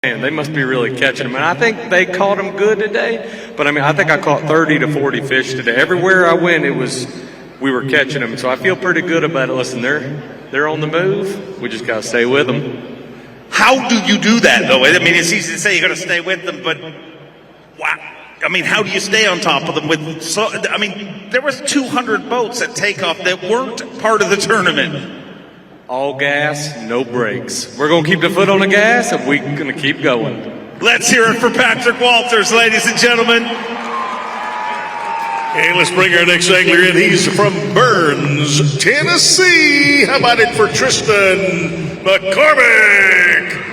Man, they must be really catching them. And I think they caught them good today. But, I mean, I think I caught 30 to 40 fish today. Everywhere I went, we were catching them. So I feel pretty good about it. Listen, they're on the move. We just got to stay with them. How do you do that, though? I mean, it's easy to say you got to stay with them, but wow. I mean, how do you stay on top of them? I mean, there was 200 boats at takeoff that weren't part of the tournament. All gas, no brakes. We're going to keep the foot on the gas, and we're going to keep going. Let's hear it for Patrick Walters, ladies and gentlemen. And let's bring our next angler in. He's from Burns, Tennessee. How about it for Tristan McCormick?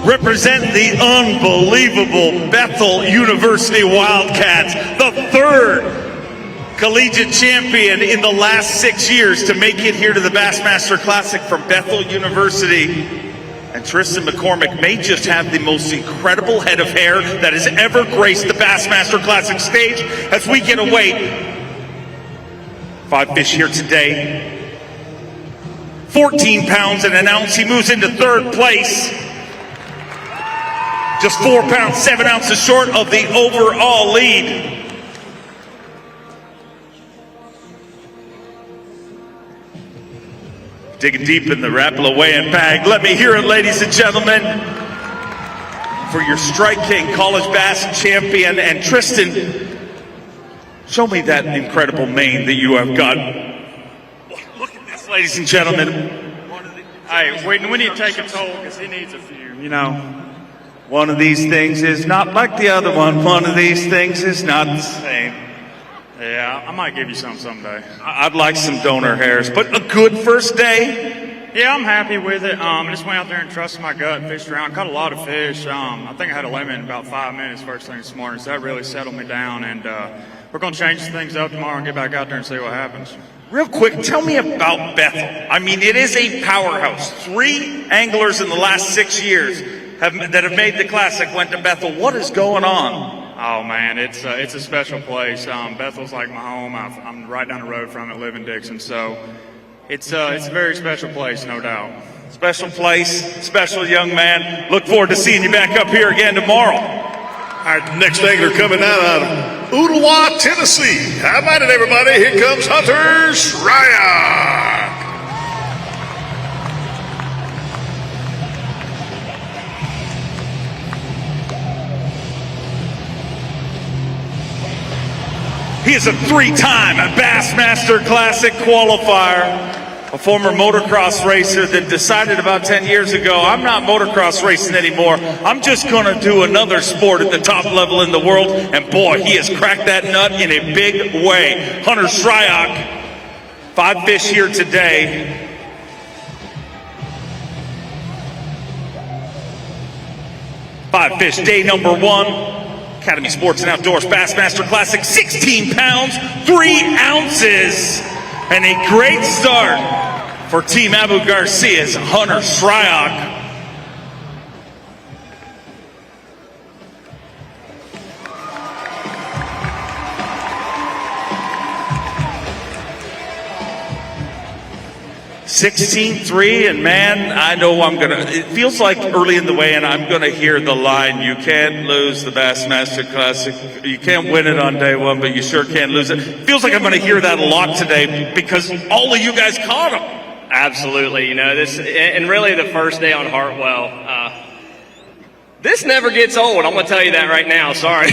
Represent the unbelievable Bethel University Wildcats, the third collegiate champion in the last 6 years to make it here to the Bassmaster Classic from Bethel University. And Tristan McCormick may just have the most incredible head of hair that has ever graced the Bassmaster Classic stage as we get away. 5 fish here today. 14 pounds and an ounce. He moves into third place. Just 4 pounds, 7 ounces short of the overall lead. Digging deep in the Rapala weigh-in bag. Let me hear it, ladies and gentlemen, for your Strike King College Bass champion. And Tristan, show me that incredible mane that you have got. Look at this, ladies and gentlemen. Hey, we need to take a toll because he needs a few, you know. One of these things is not like the other one. One of these things is not the same. Yeah, I might give you some someday. I'd like some donor hairs, but a good first day. Yeah, I'm happy with it. I just went out there and trusted my gut and fished around. Caught a lot of fish. I think I had a limit in about 5 minutes first thing this morning, so that really settled me down. And we're going to change things up tomorrow and get back out there and see what happens. Real quick, tell me about Bethel. I mean, it is a powerhouse. 3 anglers in the last 6 years that have made the Classic went to Bethel. What is going on? Oh man, it's a special place. Bethel's like my home. I'm right down the road from it, live in Dixon, so it's a very special place, no doubt. Special place, special young man. Look forward to seeing you back up here again tomorrow. Our next angler coming out of Ottawa, Tennessee. How about it, everybody? Here comes Hunter Schryoch. He is a 3-time Bassmaster Classic qualifier, a former motocross racer that decided about 10 years ago, I'm not motocross racing anymore. I'm just going to do another sport at the top level in the world. And boy, he has cracked that nut in a big way. Hunter Schryoch, 5 fish here today. Five fish, day number 1. Academy Sports and Outdoors Bassmaster Classic, 16 pounds, 3 ounces. And a great start for Team Abu Garcia's Hunter Schryoch. $16.3, and man, I know it feels like early in the way, and I'm gonna hear the line, you can't lose the Bassmaster Classic. You can't win it on day 1, but you sure can lose it. Feels like I'm gonna hear that a lot today because all of you guys caught them. Absolutely, you know, and really the first day on Hartwell, this never gets old. I'm going to tell you that right now. Sorry.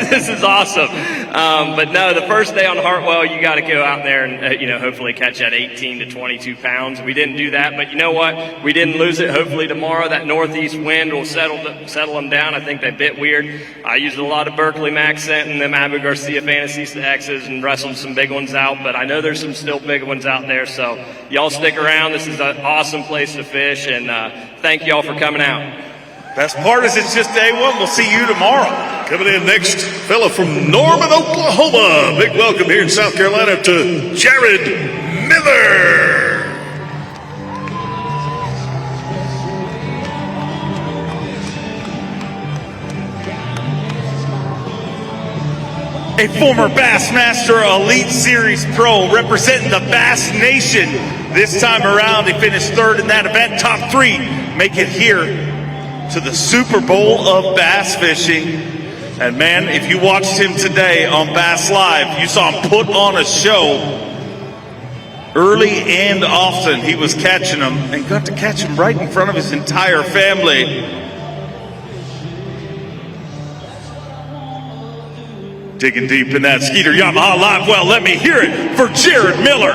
This is awesome. But no, the first day on Hartwell, you got to go out there and, hopefully catch that 18 to 22 pounds. We didn't do that, but you know what? We didn't lose it. Hopefully tomorrow that northeast wind will settle them down. I think they bit weird. I used a lot of Berkeley Maxent and them Abu Garcia Fantasy X's and wrestled some big ones out, but I know there's some still big ones out there. So y'all stick around. This is an awesome place to fish, and thank y'all for coming out. Best part is it's just day 1. We'll see you tomorrow. Coming in next, fella from Norman, Oklahoma. Big welcome here in South Carolina to Jared Miller. a former Bassmaster Elite Series pro representing the Bass Nation. This time around, he finished third in that event. Top three make it here to the Super Bowl of bass fishing. And man, if you watched him today on Bass Live, you saw him put on a show. Early and often he was catching them, and got to catch them right in front of his entire family. Digging deep in that Skeeter Yamaha live well, let me hear it for Jared Miller.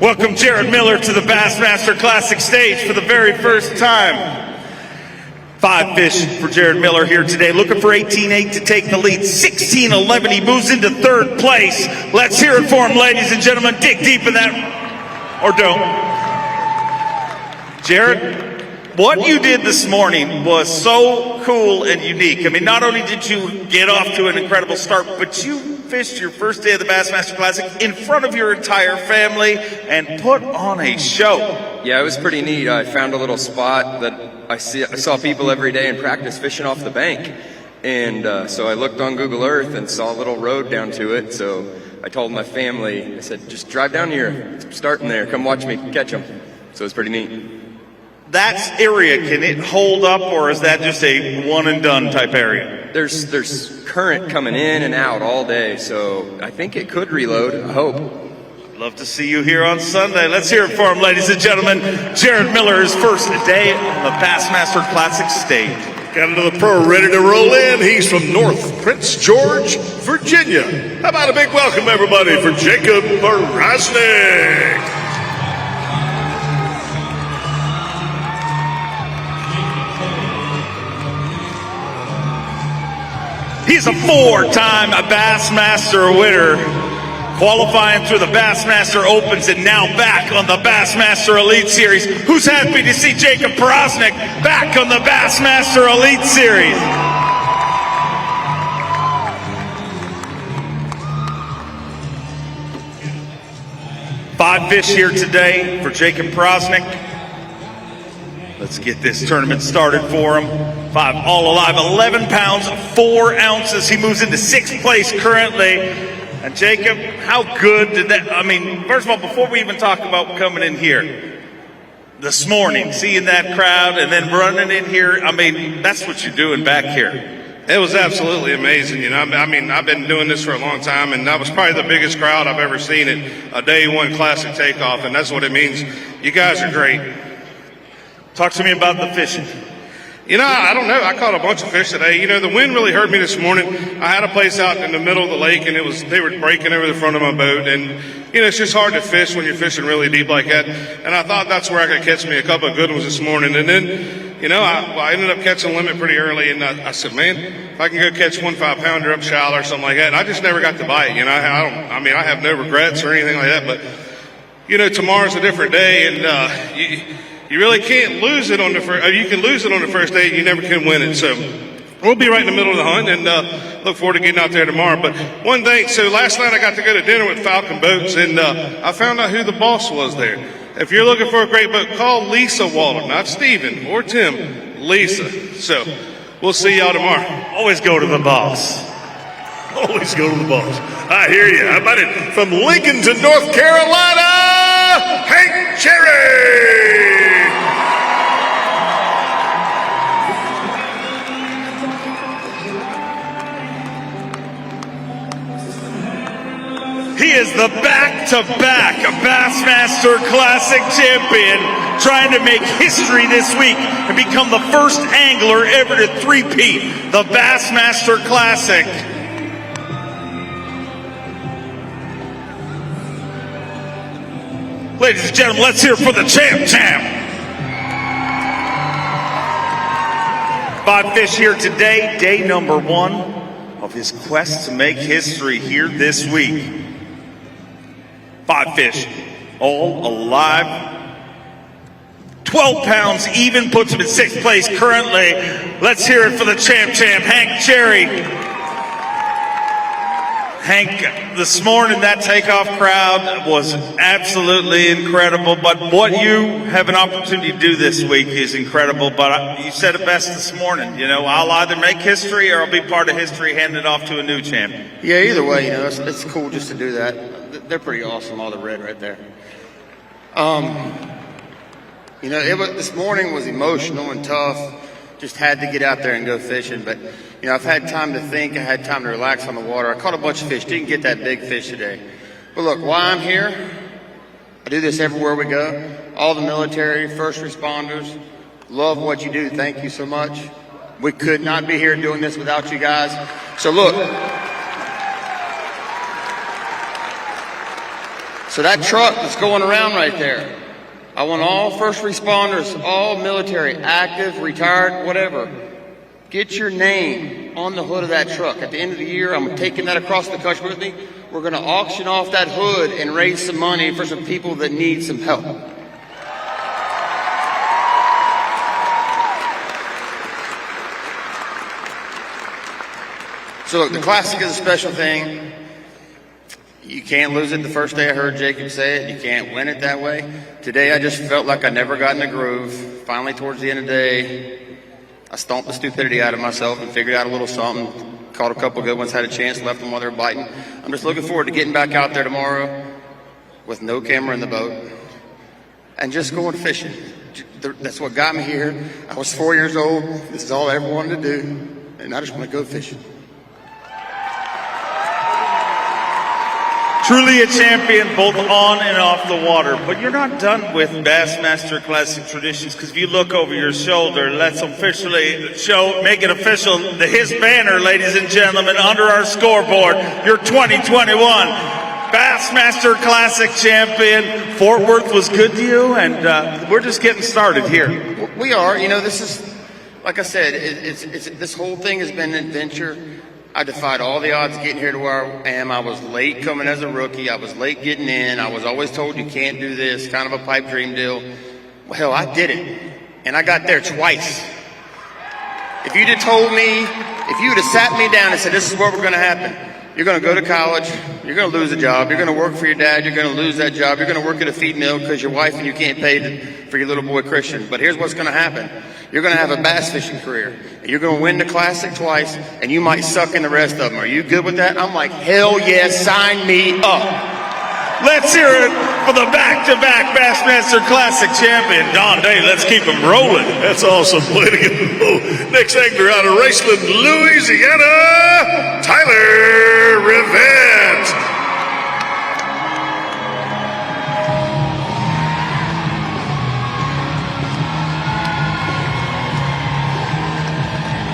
Welcome Jared Miller to the Bassmaster Classic stage for the very first time. 5 fish for Jared Miller here today, looking for 18-8 to take the lead. 16-11, he moves into third place. Let's hear it for him, ladies and gentlemen. Dig deep in that, or don't. Jared, what you did this morning was so cool and unique. I mean, not only did you get off to an incredible start, but you fished your first day of the Bassmaster Classic in front of your entire family and put on a show. Yeah, it was pretty neat. I found a little spot that I saw people every day in practice fishing off the bank. And so I looked on Google Earth and saw a little road down to it. So I told my family, I said, just drive down here, starting there, come watch me catch them. So it was pretty neat. That area, can it hold up, or is that just a one and done type area? There's current coming in and out all day, so I think it could reload, I hope. Love to see you here on Sunday. Let's hear it for him, ladies and gentlemen. Jared Miller's first day on the Bassmaster Classic stage. Got another pro ready to roll in. He's from North Prince George, Virginia. How about a big welcome, everybody, for Jacob Powroznik. He's a 4-time Bassmaster winner, qualifying through the Bassmaster Opens and now back on the Bassmaster Elite Series. Who's happy to see Jacob Powroznik back on the Bassmaster Elite Series? Five fish here today for Jacob Powroznik. Let's get this tournament started for him. 5 all alive, 11 pounds, 4 ounces. He moves into 6th place currently. And Jacob, how good did that, I mean, first of all, before we even talk about coming in here, this morning, seeing that crowd and then running in here, I mean, that's what you're doing back here. It was absolutely amazing. You know, I mean, I've been doing this for a long time, and that was probably the biggest crowd I've ever seen at a Day 1 Classic takeoff, and that's what it means. You guys are great. Talk to me about the fishing. You know, I don't know. I caught a bunch of fish today. You know, the wind really hurt me this morning. I had a place out in the middle of the lake, and they were breaking over the front of my boat. And, you know, it's just hard to fish when you're fishing really deep like that. And I thought that's where I could catch me a couple of good ones this morning. And then, you know, I ended up catching limit pretty early. And I said, man, if I can go catch 1 5-pounder up shallow or something like that. And I just never got to bite. You know, I have no regrets or anything like that. But, you know, tomorrow's a different day. And, you really can't lose it on the first. You can lose it on the first day. You never can win it. So we'll be right in the middle of the hunt, and look forward to getting out there tomorrow. But one thing. So last night I got to go to dinner with Falcon Boats, and I found out who the boss was there. If you're looking for a great boat, call Lisa Waller, not Steven or Tim. Lisa. So we'll see y'all tomorrow. Always go to the boss. Always go to the boss. I hear you. How about it? From Lincoln to North Carolina, Hank Cherry. He is the back-to-back Bassmaster Classic champion, trying to make history this week and become the first angler ever to three-peat the Bassmaster Classic. Ladies and gentlemen, let's hear it for the champ. 5 fish here today, day number 1 of his quest to make history here this week. 5 fish, all alive. 12 pounds even, puts him in 6th place currently. Let's hear it for the champ, Hank Cherry. Hank, this morning that takeoff crowd was absolutely incredible, but what you have an opportunity to do this week is incredible. But you said it best this morning, you know, I'll either make history or I'll be part of history, handing it off to a new champion. Yeah, either way, you know, it's cool just to do that. They're pretty awesome, all the red right there. You know, this morning was emotional and tough. Just had to get out there and go fishing, but you know, I've had time to think. I had time to relax on the water. I caught a bunch of fish. Didn't get that big fish today. But look, why I'm here, I do this everywhere we go. All the military, first responders, love what you do. Thank you so much. We could not be here doing this without you guys. So look. So that truck that's going around right there, I want all first responders, all military, active, retired, whatever. Get your name on the hood of that truck. At the end of the year, I'm taking that across the country with me. We're going to auction off that hood and raise some money for some people that need some help. So look, the Classic is a special thing. You can't lose it. The first day I heard Jacob say it, you can't win it that way. Today I just felt like I never got in the groove. Finally, towards the end of the day, I stomped the stupidity out of myself and figured out a little something. Caught a couple good ones, had a chance, left them while they were biting. I'm just looking forward to getting back out there tomorrow with no camera in the boat and just going fishing. That's what got me here. I was 4 years old. This is all I ever wanted to do, and I just want to go fishing. Truly a champion both on and off the water, but you're not done with Bassmaster Classic traditions, because if you look over your shoulder, let's officially make it official, his banner, ladies and gentlemen, under our scoreboard, your 2021 Bassmaster Classic champion. Fort Worth was good to you, and we're just getting started here. We are, you know, this is, like I said, this whole thing has been an adventure. I defied all the odds getting here to where I am. I was late coming as a rookie. I was late getting in. I was always told you can't do this, kind of a pipe dream deal. Well, hell, I did it, and I got there twice. If you'd have told me, if you would have sat me down and said, this is what we're going to happen. You're going to go to college. You're going to lose a job. You're going to work for your dad. You're going to lose that job. You're going to work at a feed mill because your wife and you can't pay for your little boy Christian. But here's what's going to happen. You're going to have a bass fishing career. You're going to win the Classic twice, and you might suck in the rest of them. Are you good with that? I'm like, hell yes, sign me up. Let's hear it for the back-to-back Bassmaster Classic champion, Don Day. Let's keep him rolling. That's awesome. Way to go. Next angler out of Raceland, Louisiana, Tyler Rivet.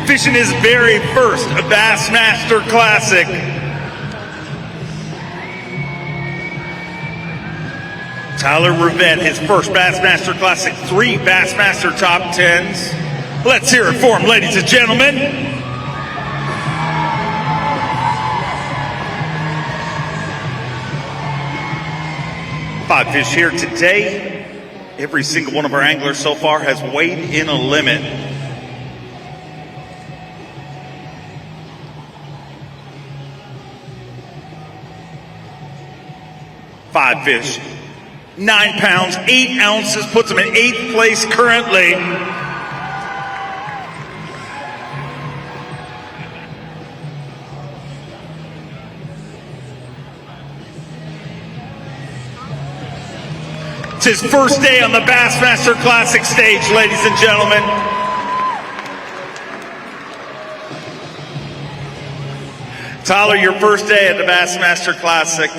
Fishing his very first Bassmaster Classic. Tyler Rivet, his first Bassmaster Classic, 3 Bassmaster top 10s. Let's hear it for him, ladies and gentlemen. Five fish here today. Every single one of our anglers so far has weighed in a limit. Five fish, 9 pounds, 8 ounces, puts him in 8th place currently. It's his first day on the Bassmaster Classic stage, ladies and gentlemen. Tyler, your first day at the Bassmaster Classic,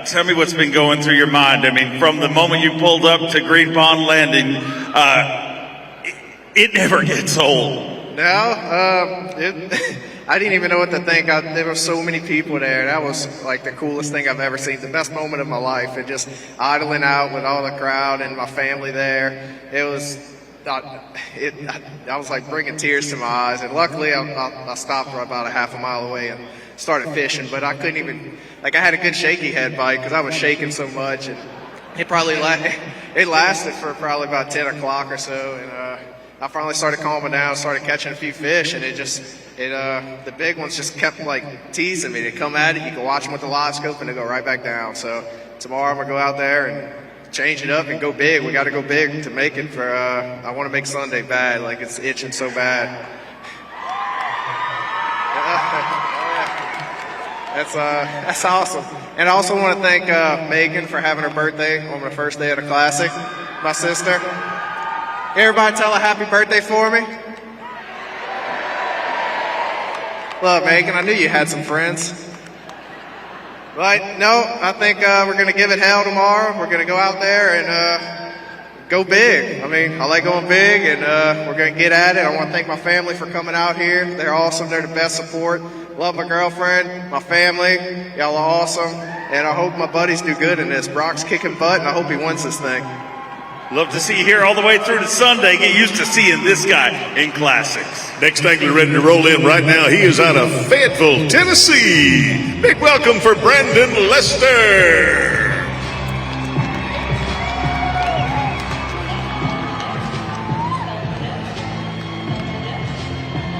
tell me what's been going through your mind. I mean, from the moment you pulled up to Green Pond Landing, it never gets old. No, I didn't even know what to think. There were so many people there. That was like the coolest thing I've ever seen, the best moment of my life. And just idling out with all the crowd and my family there. It was, I was like bringing tears to my eyes. And luckily, I stopped about a half a mile away and started fishing. But I couldn't even, like I had a good shaky head bite because I was shaking so much. And it lasted for probably about 10 o'clock or so. And I finally started calming down, started catching a few fish, and the big ones just kept like teasing me. They come at it, you can watch them with the live scope, and they go right back down. So tomorrow I'm gonna go out there and change it up and go big. We got to go big to make it for. I want to make Sunday bad, like it's itching so bad. That's awesome. And I also want to thank Megan for having her birthday on the first day of the Classic. My sister. Everybody tell a happy birthday for me. Love, Megan. I knew you had some friends. But no, I think we're going to give it hell tomorrow. We're going to go out there and go big. I mean, I like going big, and we're going to get at it. I want to thank my family for coming out here. They're awesome. They're the best support. Love my girlfriend, my family. Y'all are awesome. And I hope my buddies do good in this. Brock's kicking butt, and I hope he wins this thing. Love to see you here all the way through to Sunday. Get used to seeing this guy in Classics. Next angler ready to roll in right now. He is out of Fayetteville, Tennessee. Big welcome for Brandon Lester.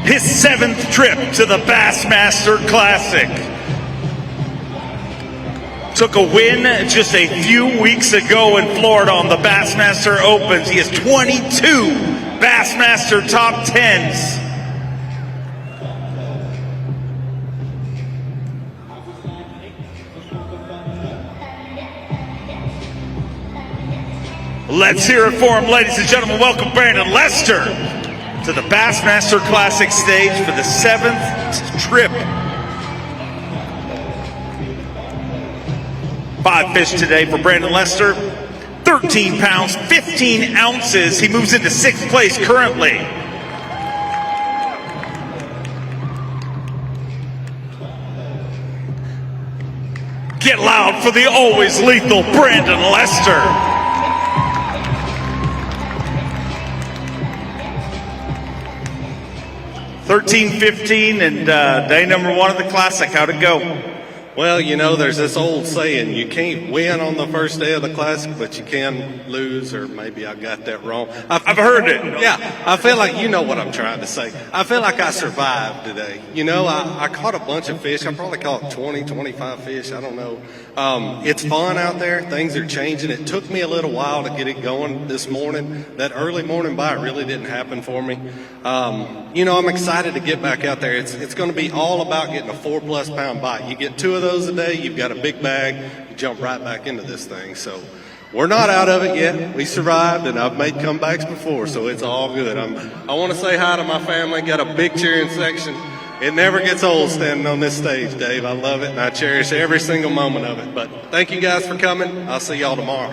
His 7th trip to the Bassmaster Classic. Took a win just a few weeks ago in Florida on the Bassmaster Opens. He has 22 Bassmaster top 10s. Let's hear it for him, ladies and gentlemen. Welcome Brandon Lester to the Bassmaster Classic stage for the 7th trip. 5 fish today for Brandon Lester. 13 pounds, 15 ounces. He moves into 6th place currently. Get loud for the always lethal Brandon Lester. $13.15 and day number 1 of the Classic. How'd it go? Well, you know, there's this old saying, you can't win on the first day of the Classic, but you can lose, or maybe I got that wrong. I've heard it. Yeah, I feel like, you know what I'm trying to say. I feel like I survived today. You know, I caught a bunch of fish. I probably caught 20, 25 fish. I don't know. It's fun out there. Things are changing. It took me a little while to get it going this morning. That early morning bite really didn't happen for me. You know, I'm excited to get back out there. It's going to be all about getting a 4+ pound bite. You get 2 of those a day, you've got a big bag, you jump right back into this thing. So we're not out of it yet. We survived, and I've made comebacks before, so it's all good. I want to say hi to my family. Got a big cheering section. It never gets old standing on this stage, Dave. I love it, and I cherish every single moment of it. But thank you guys for coming. I'll see y'all tomorrow.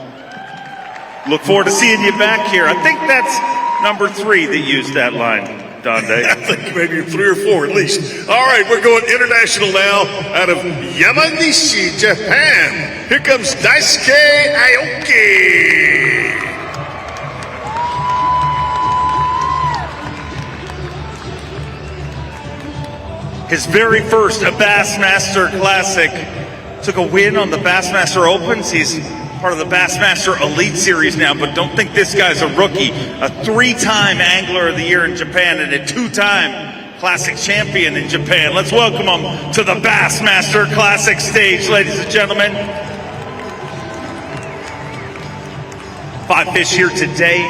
Look forward to seeing you back here. I think that's number 3 that used that line. Dante. I think maybe 3 or 4 at least. All right, we're going international now out of Yamanishi, Japan. Here comes Daisuke Aoki. His very first Bassmaster Classic. Took a win on the Bassmaster Opens. He's part of the Bassmaster Elite Series now, but don't think this guy's a rookie. A 3-time Angler of the Year in Japan and a 2-time Classic Champion in Japan. Let's welcome him to the Bassmaster Classic stage, ladies and gentlemen. 5 fish here today.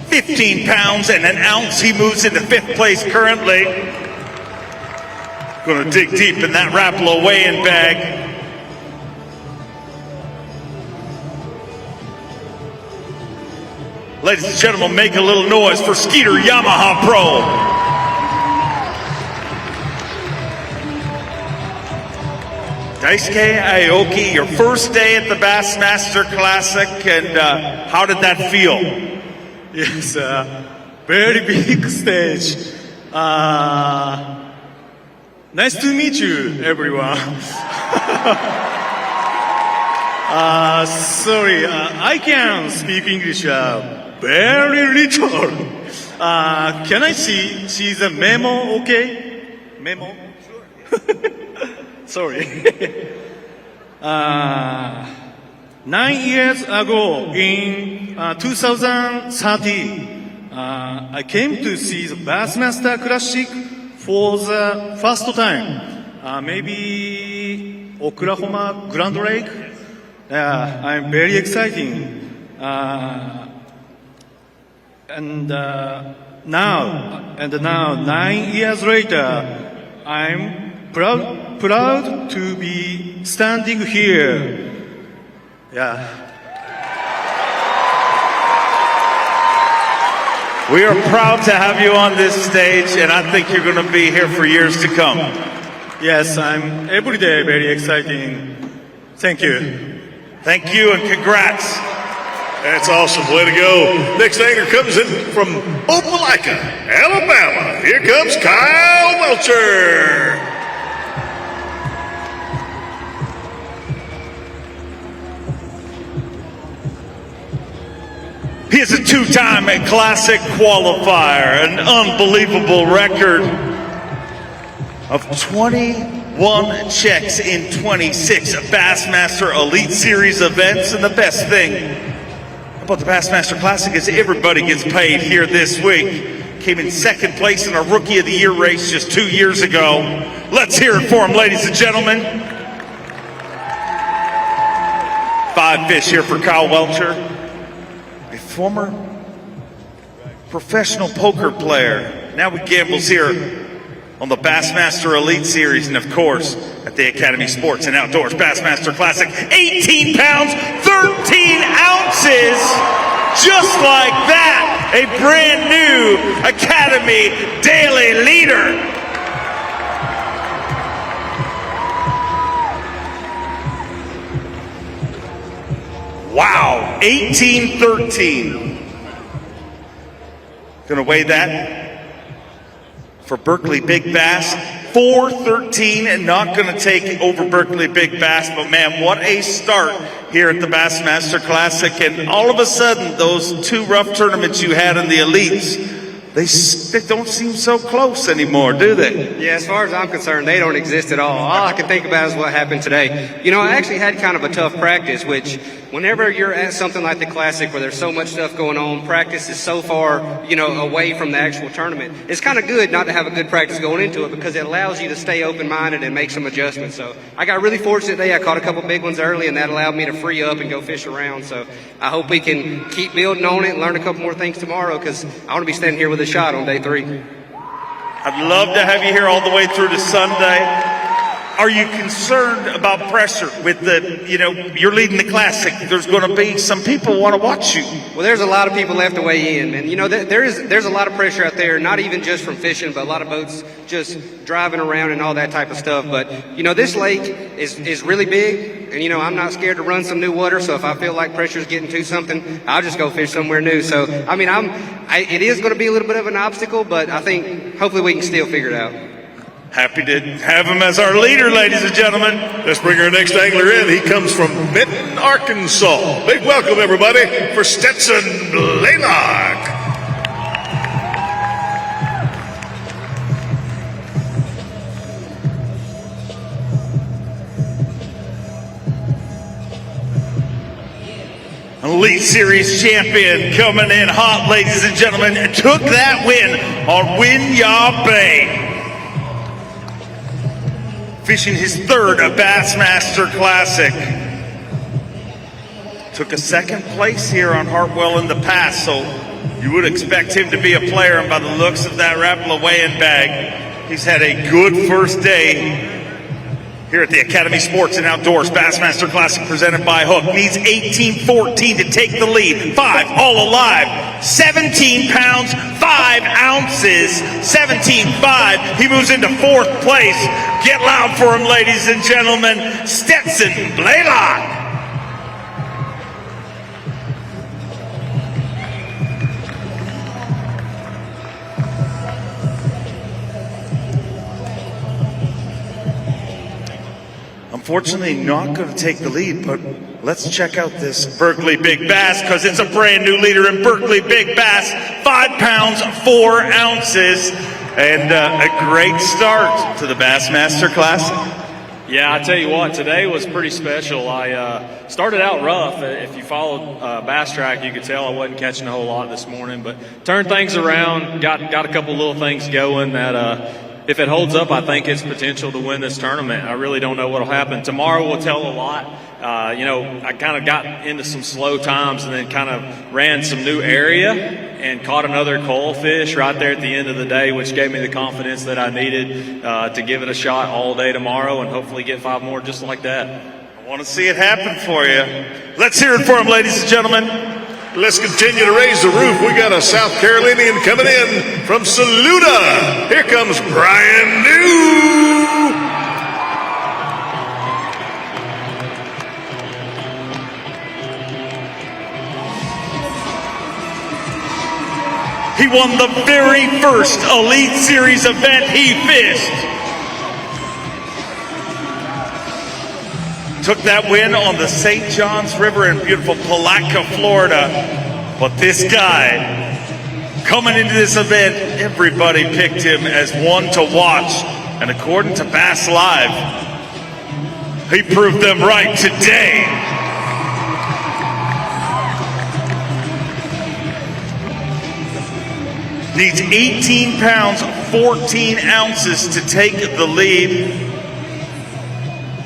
15 pounds and an ounce. He moves into 5th place currently. Going to dig deep in that Rapala weigh-in bag. Ladies and gentlemen, make a little noise for Skeeter Yamaha Pro. Daisuke Aoki, your first day at the Bassmaster Classic, and how did that feel? Yes, very big stage. Nice to meet you, everyone. Sorry, I can speak English very little. Can I see the memo, okay? Memo? Sure. Sorry. 9 years ago, in 2013, I came to see the Bassmaster Classic for the first time. Maybe Oklahoma Grand Lake. I'm very exciting. And now, 9 years later, I'm proud to be standing here. Yeah. We are proud to have you on this stage, and I think you're going to be here for years to come. Yes, I'm every day very exciting. Thank you. Thank you, and congrats. That's awesome. Way to go. Next angler comes in from Opelika, Alabama. Here comes Kyle Welcher. He is a two-time Classic qualifier, an unbelievable record of 21 checks in 26 Bassmaster Elite Series events. And the best thing about the Bassmaster Classic is everybody gets paid here this week. Came in second place in our Rookie of the Year race just 2 years ago. Let's hear it for him, ladies and gentlemen. 5 fish here for Kyle Welcher, a former professional poker player. Now he gambles here on the Bassmaster Elite Series, and of course, at the Academy Sports and Outdoors Bassmaster Classic. 18 pounds, 13 ounces, just like that. A brand new Academy Daily Leader. Wow, 18-13. Gonna weigh that for Berkeley Big Bass, 413, and not going to take over Berkeley Big Bass, but man, what a start here at the Bassmaster Classic. And all of a sudden, those 2 rough tournaments you had in the Elites, they don't seem so close anymore, do they? Yeah, as far as I'm concerned, they don't exist at all. All I can think about is what happened today. You know, I actually had kind of a tough practice, which whenever you're at something like the Classic where there's so much stuff going on, practice is so far, away from the actual tournament. It's kind of good not to have a good practice going into it because it allows you to stay open-minded and make some adjustments. So I got really fortunate today. I caught a couple big ones early, and that allowed me to free up and go fish around. So I hope we can keep building on it and learn a couple more things tomorrow because I want to be standing here with a shot on day 3. I'd love to have you here all the way through to Sunday. Are you concerned about pressure with you're leading the Classic? There's going to be some people want to watch you. Well, there's a lot of people left to weigh in, and there's a lot of pressure out there, not even just from fishing, but a lot of boats just driving around and all that type of stuff. But this lake is really big, and I'm not scared to run some new water. So if I feel like pressure's getting to something, I'll just go fish somewhere new. So it is going to be a little bit of an obstacle, but I think hopefully we can still figure it out. Happy to have him as our leader, ladies and gentlemen. Let's bring our next angler in. He comes from Benton, Arkansas. Big welcome, everybody, for Stetson Blaylock. Elite Series champion coming in hot, ladies and gentlemen. Took that win on Winyah Bay. Fishing his 3rd Bassmaster Classic. Took a 2nd place here on Hartwell in the past, so you would expect him to be a player, and by the looks of that Rapala weigh-in bag, he's had a good first day here at the Academy Sports and Outdoors Bassmaster Classic presented by Hook. Needs 18-14 to take the lead. 5 all alive. 17 pounds, 5 ounces. 17.5. He moves into 4th place. Get loud for him, ladies and gentlemen. Stetson Blaylock. Unfortunately, not going to take the lead, but let's check out this Berkeley Big Bass because it's a brand new leader in Berkeley Big Bass. 5 pounds, 4 ounces, and a great start to the Bassmaster Classic. Yeah, I tell you what, today was pretty special. I started out rough. If you followed Bass Track, you could tell I wasn't catching a whole lot this morning, but turned things around, got a couple little things going that if it holds up, I think it's potential to win this tournament. I really don't know what will happen. Tomorrow will tell a lot. I kind of got into some slow times and then kind of ran some new area and caught another coal fish right there at the end of the day, which gave me the confidence that I needed to give it a shot all day tomorrow and hopefully get 5 more just like that. I want to see it happen for you. Let's hear it for him, ladies and gentlemen. Let's continue to raise the roof. We got a South Carolinian coming in from Saluda. Here comes Brian New. He won the very first Elite Series event he fished. Took that win on the St. Johns River in beautiful Palatka, Florida. But this guy, coming into this event, everybody picked him as one to watch. And according to Bass Live, he proved them right today. Needs 18 pounds, 14 ounces to take the lead.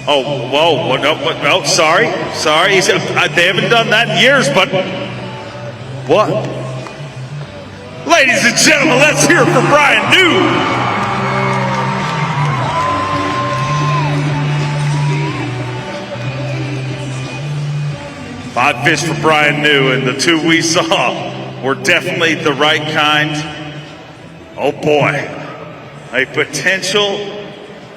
Oh, whoa, no, sorry. He said, they haven't done that in years, but what? Ladies and gentlemen, let's hear it for Brian New. Five fish for Brian New, and the 2 we saw were definitely the right kind. Oh boy, a potential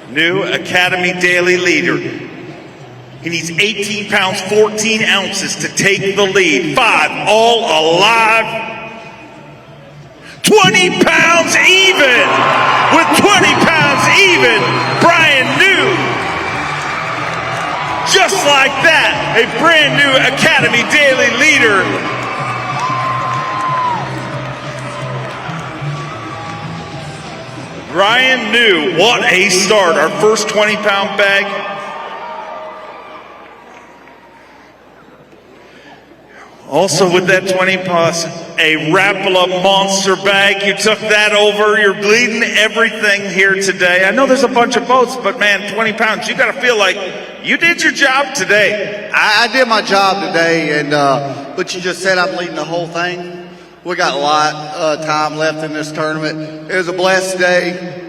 new Academy Daily leader. He needs 18 pounds, 14 ounces to take the lead. 5 all alive. 20 pounds even. With 20 pounds even, Brian New. Just like that, a brand new Academy Daily leader. Brian New, what a start. Our first 20-pound bag. Also with that 20 plus, a Rapala monster bag. You took that over. You're bleeding everything here today. I know there's a bunch of boats, but man, 20 pounds, you got to feel like you did your job today. I did my job today, and but you just said I'm leading the whole thing. We got a lot of time left in this tournament. It was a blessed day.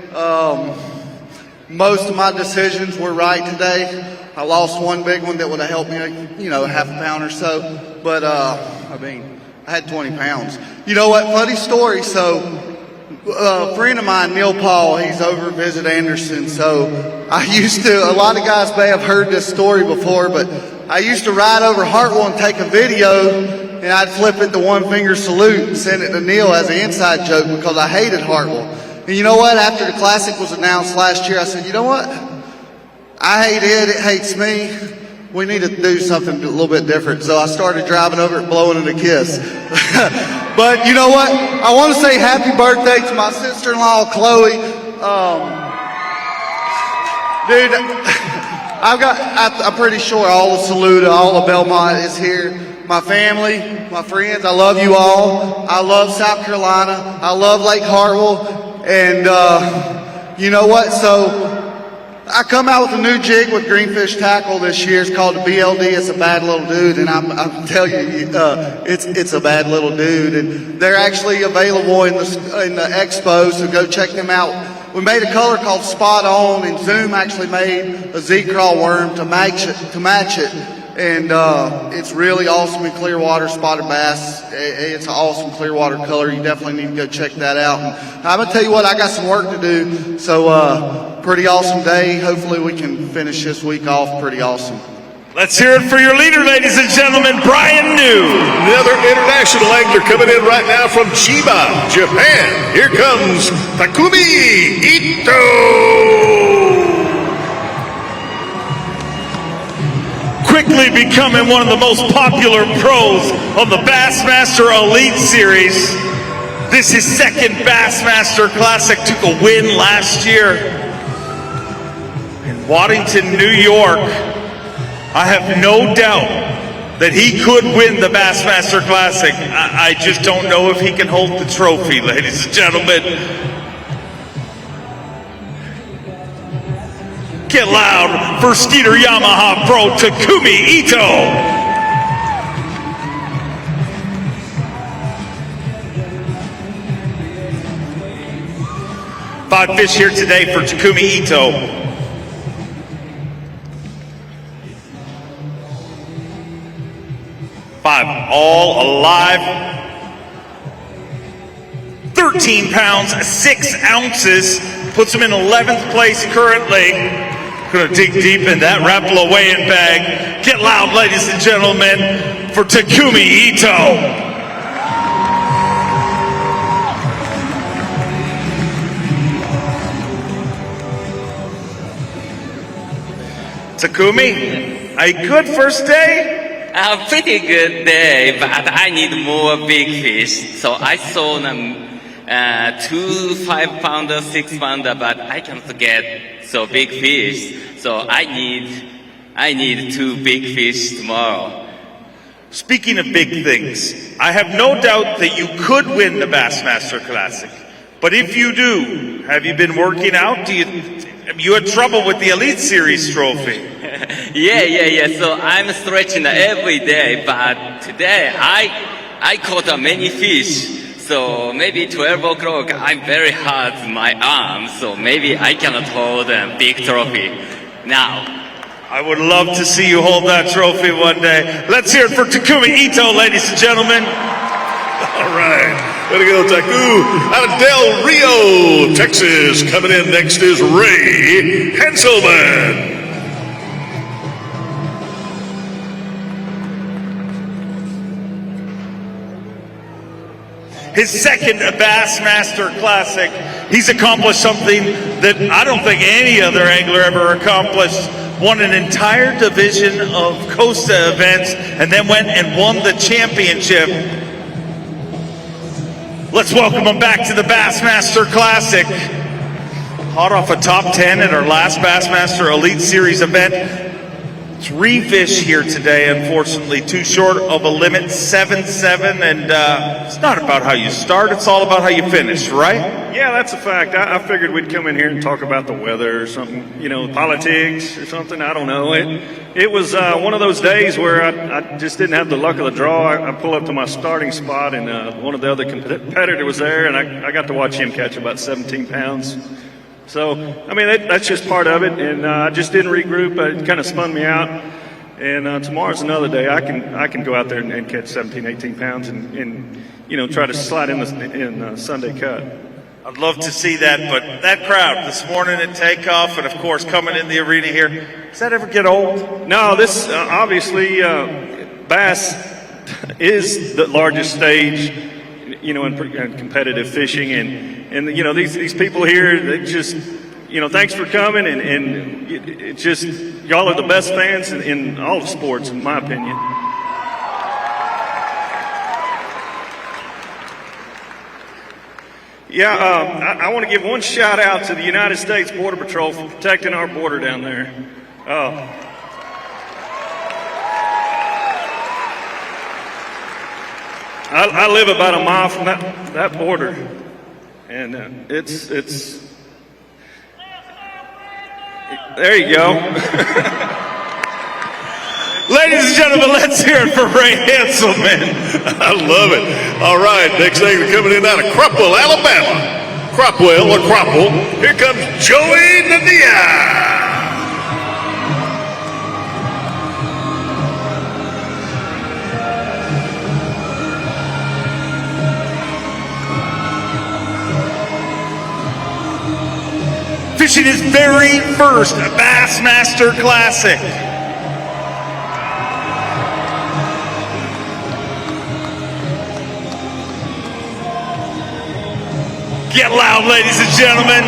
Most of my decisions were right today. I lost one big one that would have helped me, half a pound or so. But, I had 20 pounds. You know what? Funny story. So, a friend of mine, Neil Paul, he's over at Visit Anderson. So, a lot of guys may have heard this story before, but I used to ride over Hartwell and take a video, and I'd flip it to 1-finger salute and send it to Neil as an inside joke because I hated Hartwell. And you know what? After the Classic was announced last year, I said, you know what? I hate it hates me. We need to do something a little bit different. So I started driving over it, blowing it a kiss. But you know what? I want to say happy birthday to my sister-in-law, Chloe. Dude, I'm pretty sure all of Saluda, all of Belmont is here. My family, my friends, I love you all. I love South Carolina. I love Lake Hartwell. And you know what? So I come out with a new jig with Greenfish Tackle this year. It's called the BLD. It's a bad little dude, and I'm telling you, it's a bad little dude. And they're actually available in the expo, so go check them out. We made a color called Spot On, and Zoom actually made a Z-Crawl worm to match it. And it's really awesome in Clearwater spotted bass. It's an awesome Clearwater color. You definitely need to go check that out. And I'm going to tell you what, I got some work to do. So pretty awesome day. Hopefully we can finish this week off pretty awesome. Let's hear it for your leader, ladies and gentlemen, Brian New. Another international angler coming in right now from Chiba, Japan. Here comes Takumi Ito. Quickly becoming one of the most popular pros on the Bassmaster Elite Series. This is his second Bassmaster Classic, took a win last year. And Waddington, New York. I have no doubt that he could win the Bassmaster Classic. I just don't know if he can hold the trophy, ladies and gentlemen. Get loud for Skeeter Yamaha Pro Takumi Ito. 5 fish here today for Takumi Ito. Five all alive. 13 pounds, 6 ounces. Puts him in 11th place currently. Gonna dig deep in that Rapala weigh-in bag. Get loud, ladies and gentlemen, for Takumi Ito. Takumi, a good first day? A pretty good day, but I need more big fish. So I saw them 2 5-pounder, 6-pounder, but I can't get so big fish. So I need 2 big fish tomorrow. Speaking of big things, I have no doubt that you could win the Bassmaster Classic. But if you do, have you been working out? You had trouble with the Elite Series trophy. Yeah. So I'm stretching every day, but today I caught many fish. So maybe 12 o'clock, I'm very hard in my arm, so maybe I cannot hold a big trophy now. I would love to see you hold that trophy one day. Let's hear it for Takumi Ito, ladies and gentlemen. All right. Way to go, Taku. Out of Del Rio, Texas. Coming in next is Ray Hanselman. His second Bassmaster Classic. He's accomplished something that I don't think any other angler ever accomplished. Won an entire division of Costa events and then went and won the championship. Let's welcome him back to the Bassmaster Classic. Hot off a top 10 at our last Bassmaster Elite Series event. 3 fish here today, unfortunately, too short of a limit, 7-7, and it's not about how you start, it's all about how you finish, right? Yeah, that's a fact. I figured we'd come in here and talk about the weather or something, politics or something, I don't know. It was one of those days where I just didn't have the luck of the draw. I pull up to my starting spot, and one of the other competitors was there, and I got to watch him catch about 17 pounds. So, that's just part of it, and I just didn't regroup. It kind of spun me out, and tomorrow's another day. I can go out there and catch 17, 18 pounds and try to slide in the Sunday cut. I'd love to see that, but that crowd this morning at takeoff, and of course coming in the arena here, does that ever get old? No, this obviously bass is the largest stage, in competitive fishing, and these people here, they just, thanks for coming, and it just, y'all are the best fans in all of sports, in my opinion. Yeah, I want to give one shout out to the United States Border Patrol for protecting our border down there. I live about a mile from that border, and it's there you go. Ladies and gentlemen, let's hear it for Ray Hanselman. I love it. All right, next thing coming in out of Cropwell, Alabama. Cropwell or Cropwell. Here comes Joey Nadia. Fishing his very first Bassmaster Classic. Get loud, ladies and gentlemen.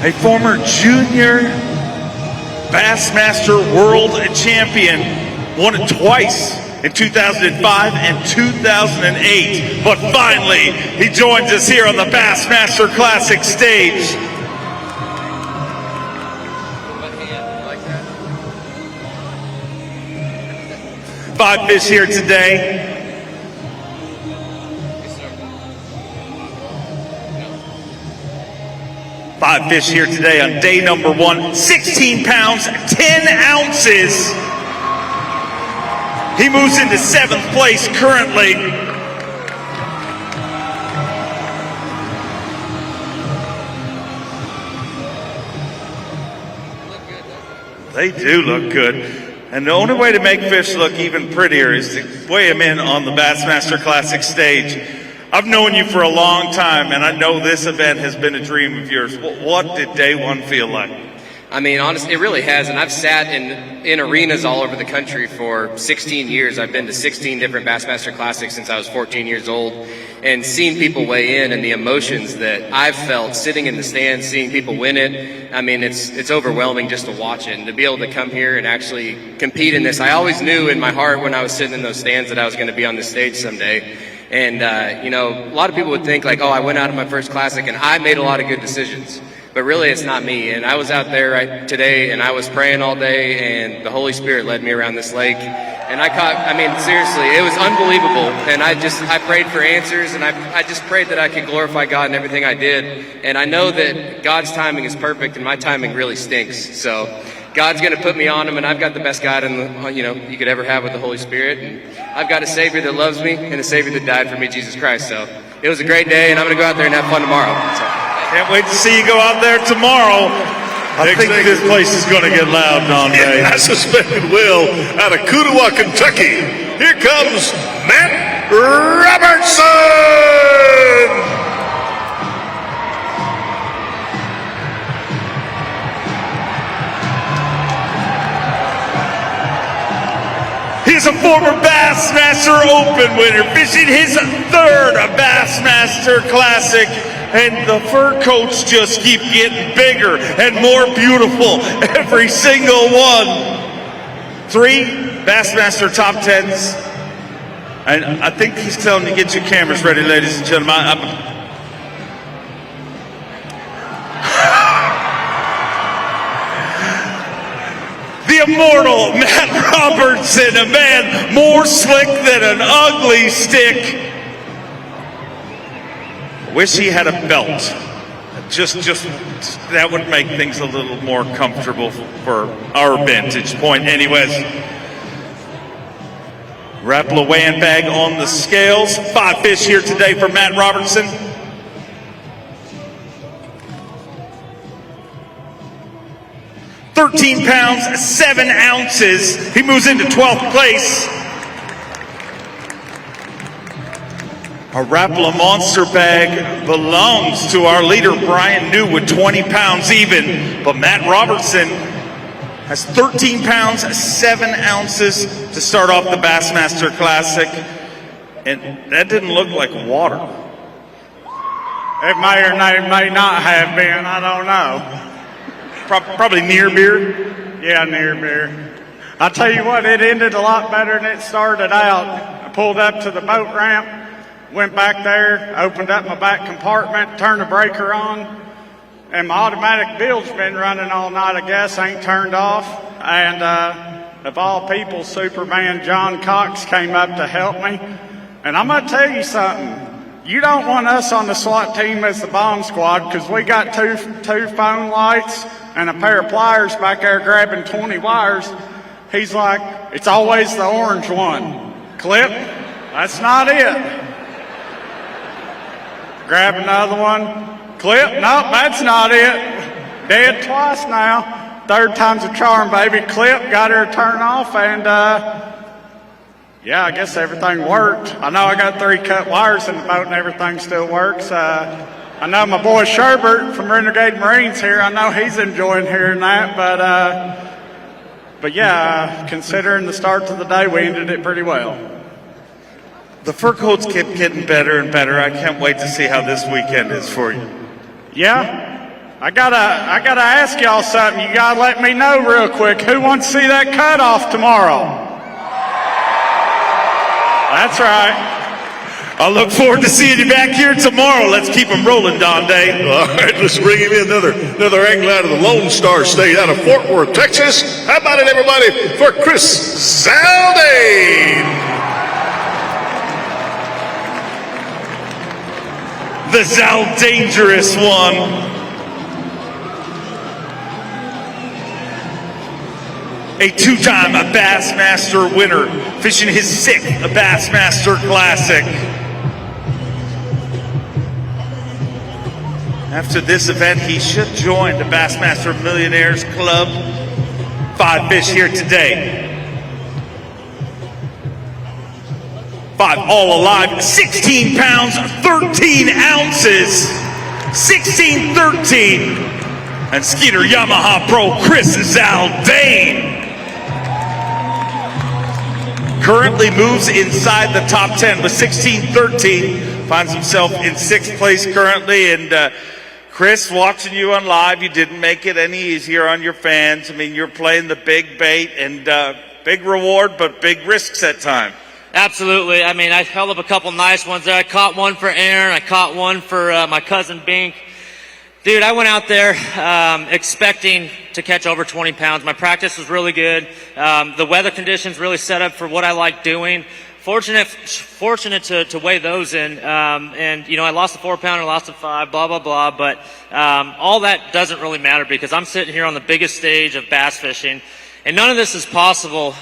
A former junior Bassmaster World Champion. Won it twice in 2005 and 2008. But finally, he joins us here on the Bassmaster Classic stage. Five fish here today. Five fish here today on day number 1. 16 pounds, 10 ounces. He moves into 7th place currently. They do look good. And the only way to make fish look even prettier is to weigh them in on the Bassmaster Classic stage. I've known you for a long time, and I know this event has been a dream of yours. What did day 1 feel like? I mean, honestly, it really has. And I've sat in arenas all over the country for 16 years. I've been to 16 different Bassmaster Classics since I was 14 years old, and seen people weigh in and the emotions that I've felt sitting in the stands, seeing people win it. I mean, it's overwhelming just to watch it and to be able to come here and actually compete in this. I always knew in my heart when I was sitting in those stands that I was going to be on the stage someday. And, you know, a lot of people would think like, oh, I went out of my first classic and I made a lot of good decisions. But really, it's not me. And I was out there today, and I was praying all day, and the Holy Spirit led me around this lake. And I mean, seriously, it was unbelievable. And I prayed for answers, and I just prayed that I could glorify God in everything I did. And I know that God's timing is perfect, and my timing really stinks. So God's going to put me on him, and I've got the best God you could ever have with the Holy Spirit. And I've got a Savior that loves me and a Savior that died for me, Jesus Christ. So it was a great day, and I'm going to go out there and have fun tomorrow. So. Can't wait to see you go out there tomorrow. I think this place is going to get loud, Andre. I suspect it will. Out of Kudowa, Kentucky, here comes Matt Robertson. He's a former Bassmaster Open winner, fishing his 3rd Bassmaster Classic. And the fur coats just keep getting bigger and more beautiful every single one. 3 Bassmaster top 10s. And I think he's telling you, get your cameras ready, ladies and gentlemen. The immortal Matt Robertson, a man more slick than an ugly stick. Wish he had a belt. Just that would make things a little more comfortable for our vantage point. Anyways, Rapala weighing bag on the scales. 5 fish here today for Matt Robertson. £13 pounds, 7 ounces. He moves into 12th place. Our Rapala Monster bag belongs to our leader, Brian New, with 20 pounds even. But Matt Robertson has 13 pounds, 7 ounces to start off the Bassmaster Classic. And that didn't look like water. It may or may not have been, I don't know. Probably near beer? Yeah, near beer. I'll tell you what, it ended a lot better than it started out. I pulled up to the boat ramp. Went back there, opened up my back compartment, turned the breaker on, and my automatic bilge's been running all night, I guess, ain't turned off. And of all people, Superman John Cox came up to help me. And I'm going to tell you something. You don't want us on the SWAT team as the bomb squad, because we got two phone lights and a pair of pliers back there grabbing 20 wires. He's like, it's always the orange one. Clip, that's not it. Grab another one. Clip, nope, that's not it. Dead twice now. 3rd time's a charm, baby. Clip, got her to turn off, and yeah, I guess everything worked. I know I got 3 cut wires in the boat and everything still works. I know my boy Sherbert from Renegade Marines here. I know he's enjoying hearing that, but yeah, considering the start to the day, we ended it pretty well. The fur coats kept getting better and better. I can't wait to see how this weekend is for you. Yeah? I gotta ask y'all something. You gotta let me know real quick. Who wants to see that cutoff tomorrow? That's right. I look forward to seeing you back here tomorrow. Let's keep them rolling, Don Day. All right, let's bring him in. Another angle out of the Lone Star State, out of Fort Worth, Texas. How about it, everybody, for Chris Zaldain? The Zaldangerous one. A two-time Bassmaster winner, fishing his 6th Bassmaster Classic. After this event, he should join the Bassmaster Millionaires Club. 5 fish here today. 5 all alive, 16 pounds, 13 ounces. 16-13. And Skeeter Yamaha Pro Chris Zaldain currently moves inside the top 10 with 16-13. Finds himself in 6th place currently. And Chris, watching you on live, you didn't make it any easier on your fans. I mean, you're playing the big bait and big reward, but big risks at times. Absolutely. I mean, I held up a couple nice ones there. I caught one for Aaron. I caught one for my cousin Bink. Dude, I went out there expecting to catch over 20 pounds. My practice was really good. The weather conditions really set up for what I like doing. Fortunate to weigh those in. And, you know, I lost a 4-pounder, lost a 5, blah, blah, blah. But all that doesn't really matter because I'm sitting here on the biggest stage of bass fishing. And none of this is possible,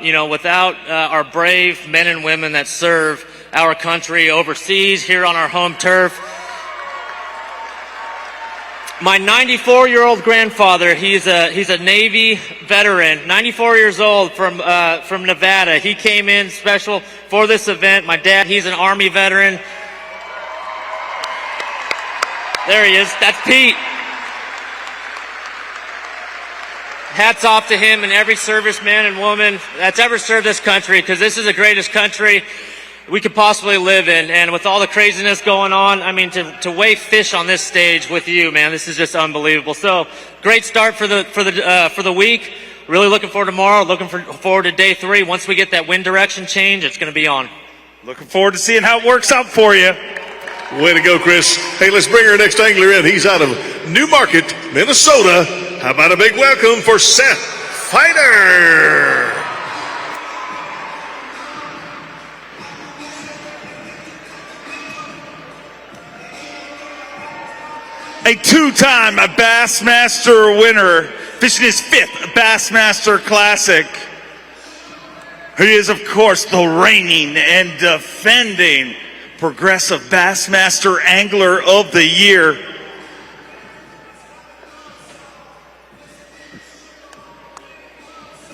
you know, without our brave men and women that serve our country overseas, here on our home turf. My 94-year-old grandfather, he's a Navy veteran, 94 years old from Nevada. He came in special for this event. My dad, he's an Army veteran. There he is. That's Pete. Hats off to him and every serviceman and woman that's ever served this country, because this is the greatest country we could possibly live in. And with all the craziness going on, I mean, to weigh fish on this stage with you, man, this is just unbelievable. So great start for the week. Really looking forward to tomorrow. Looking forward to day 3. Once we get that wind direction change, it's going to be on. Looking forward to seeing how it works out for you. Way to go, Chris. Hey, let's bring our next angler in. He's out of Newmarket, Minnesota. How about a big welcome for Seth Feider? A 2-time Bassmaster winner, fishing his 5th Bassmaster Classic. He is, of course, the reigning and defending Progressive Bassmaster Angler of the Year.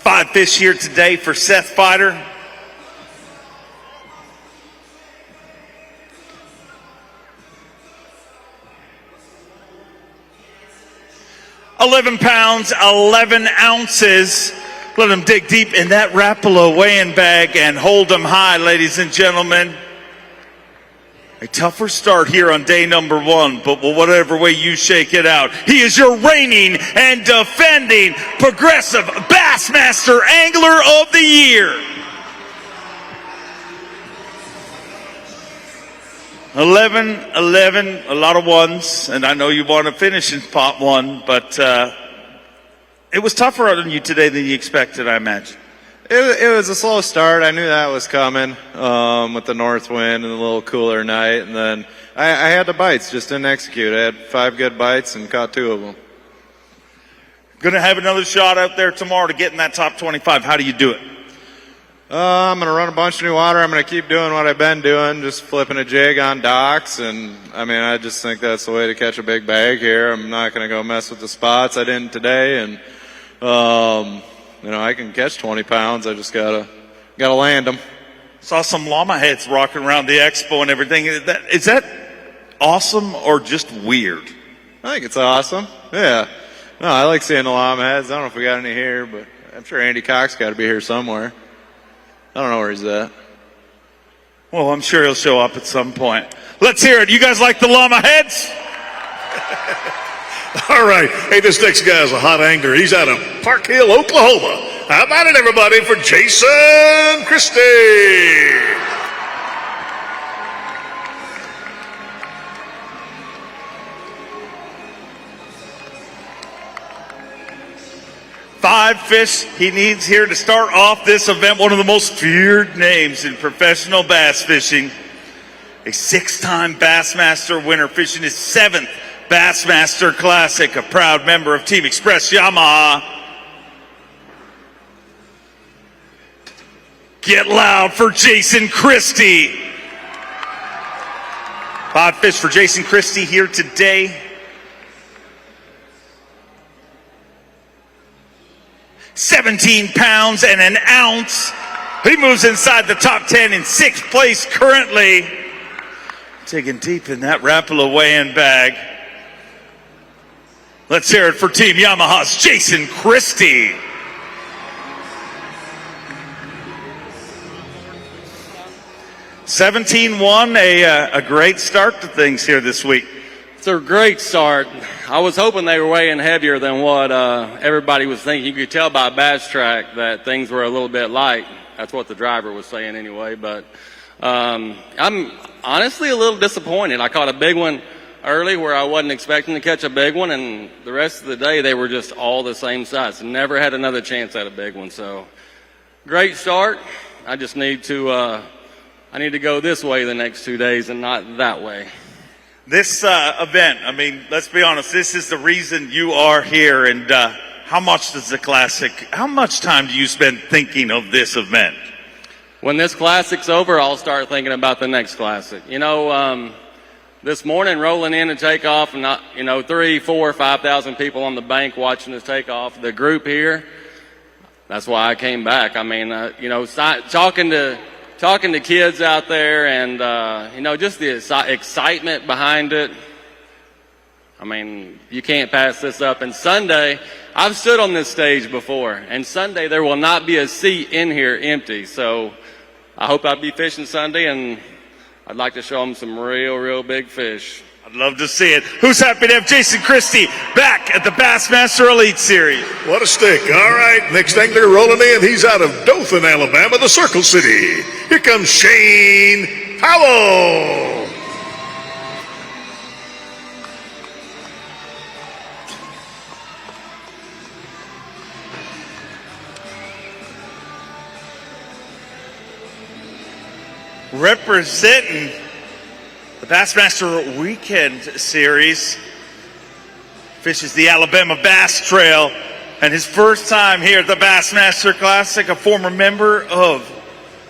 Five fish here today for Seth Feider. £11 pounds, 11 ounces. Let him dig deep in that Rapala weighing bag and hold them high, ladies and gentlemen. A tougher start here on day number 1, but whatever way you shake it out, he is your reigning and defending Progressive Bassmaster Angler of the Year. 11, a lot of ones, and I know you want to finish in pot 1, but it was tougher on you today than you expected, I imagine. It was a slow start. I knew that was coming with the north wind and a little cooler night. And then I had the bites, just didn't execute. I had 5 good bites and caught 2 of them. Going to have another shot out there tomorrow to get in that top 25. How do you do it? I'm going to run a bunch of new water. I'm going to keep doing what I've been doing, just flipping a jig on docks. And, I mean, I just think that's the way to catch a big bag here. I'm not going to go mess with the spots I didn't today. And, you know, I can catch 20 pounds. I just gotta land them. Saw some llama heads rocking around the expo and everything. Is that awesome or just weird? I think it's awesome. Yeah. No, I like seeing the llama heads. I don't know if we got any here, but I'm sure Andy Cox got to be here somewhere. I don't know where he's at. Well, I'm sure he'll show up at some point. Let's hear it. You guys like the llama heads? All right. Hey, this next guy is a hot angler. He's out of Park Hill, Oklahoma. How about it, everybody, for Jason Christie? fish he needs here to start off this event. One of the most feared names in professional bass fishing. A 6-time Bassmaster winner, fishing his 7th Bassmaster Classic, a proud member of Team Express Yamaha. Get loud for Jason Christie. 5 fish for Jason Christie here today. 17 pounds and an ounce. He moves inside the top 10 in 6th place currently. Digging deep in that Rapala weigh-in bag. Let's hear it for Team Yamaha's Jason Christie. $17-1, a great start to things here this week. It's a great start. I was hoping they were weighing heavier than what everybody was thinking. You could tell by Bass Track that things were a little bit light. That's what the driver was saying anyway. But I'm honestly a little disappointed. I caught a big one early where I wasn't expecting to catch a big one, and the rest of the day they were just all the same size. Never had another chance at a big one. So great start. I just need to go this way the next 2 days and not that way. This event, I mean, let's be honest, this is the reason you are here. And how much does the Classic, how much time do you spend thinking of this event? When this Classic's over, I'll start thinking about the next Classic. You know, this morning rolling in and takeoff, and 3, 4, 5,000 people on the bank watching this takeoff. The group here, that's why I came back. I mean, talking to kids out there and, just the excitement behind it. I mean, you can't pass this up. And Sunday, I've stood on this stage before, and Sunday there will not be a seat in here empty. So I hope I'll be fishing Sunday, and I'd like to show them some real big fish. I'd love to see it. Who's happy to have Jason Christie back at the Bassmaster Elite Series? What a stick. All right, next angler rolling in. He's out of Dothan, Alabama, the Circle City. Here comes Shane Powell. Representing the Bassmaster Weekend Series, fishes the Alabama Bass Trail, and his first time here at the Bassmaster Classic, a former member of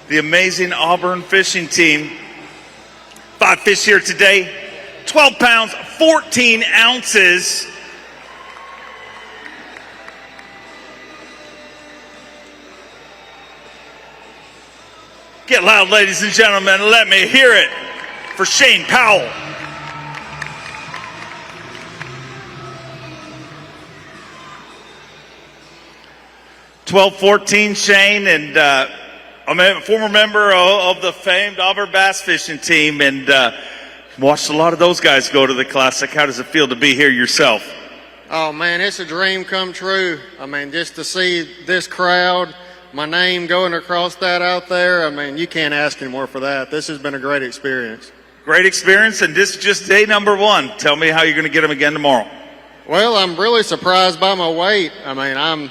the amazing Auburn fishing team. 5 fish here today, 12 pounds, 14 ounces. Get loud, ladies and gentlemen, let me hear it for Shane Powell. $12-14 Shane, and I'm a former member of the famed Auburn bass fishing team, and watched a lot of those guys go to the Classic. How does it feel to be here yourself? Oh man, it's a dream come true. I mean, just to see this crowd, my name going across that out there, I mean, you can't ask any more for that. This has been a great experience. Great experience, and this is just day number 1. Tell me how you're going to get them again tomorrow. Well, I'm really surprised by my weight. I mean,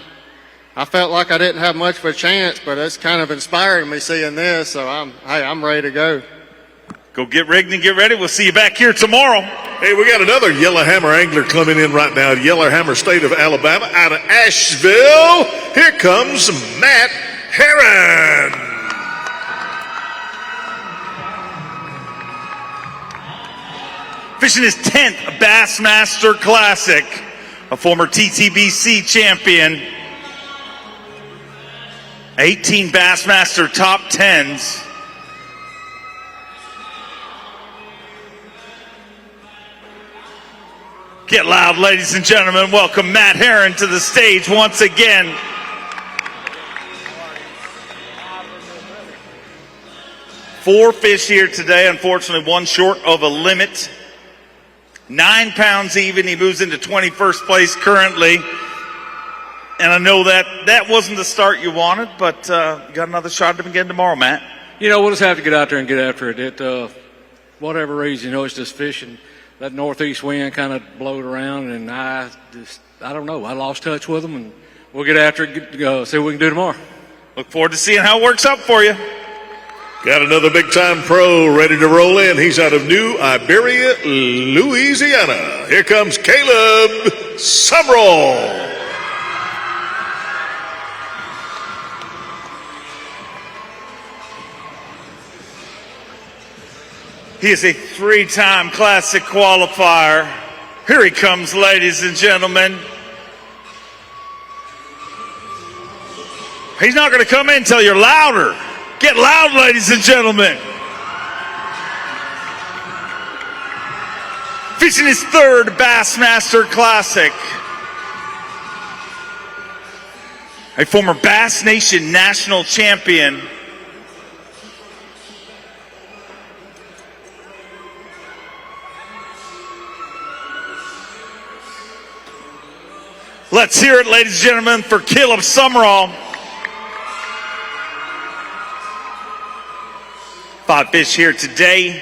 I felt like I didn't have much of a chance, but it's kind of inspiring me seeing this, so I'm ready to go. Go get rigged and get ready. We'll see you back here tomorrow. Hey, we got another Yellowhammer angler coming in right now. Yellowhammer State of Alabama, out of Asheville. Here comes Matt Herren. Fishing his 10th Bassmaster Classic, a former TTBC champion. 18 Bassmaster top 10s. Get loud, ladies and gentlemen. Welcome Matt Herren to the stage once again. Four fish here today, unfortunately one short of a limit. 9 pounds even. He moves into 21st place currently. And I know that wasn't the start you wanted, but you got another shot at him again tomorrow, Matt. You know, we'll just have to get out there and get after it. Whatever reason, it's just fishing. That northeast wind kind of blowed around, and I don't know. I lost touch with them, and we'll get after it, see what we can do tomorrow. Look forward to seeing how it works out for you. Got another big-time pro ready to roll in. He's out of New Iberia, Louisiana. Here comes Caleb Sumrall. He is a 3-time Classic qualifier. Here he comes, ladies and gentlemen. He's not going to come in until you're louder. Get loud, ladies and gentlemen. Fishing his 3rd Bassmaster Classic. A former Bass Nation national champion. Let's hear it, ladies and gentlemen, for Caleb Sumrall. 5 fish here today.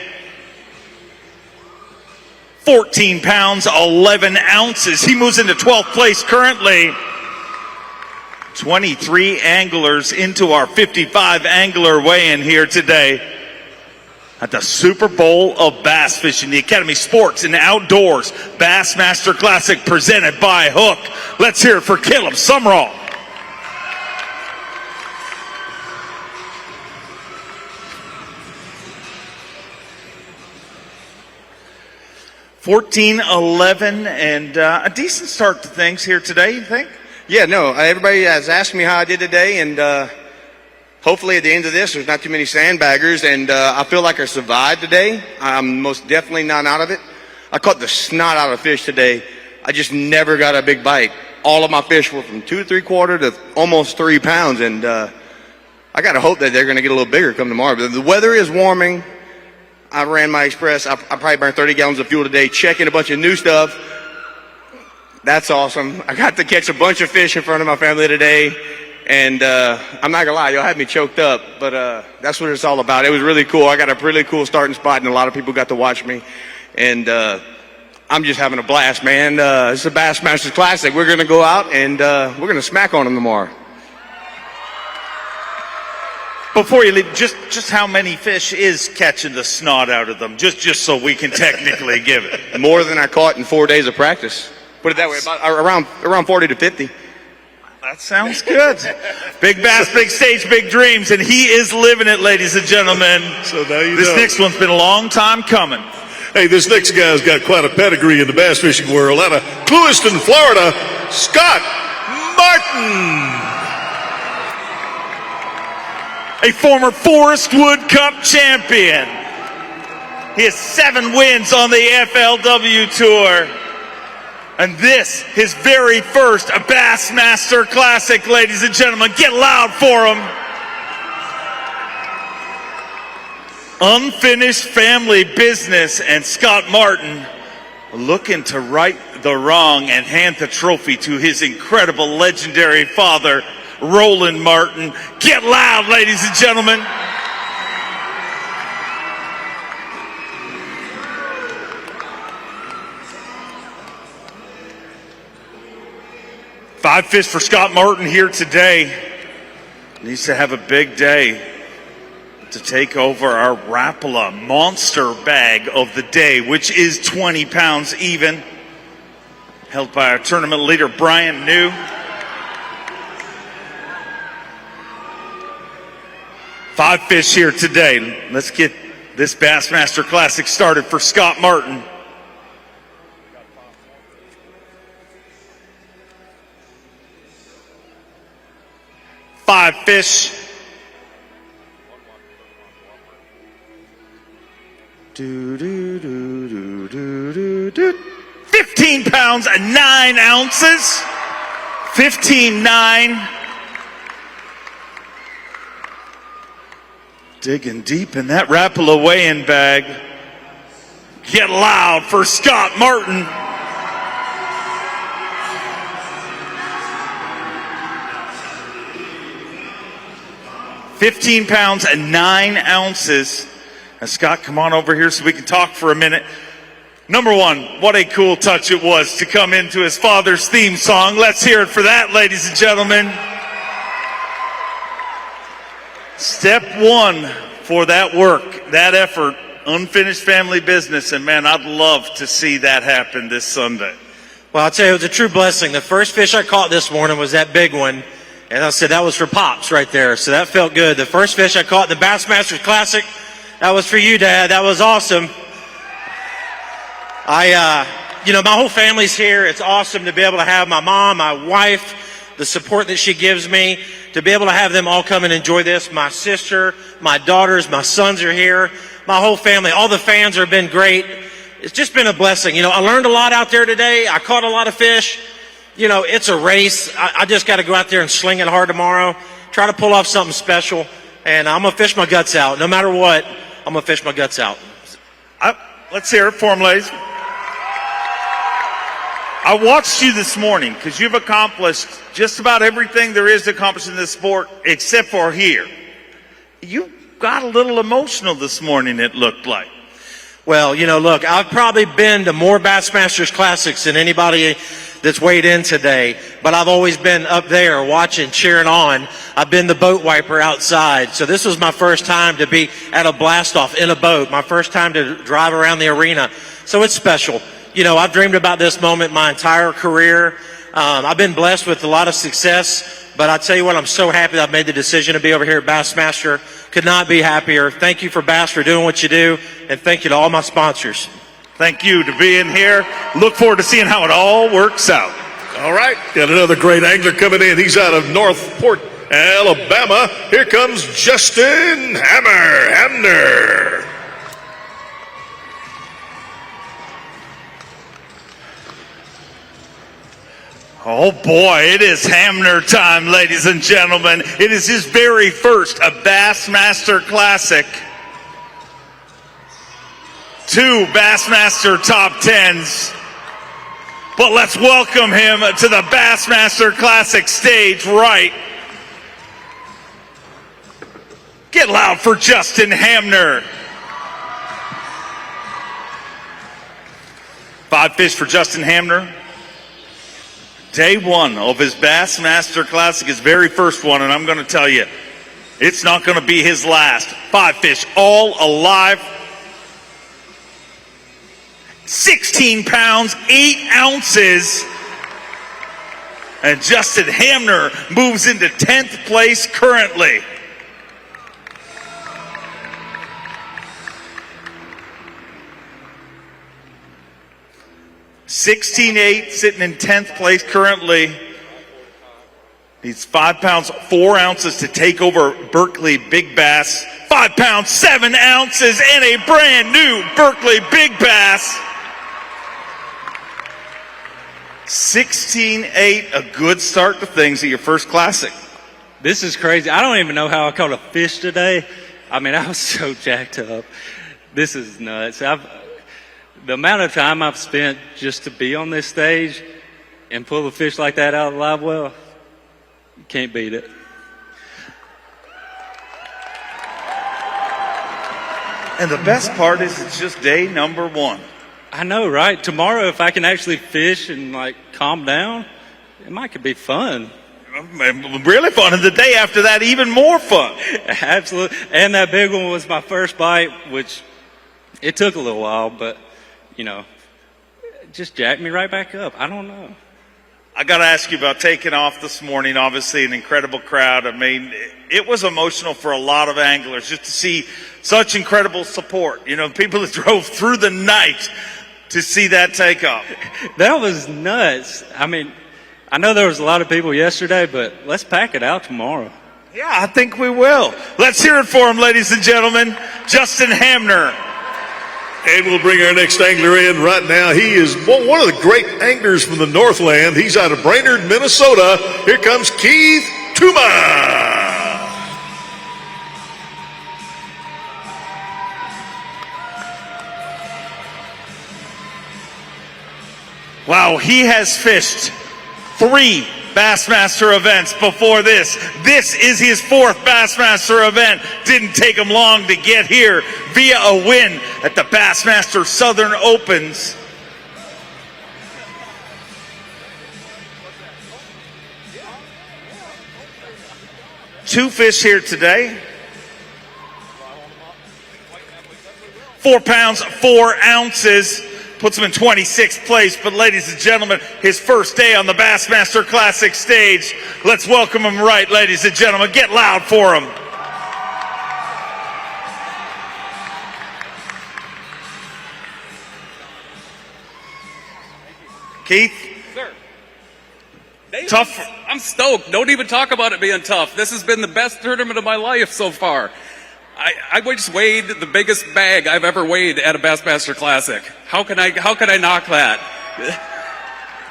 14 pounds, 11 ounces. He moves into 12th place currently. 23 anglers into our 55 angler weigh-in here today at the Super Bowl of Bass Fishing, the Academy Sports and Outdoors Bassmaster Classic presented by Hook. Let's hear it for Caleb Sumrall. $14.11 and a decent start to things here today, you think? Yeah, no, everybody has asked me how I did today, and hopefully at the end of this, there's not too many sandbaggers, and I feel like I survived today. I'm most definitely not out of it. I caught the snot out of fish today. I just never got a big bite. All of my fish were from 2 3/4 to almost 3 pounds, and I got to hope that they're going to get a little bigger come tomorrow. But the weather is warming. I ran my Express. I probably burned 30 gallons of fuel today, checking a bunch of new stuff. That's awesome. I got to catch a bunch of fish in front of my family today. And I'm not going to lie, y'all had me choked up. But that's what it's all about. It was really cool. I got a really cool starting spot, and a lot of people got to watch me. And I'm just having a blast, man. It's a Bassmasters Classic. We're going to go out, and we're going to smack on them tomorrow. Before you leave, just how many fish is catching the snot out of them? Just so we can technically give it. More than I caught in 4 days of practice. Put it that way, about around 40 to 50. That sounds good. Big bass, big stage, big dreams, and he is living it, ladies and gentlemen. So now you this know. next one's been a long time coming. Hey, this next guy's got quite a pedigree in the bass fishing world. Out of Lewiston, Florida, Scott Martin. A former Forest Wood Cup champion. He has 7 wins on the FLW Tour. And this, his very first Bassmaster Classic, ladies and gentlemen. Get loud for him. Unfinished family business, and Scott Martin looking to right the wrong and hand the trophy to his incredible, legendary father, Roland Martin. Get loud, ladies and gentlemen. Five fish for Scott Martin here today. Needs to have a big day to take over our Rapala monster bag of the day, which is 20 pounds even. Held by our tournament leader, Brian New. 5 fish here today. Let's get this Bassmaster Classic started for Scott Martin. Five fish. 15 pounds and 9 ounces. 15.9. Digging deep in that Rapala weigh-in bag. Get loud for Scott Martin. £15 pounds and 9 ounces. Now, Scott, come on over here so we can talk for a minute. Number one, what a cool touch it was to come into his father's theme song. Let's hear it for that, ladies and gentlemen. Step one for that work, that effort, unfinished family business, and man, I'd love to see that happen this Sunday. Well, I'll tell you, it was a true blessing. The first fish I caught this morning was that big one, and I said that was for Pops right there, so that felt good. The first fish I caught, the Bassmaster Classic, that was for you, Dad. That was awesome. My whole family's here. It's awesome to be able to have my mom, my wife, the support that she gives me, to be able to have them all come and enjoy this. My sister, my daughters, my sons are here. My whole family, all the fans have been great. It's just been a blessing. I learned a lot out there today. I caught a lot of fish. It's a race. I just got to go out there and sling it hard tomorrow, try to pull off something special, and I'm going to fish my guts out. No matter what, I'm going to fish my guts out. Let's hear it for him, ladies. I watched you this morning because you've accomplished just about everything there is to accomplish in this sport except for here. You got a little emotional this morning, it looked like. Well, look, I've probably been to more Bassmasters Classics than anybody that's weighed in today, but I've always been up there watching, cheering on. I've been the boat wiper outside, so this was my first time to be at a blast-off in a boat, my first time to drive around the arena, so it's special. I've dreamed about this moment my entire career. I've been blessed with a lot of success, but I tell you what, I'm so happy that I've made the decision to be over here at Bassmaster. Could not be happier. Thank you for Bass for doing what you do, and thank you to all my sponsors. Thank you to being here. Look forward to seeing how it all works out. All right, got another great angler coming in. He's out of Northport, Alabama. Here comes Justin Hamner. Oh boy, it is Hamner time, ladies and gentlemen. It is his very first Bassmaster Classic. 2 Bassmaster top 10s. But let's welcome him to the Bassmaster Classic stage right. Get loud for Justin Hamner. 5 fish for Justin Hamner. Day 1 of his Bassmaster Classic, his very first one, and I'm going to tell you, it's not going to be his last. 5 fish, all alive. 16 pounds, 8 ounces. And Justin Hamner moves into 10th place currently. $16.8, sitting in 10th place currently. Needs 5 pounds, 4 ounces to take over Berkeley Big Bass. 5 pounds, 7 ounces, and a brand new Berkeley Big Bass. 16.8, a good start to things at your first Classic. This is crazy. I don't even know how I caught a fish today. I was so jacked up. This is nuts. The amount of time I've spent just to be on this stage and pull a fish like that out of the live well, you can't beat it. And the best part is it's just day number 1. I know, right? Tomorrow, if I can actually fish and calm down, it might be fun. Really fun. And the day after that, even more fun. Absolutely. And that big one was my first bite, which it took a little while, but it just jacked me right back up. I don't know. I got to ask you about taking off this morning. Obviously, an incredible crowd. It was emotional for a lot of anglers just to see such incredible support. People that drove through the night to see that takeoff. That was nuts. I know there was a lot of people yesterday, but let's pack it out tomorrow. Yeah, I think we will. Let's hear it for him, ladies and gentlemen. Justin Hamner. And we'll bring our next angler in right now. He is one of the great anglers from the Northland. He's out of Brainerd, Minnesota. Here comes Keith Tuma. Wow, he has fished 3 Bassmaster events before this. This is his 4th Bassmaster event. Didn't take him long to get here via a win at the Bassmaster Southern Opens. Two fish here today. 4 pounds, 4 ounces. Puts him in 26th place. But ladies and gentlemen, his first day on the Bassmaster Classic stage. Let's welcome him right, ladies and gentlemen. Get loud for him. Keith? Sir. Tough. I'm stoked. Don't even talk about it being tough. This has been the best tournament of my life so far. I just weighed the biggest bag I've ever weighed at a Bassmaster Classic. How can I knock that?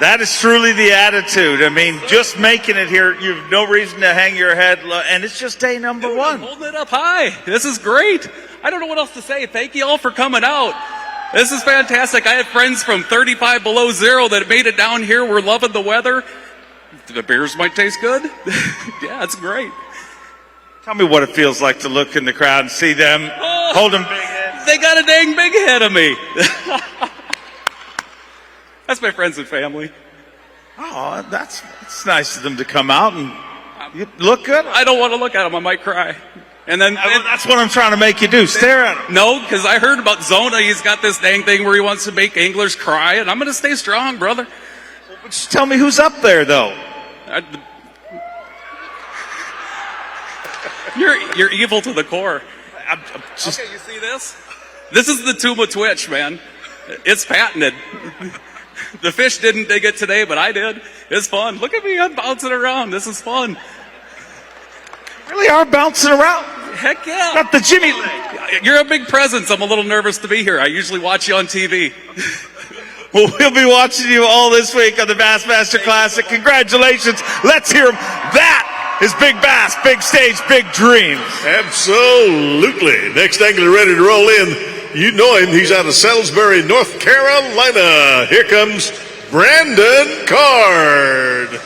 That is truly the attitude. I mean, just making it here, you have no reason to hang your head low, and it's just day number 1. I'm holding it up high. This is great. I don't know what else to say. Thank you all for coming out. This is fantastic. I had friends from 35 below zero that made it down here. We're loving the weather. The beers might taste good. Yeah, it's great. Tell me what it feels like to look in the crowd and see them holding big heads. They got a dang big head of me. That's my friends and family. Oh, that's nice of them to come out and you look good. I don't want to look at them. I might cry. And then that's what I'm trying to make you do. Stare at him. No, because I heard about Zona. He's got this dang thing where he wants to make anglers cry, and I'm going to stay strong, brother. Well, but just tell me who's up there, though. You're evil to the core. Okay, you see this? This is the Tuma Twitch, man. It's patented. The fish didn't dig it today, but I did. It's fun. Look at me, I'm bouncing around. This is fun. Really are bouncing around. Heck yeah. Got the Jimmy leg. You're a big presence. I'm a little nervous to be here. I usually watch you on TV. Well, we'll be watching you all this week on the Bassmaster Classic. Congratulations. Let's hear him. That is Big Bass, big stage, big dreams. Absolutely. Next angler ready to roll in. You know him. He's out of Salisbury, North Carolina. Here comes Brandon Card.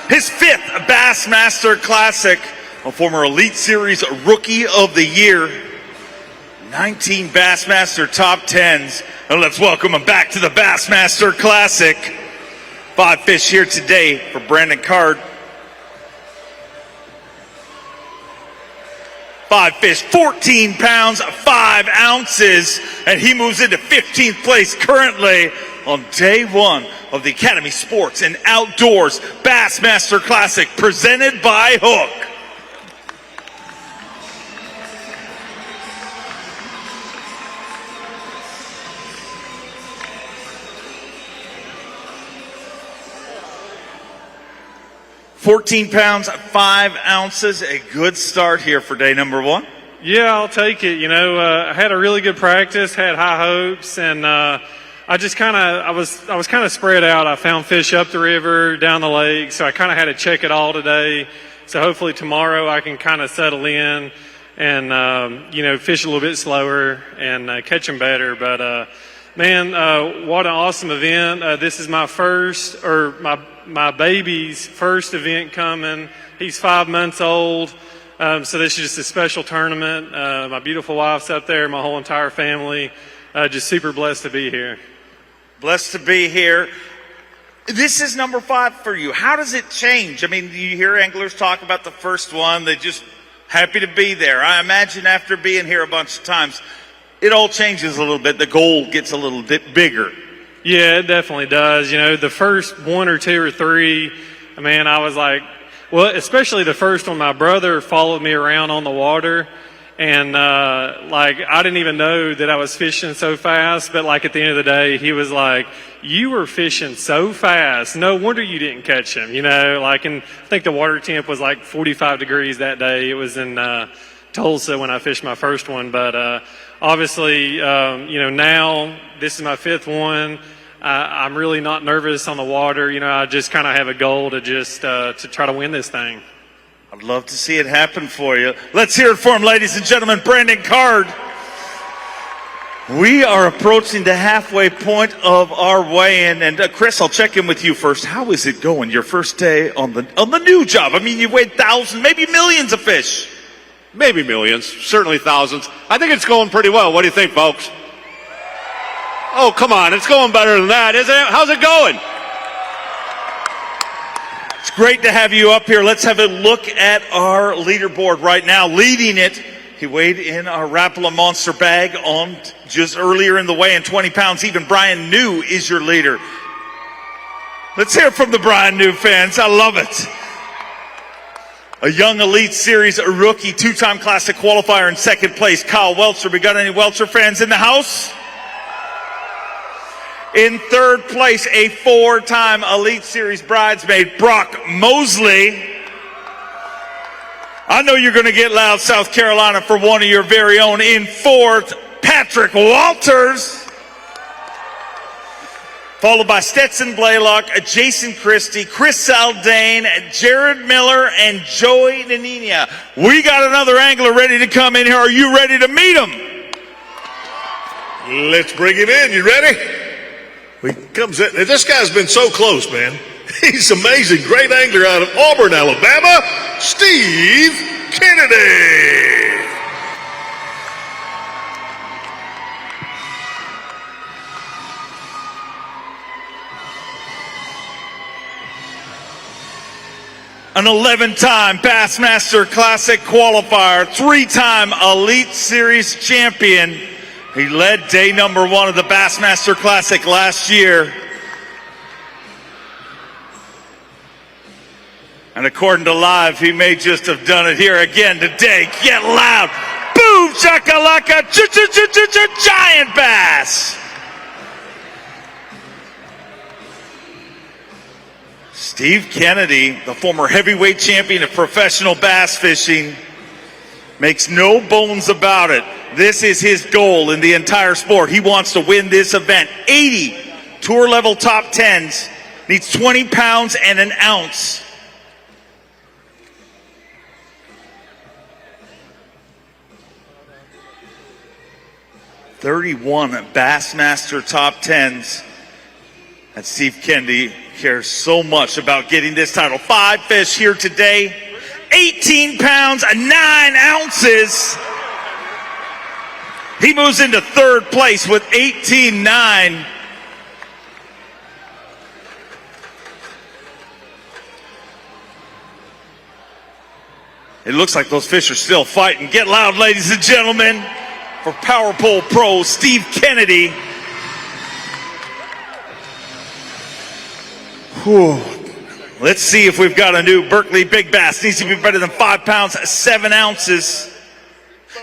His 5th Bassmaster Classic, a former Elite Series Rookie of the Year, 19 Bassmaster top 10s. And let's welcome him back to the Bassmaster Classic. 5 fish here today for Brandon Card. 5 fish, 14 pounds, 5 ounces, and he moves into 15th place currently on day 1 of the Academy Sports and Outdoors Bassmaster Classic presented by Hook. £14 5 ounces, a good start here for day number 1. Yeah, I'll take it. You know, I had a really good practice, had high hopes, and I just kind of, I was kind of spread out. I found fish up the river, down the lake, so I kind of had to check it all today. So hopefully tomorrow I can kind of settle in and, you know, fish a little bit slower and catch them better. But, man, what an awesome event. This is my first, or my baby's first event coming. He's 5 months old. So this is just a special tournament. My beautiful wife's up there, my whole entire family. Just super blessed to be here. Blessed to be here. This is number 5 for you. How does it change? I mean, you hear anglers talk about the first one. They're just happy to be there. I imagine after being here a bunch of times, it all changes a little bit. The goal gets a little bit bigger. Yeah, it definitely does. You know, the first 1 or 2 or 3, man, I was like, well, especially the first one, my brother followed me around on the water. And, like, I didn't even know that I was fishing so fast. But, like, at the end of the day, he was like, you were fishing so fast. No wonder you didn't catch him, you know. Like, and I think the water temp was like 45 degrees that day. It was in Tulsa when I fished my first one. But obviously, you know, now this is my 5th one. I'm really not nervous on the water. You know, I just kind of have a goal to just to try to win this thing. I'd love to see it happen for you. Let's hear it for him, ladies and gentlemen. Brandon Card. We are approaching the halfway point of our weigh-in, and Chris, I'll check in with you first. How is it going? Your first day on the new job? I mean, you weighed thousands, maybe millions of fish. Maybe millions, certainly thousands. I think it's going pretty well. What do you think, folks? Oh, come on, it's going better than that, isn't it? How's it going? It's great to have you up here. Let's have a look at our leaderboard right now. Leading it, he weighed in our Rapala Monster bag on just earlier in the weigh-in, 20 pounds. Even Brian New is your leader. Let's hear from the Brian New fans. I love it. A young Elite Series rookie, two-time Classic qualifier in second place, Kyle Welcher. We got any Welcher fans in the house? In third place, a four-time Elite Series bridesmaid, Brock Mosley. I know you're going to get loud, South Carolina, for one of your very own. In fourth, Patrick Walters. Followed by Stetson Blaylock, Jason Christie, Chris Zaldain, Jared Miller, and Joey Nanina. We got another angler ready to come in here. Are you ready to meet him? Let's bring him in. You ready? He comes in. This guy's been so close, man. He's amazing. Great angler out of Auburn, Alabama, Steve Kennedy. An 11-time Bassmaster Classic qualifier, three-time Elite Series champion. He led day number one of the Bassmaster Classic last year. And according to Live, he may just have done it here again today. Get loud. Boom, shakalaka, giant bass. Steve Kennedy, the former heavyweight champion of professional bass fishing, makes no bones about it. This is his goal in the entire sport. He wants to win this event. 80 tour level top 10s, needs 20 pounds and an ounce. $31 Bassmaster top 10s. And Steve Kennedy cares so much about getting this title. 5 fish here today, 18 pounds, 9 ounces. He moves into third place with 18.9. It looks like those fish are still fighting. Get loud, ladies and gentlemen, for Power Pole Pro Steve Kennedy. Whew. Let's see if we've got a new Berkeley Big Bass. Needs to be better than 5 pounds, 7 ounces.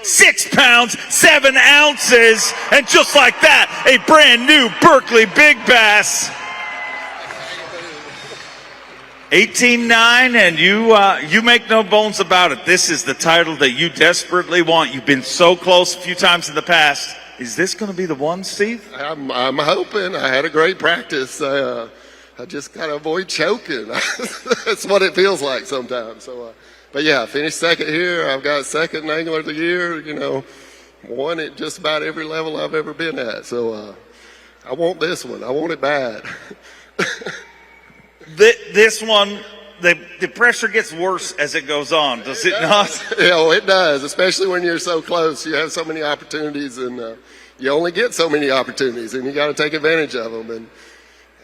6 pounds, 7 ounces. And just like that, a brand new Berkeley Big Bass. 18.9, and you make no bones about it. This is the title that you desperately want. You've been so close a few times in the past. Is this going to be the one, Steve? I'm hoping. I had a great practice. I just got to avoid choking. That's what it feels like sometimes. So, but yeah, I finished second here. I've got second angler of the year. You know, won at just about every level I've ever been at. So I want this one. I want it bad. This one, the pressure gets worse as it goes on, does it not? Yeah, it does, especially when you're so close. You have so many opportunities, and you only get so many opportunities, and you got to take advantage of them. And,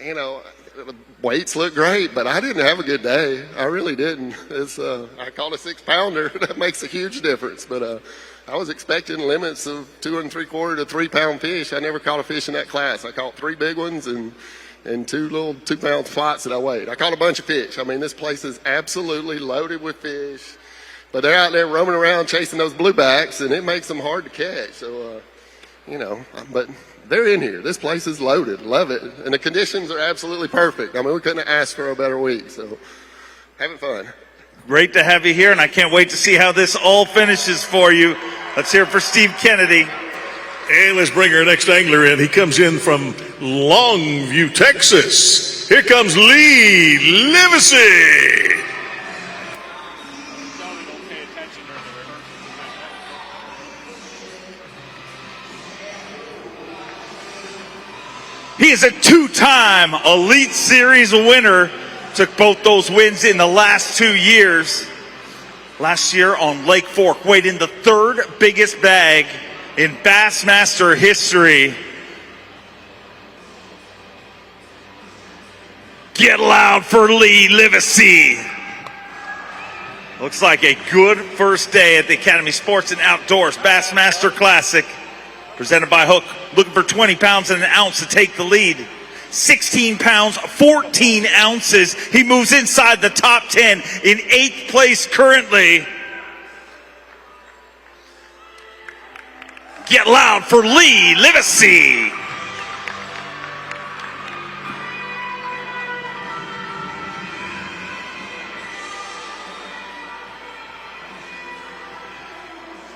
you know, the weights look great, but I didn't have a good day. I really didn't. I caught a 6-pounder. That makes a huge difference. But I was expecting limits of 2 3/4 to 3 pound fish. I never caught a fish in that class. I caught 3 big ones and 2 little 2-pound flats that I weighed. I caught a bunch of fish. I mean, this place is absolutely loaded with fish. But they're out there roaming around chasing those bluebacks, and it makes them hard to catch. So, you know, but they're in here. This place is loaded. Love it. And the conditions are absolutely perfect. I mean, we couldn't have asked for a better week. So, having fun. Great to have you here, and I can't wait to see how this all finishes for you. Let's hear it for Steve Kennedy. And let's bring our next angler in. He comes in from Longview, Texas. Here comes Lee Livesay. He is a two-time Elite Series winner. Took both those wins in the last 2 years. Last year on Lake Fork, weighed in the third biggest bag in Bassmaster history. Get loud for Lee Livesay. Looks like a good first day at the Academy Sports and Outdoors Bassmaster Classic. Presented by Hook, looking for 20 pounds and an ounce to take the lead. 16 pounds, 14 ounces. He moves inside the top 10 in 8th place currently. Get loud for Lee Livesay.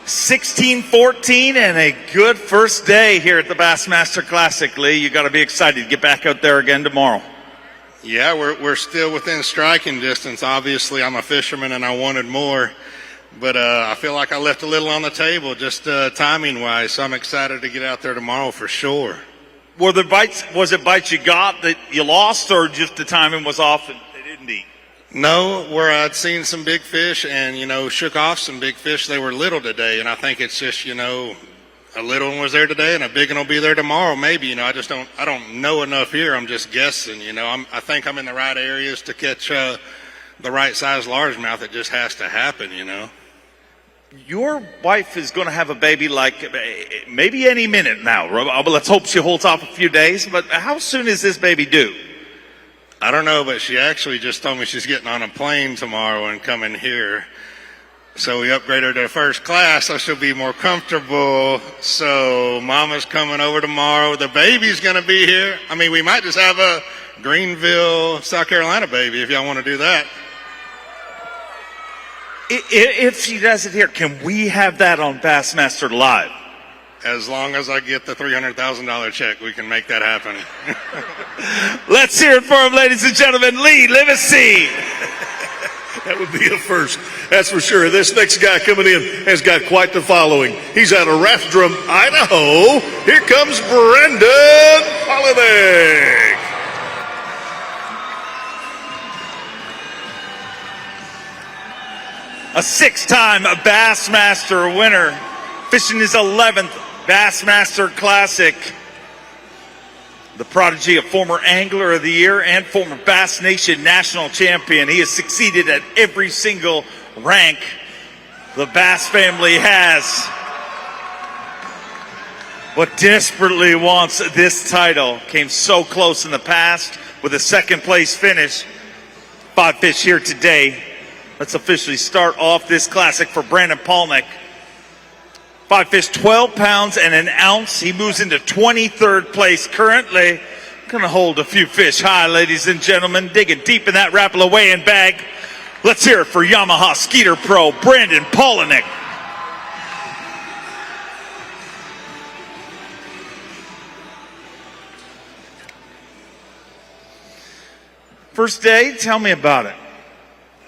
(16-14) and a good first day here at the Bassmaster Classic. Lee, you got to be excited to get back out there again tomorrow. Yeah, we're still within striking distance. Obviously, I'm a fisherman and I wanted more, but I feel like I left a little on the table just timing wise. So I'm excited to get out there tomorrow for sure. Were there bites? Was it bites you got that you lost, or just the timing was off and they didn't eat? No, where I'd seen some big fish and, shook off some big fish. They were little today, and I think it's just, a little one was there today and a big one will be there tomorrow, maybe. I don't know enough here. I'm just guessing, I think I'm in the right areas to catch the right size largemouth. It just has to happen, Your wife is going to have a baby like maybe any minute now. Let's hope she holds off a few days, but how soon is this baby due? I don't know, but she actually just told me she's getting on a plane tomorrow and coming here. So we upgraded her to first class so she'll be more comfortable. So Mama's coming over tomorrow. The baby's going to be here. I mean, we might just have a Greenville, South Carolina baby if y'all want to do that. If she does it here, can we have that on Bassmaster Live? As long as I get the $300,000 check, we can make that happen. Let's hear it for him, ladies and gentlemen. Lee Livesay. That would be a first, that's for sure. This next guy coming in has got quite the following. He's out of Rathdrum, Idaho. Here comes Brendan Palaniuk. A 6-time Bassmaster winner, fishing his 11th Bassmaster Classic. The prodigy of former Angler of the Year and former Bass Nation National Champion. He has succeeded at every single rank the Bass family has, but desperately wants this title. Came so close in the past with a second place finish. 5 fish here today. Let's officially start off this classic for Brandon Palaniuk. 5 fish, 12 pounds and an ounce. He moves into 23rd place currently. Gonna hold a few fish high, ladies and gentlemen. Digging deep in that Rapala weigh-in bag. Let's hear it for Yamaha Skeeter Pro, Brandon Palaniuk. First day, tell me about it.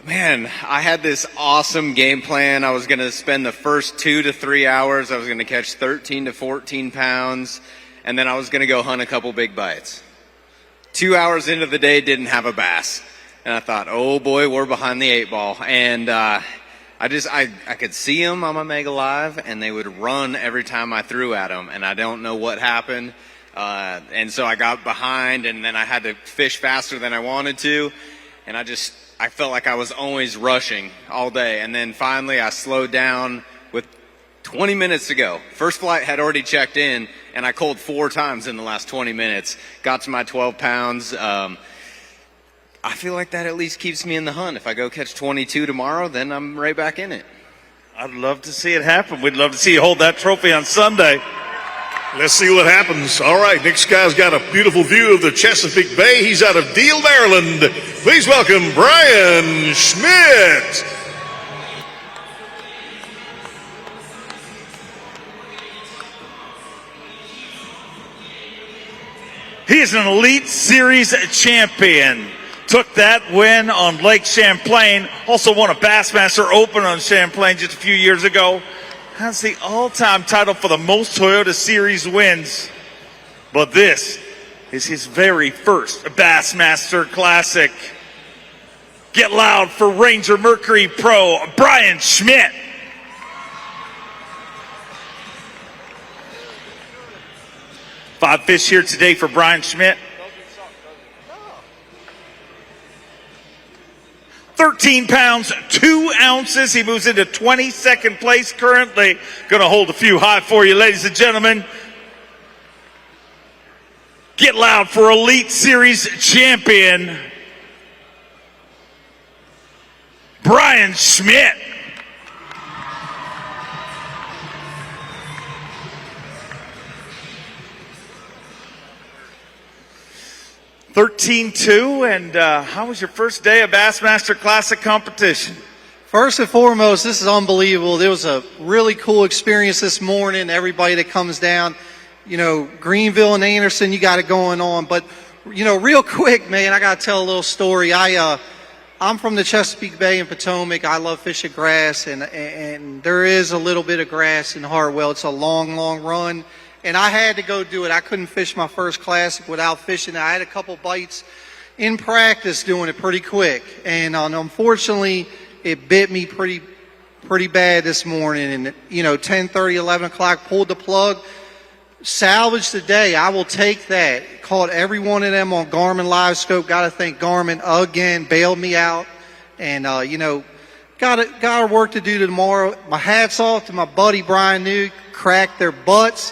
Man, I had this awesome game plan. I was going to spend the first 2 to 3 hours. I was going to catch 13 to 14 pounds, and then I was going to go hunt a couple big bites. 2 hours into the day, didn't have a bass. And I thought, oh boy, we're behind the 8 ball. And I could see them on my Mega Live, and they would run every time I threw at them, and I don't know what happened. And so I got behind, and then I had to fish faster than I wanted to, and I felt like I was always rushing all day. And then finally I slowed down with 20 minutes to go. First flight had already checked in, and I culled 4 times in the last 20 minutes. Got to my 12 pounds. I feel like that at least keeps me in the hunt. If I go catch 22 tomorrow, then I'm right back in it. I'd love to see it happen. We'd love to see you hold that trophy on Sunday. Let's see what happens. All right, next guy's got a beautiful view of the Chesapeake Bay. He's out of Deal, Maryland. Please welcome Brian Schmidt. He is an Elite Series champion. Took that win on Lake Champlain. Also won a Bassmaster Open on Champlain just a few years ago. Has the all-time title for the most Toyota Series wins. But this is his very first Bassmaster Classic. Get loud for Ranger Mercury Pro, Brian Schmidt. Five fish here today for Brian Schmidt. 13 pounds, 2 ounces. He moves into 22nd place currently. Going to hold a few high for you, ladies and gentlemen. Get loud for Elite Series champion, Brian Schmidt. $13-2, and how was your first day of Bassmaster Classic competition? First and foremost, this is unbelievable. There was a really cool experience this morning. Everybody that comes down, you know, Greenville and Anderson, you got it going on. But, you know, real quick, man, I got to tell a little story. I'm from the Chesapeake Bay in Potomac. I love fishing grass, and there is a little bit of grass in Hartwell. It's a long, long run. And I had to go do it. I couldn't fish my first Classic without fishing. I had a couple bites in practice doing it pretty quick. And unfortunately, it bit me pretty bad this morning. And, you know, 10:30, 11 o'clock, pulled the plug. Salvaged the day. I will take that. Caught every one of them on Garmin Live Scope. Got to thank Garmin again. Bailed me out. And, you know, got work to do tomorrow. My hat's off to my buddy Brian Nuke. Cracked their butts.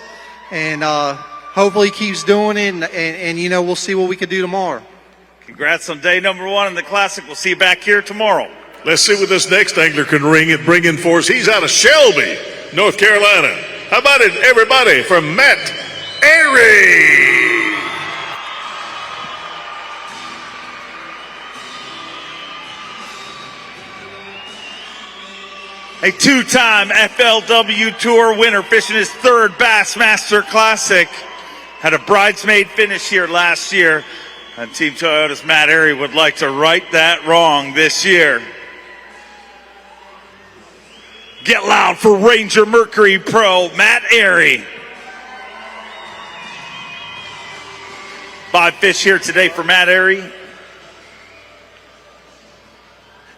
And hopefully he keeps doing it, and you know, we'll see what we can do tomorrow. Congrats on day number 1 in the Classic. We'll see you back here tomorrow. Let's see what this next angler can bring in for us. He's out of Shelby, North Carolina. How about it, everybody, from Matt Arey? A 2-time FLW Tour winner, fishing his 3rd Bassmaster Classic. Had a bridesmaid finish here last year. And Team Toyota's Matt Arey would like to right that wrong this year. Get loud for Ranger Mercury Pro, Matt Arey. 5 fish here today for Matt Arey.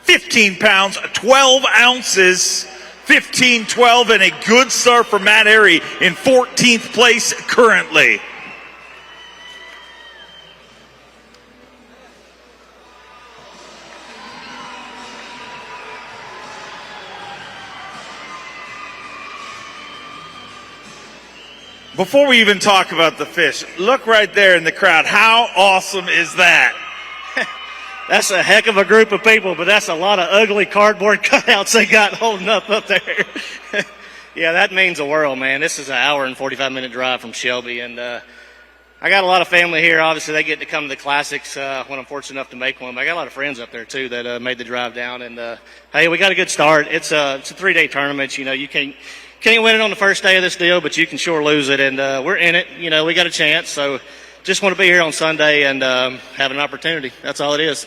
15 pounds, 12 ounces, 15-12, and a good start for Matt Arey in 14th place currently. Before we even talk about the fish, look right there in the crowd. How awesome is that? That's a heck of a group of people, but that's a lot of ugly cardboard cutouts they got holding up there. Yeah, that means the world, man. This is an hour and 45-minute drive from Shelby, and I got a lot of family here. Obviously, they get to come to the Classics when I'm fortunate enough to make one. But I got a lot of friends up there, too, that made the drive down. And, hey, we got a good start. It's a 3-day tournament. You know, you can't win it on the first day of this deal, but you can sure lose it. And we're in it. You know, we got a chance. So just want to be here on Sunday and have an opportunity. That's all it is.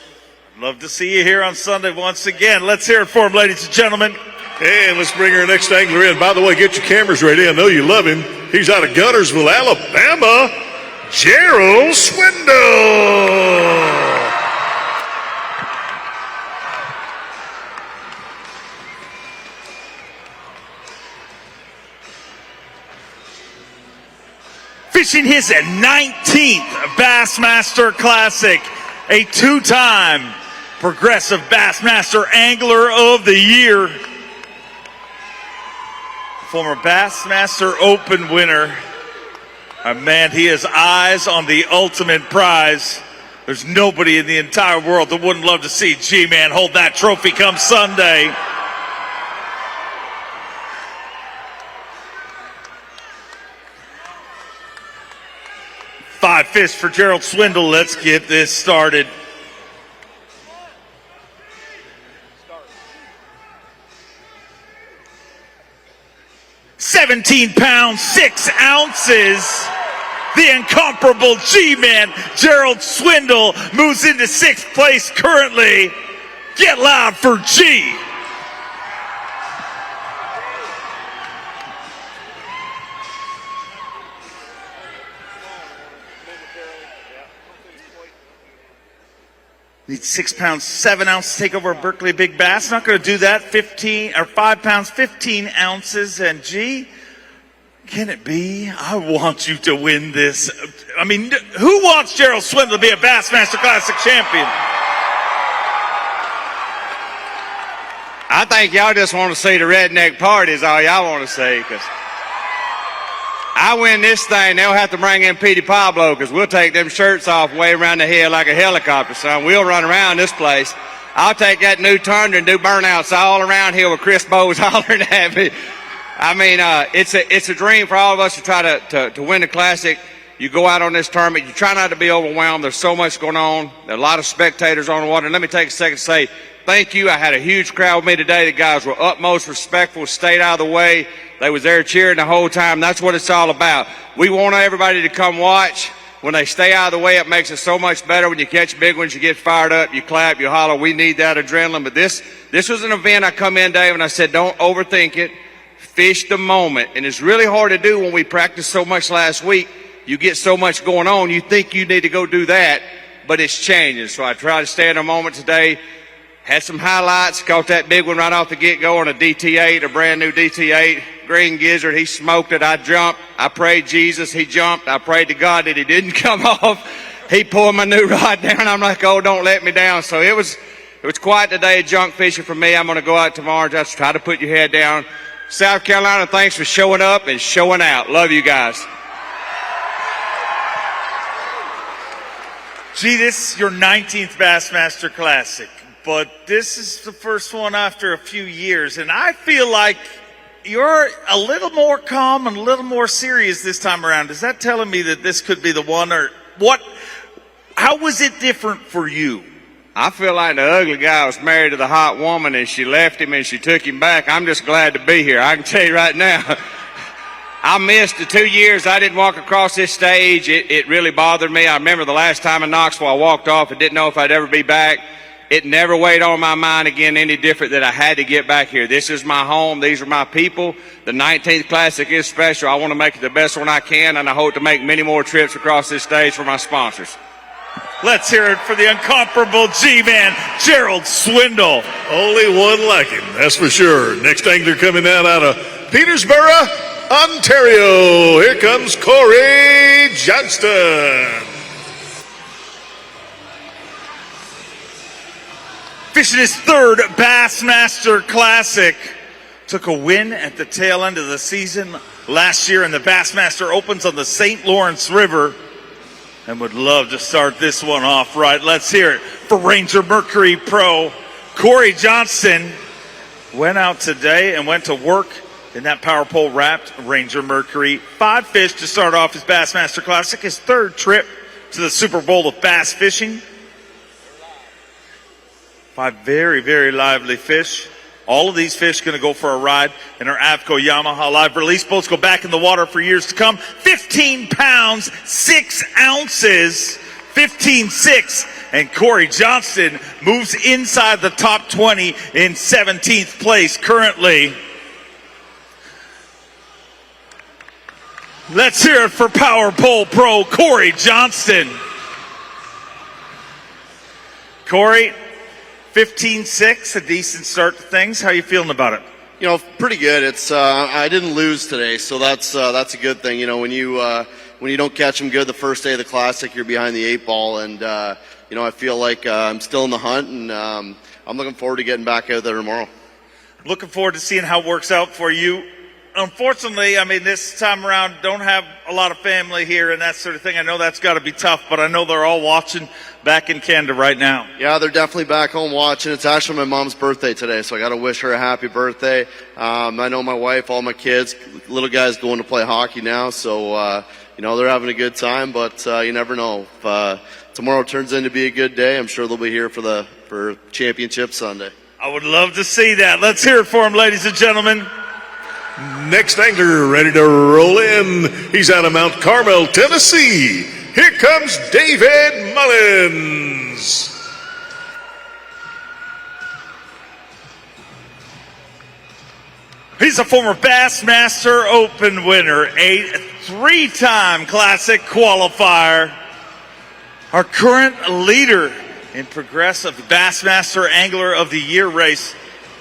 Love to see you here on Sunday once again. Let's hear it for him, ladies and gentlemen. And let's bring our next angler in. By the way, get your cameras ready. I know you love him. He's out of Guntersville, Alabama, Gerald Swindle. Fishing his 19th Bassmaster Classic, a 2-time Progressive Bassmaster Angler of the Year. Former Bassmaster Open winner. Man, he has eyes on the ultimate prize. There's nobody in the entire world that wouldn't love to see G-Man hold that trophy come Sunday. Five fish for Gerald Swindle. Let's get this started. £17 pounds, 6 ounces. The incomparable G-Man, Gerald Swindle, moves into 6th place currently. Get loud for G. Needs 6 pounds, 7 ounces to take over Berkeley Big Bass. Not going to do that. 5 pounds, 15 ounces. And gee, can it be? I want you to win this. I mean, who wants Gerald Swindle to be a Bassmaster Classic champion? I think y'all just want to see the redneck party is all y'all want to see, because I win this thing, they'll have to bring in Petey Pablo, because we'll take them shirts off way around the head like a helicopter, son. We'll run around this place. I'll take that new Thunder and do burnouts all around here with Chris Bowes hollering at me. I mean, it's a dream for all of us to try to win the Classic. You go out on this tournament, you try not to be overwhelmed. There's so much going on. There are a lot of spectators on the water. And let me take a second to say thank you. I had a huge crowd with me today. The guys were utmost respectful, stayed out of the way. They was there cheering the whole time. That's what it's all about. We want everybody to come watch. When they stay out of the way, it makes it so much better. When you catch big ones, you get fired up, you clap, you holler. We need that adrenaline. But this was an event I come in, Dave, and I said, don't overthink it. Fish the moment. And it's really hard to do when we practiced so much last week. You get so much going on, you think you need to go do that, but it's changing. So I tried to stay in the moment today. Had some highlights, caught that big one right off the get-go on a DT8, a brand new DT8. Green Gizzard, he smoked it. I jumped. I prayed Jesus. He jumped. I prayed to God that he didn't come off. He pulled my new rod down. I'm like, oh, don't let me down. So it was quite the day of junk fishing for me. I'm going to go out tomorrow and just try to put your head down. South Carolina, thanks for showing up and showing out. Love you guys. Gee, this is your 19th Bassmaster Classic, but this is the first one after a few years, and I feel like you're a little more calm and a little more serious this time around. Is that telling me that this could be the one, or what? How was it different for you? I feel like the ugly guy was married to the hot woman and she left him and she took him back. I'm just glad to be here. I can tell you right now. I missed the 2 years I didn't walk across this stage. It really bothered me. I remember the last time in Knoxville I walked off and didn't know if I'd ever be back. It never weighed on my mind again any different that I had to get back here. This is my home. These are my people. The 19th Classic is special. I want to make it the best one I can, and I hope to make many more trips across this stage for my sponsors. Let's hear it for the incomparable G-Man, Gerald Swindle. Only one like him, that's for sure. Next angler coming out of Petersburg, Ontario. Here comes Corey Johnston. Fishing his third Bassmaster Classic. Took a win at the tail end of the season last year, and the Bassmaster opens on the St. Lawrence River. And would love to start this one off right. Let's hear it for Ranger Mercury Pro. Corey Johnston went out today and went to work in that power pole wrapped Ranger Mercury. 5 fish to start off his Bassmaster Classic, his third trip to the Super Bowl of bass fishing. 5 very, very lively fish. All of these fish going to go for a ride in our Avco Yamaha live release. Boats go back in the water for years to come. 15 pounds, 6 ounces, 15.6. And Corey Johnston moves inside the top 20 in 17th place currently. Let's hear it for Power Pole Pro, Corey Johnston. Corey, 15.6, a decent start to things. How are you feeling about it? You know, pretty good. It's I didn't lose today, so that's a good thing. You know, when you don't catch them good the first day of the Classic, you're behind the 8 ball, and you know, I feel like I'm still in the hunt, and I'm looking forward to getting back out there tomorrow. Looking forward to seeing how it works out for you. Unfortunately, I mean, this time around, don't have a lot of family here and that sort of thing. I know that's got to be tough, but I know they're all watching back in Canada right now. Yeah, they're definitely back home watching. It's actually my mom's birthday today, so I got to wish her a happy birthday. I know my wife, all my kids, little guys going to play hockey now, so you know, they're having a good time. But you never know. If tomorrow turns in to be a good day, I'm sure they'll be here for Championship Sunday. I would love to see that. Let's hear it for them, ladies and gentlemen. Next angler ready to roll in. He's out of Mount Carmel, Tennessee. Here comes David Mullins. He's a former Bassmaster Open winner, a 3-time Classic qualifier. Our current leader in Progressive Bassmaster Angler of the Year race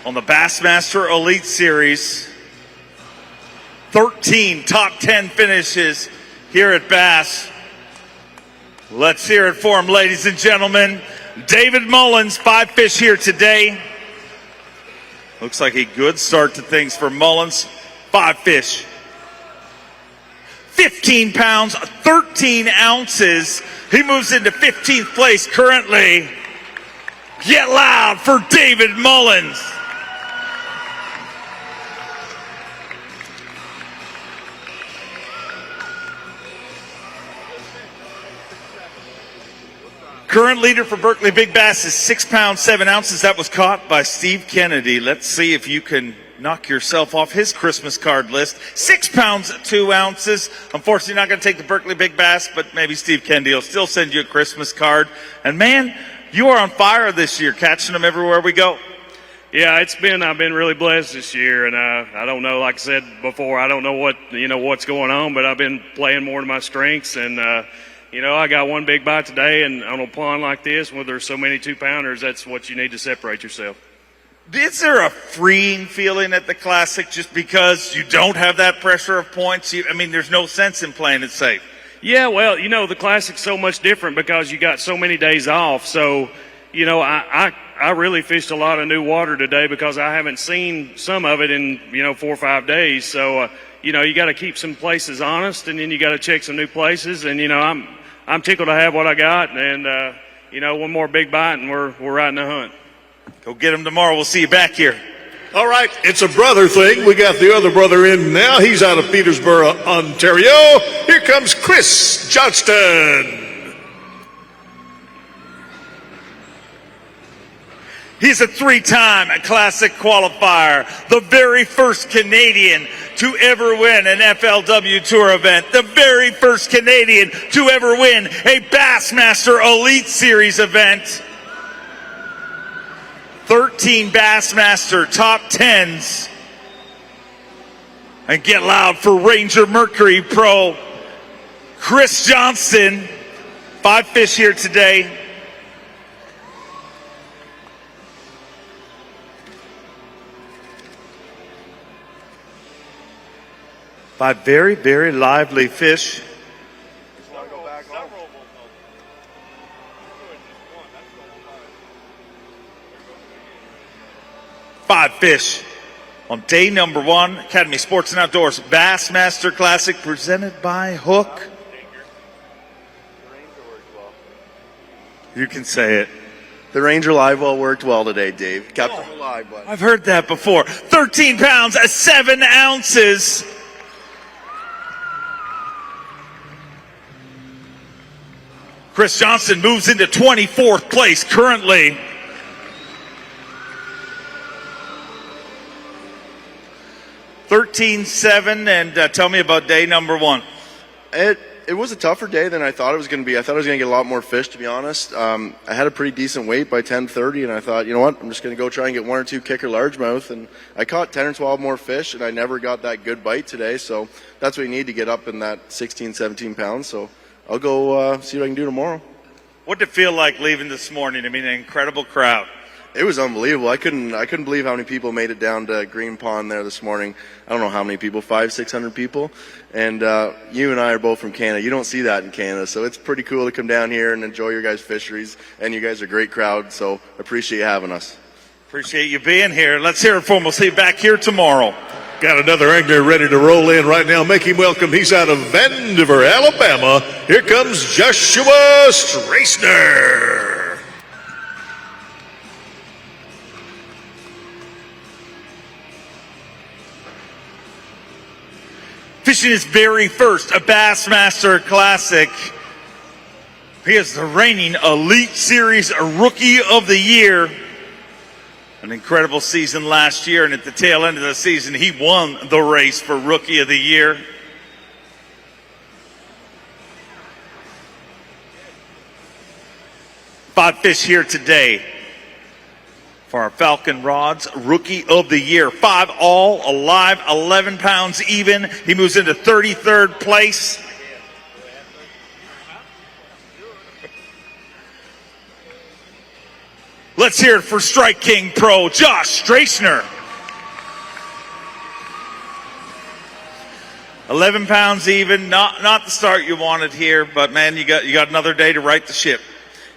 on the Bassmaster Elite Series. 13 top 10 finishes here at Bass. Let's hear it for him, ladies and gentlemen. David Mullins, 5 fish here today. Looks like a good start to things for Mullins. 5 fish. 15 pounds, 13 ounces. He moves into 15th place currently. Get loud for David Mullins. Current leader for Berkeley Big Bass is 6 pounds, 7 ounces. That was caught by Steve Kennedy. Let's see if you can knock yourself off his Christmas card list. 6 pounds, 2 ounces. Unfortunately, not going to take the Berkeley Big Bass, but maybe Steve Kennedy will still send you a Christmas card. And man, you are on fire this year, catching them everywhere we go. Yeah, I've been really blessed this year, and I don't know, like I said before, I don't know what's going on, but I've been playing more to my strengths, and I got one big bite today, and on a pond like this, where there's so many 2-pounders, that's what you need to separate yourself. Is there a freeing feeling at the Classic just because you don't have that pressure of points? There's no sense in playing it safe. Yeah, well, the Classic's so much different because you got so many days off. So, I really fished a lot of new water today because I haven't seen some of it in, 4 or 5 days. So, you got to keep some places honest, and then you got to check some new places. And, I'm tickled to have what I got, and, one more big bite, and we're right in the hunt. Go get him tomorrow. We'll see you back here. All right, it's a brother thing. We got the other brother in now. He's out of Petersburg, Ontario. Here comes Chris Johnston. He's a 3-time Classic qualifier, the very first Canadian to ever win an FLW Tour event, the very first Canadian to ever win a Bassmaster Elite Series event. 13 Bassmaster top 10s. And get loud for Ranger Mercury Pro Chris Johnston. 5 fish here today. Five very, very lively fish. Five fish on day number 1, Academy Sports and Outdoors Bassmaster Classic presented by Hook. You can say it. The Ranger Live Well worked well today, Dave. Kept him alive, but I've heard that before. 13 pounds, 7 ounces. Chris Johnston moves into 24th place currently. $13.7, and tell me about day number 1. It was a tougher day than I thought it was going to be. I thought I was going to get a lot more fish, to be honest. I had a pretty decent weight by 10:30, and I thought, you know what, I'm just going to go try and get 1 or 2 kicker largemouth, and I caught 10 or 12 more fish, and I never got that good bite today, so that's what you need to get up in that 16, 17 pounds, so I'll go see what I can do tomorrow. What did it feel like leaving this morning? An incredible crowd. It was unbelievable. I couldn't believe how many people made it down to Green Pond there this morning. I don't know how many people, 500-600 people. And you and I are both from Canada. You don't see that in Canada, so it's pretty cool to come down here and enjoy your guys' fisheries. And you guys are a great crowd, so appreciate you having us. Appreciate you being here. Let's hear it for him. We'll see you back here tomorrow. Got another angler ready to roll in right now. Make him welcome. He's out of Vandiver, Alabama. Here comes Joshua Strisner. Fishing his very first Bassmaster Classic. He is the reigning Elite Series Rookie of the Year. An incredible season last year, and at the tail end of the season, he won the race for Rookie of the Year. Five fish here today for our Falcon Rods Rookie of the Year. 5 all alive, 11 pounds even. He moves into 33rd place. Let's hear it for Strike King Pro, Josh Strisner. 11 pounds even, not the start you wanted here, but man, you got another day to right the ship.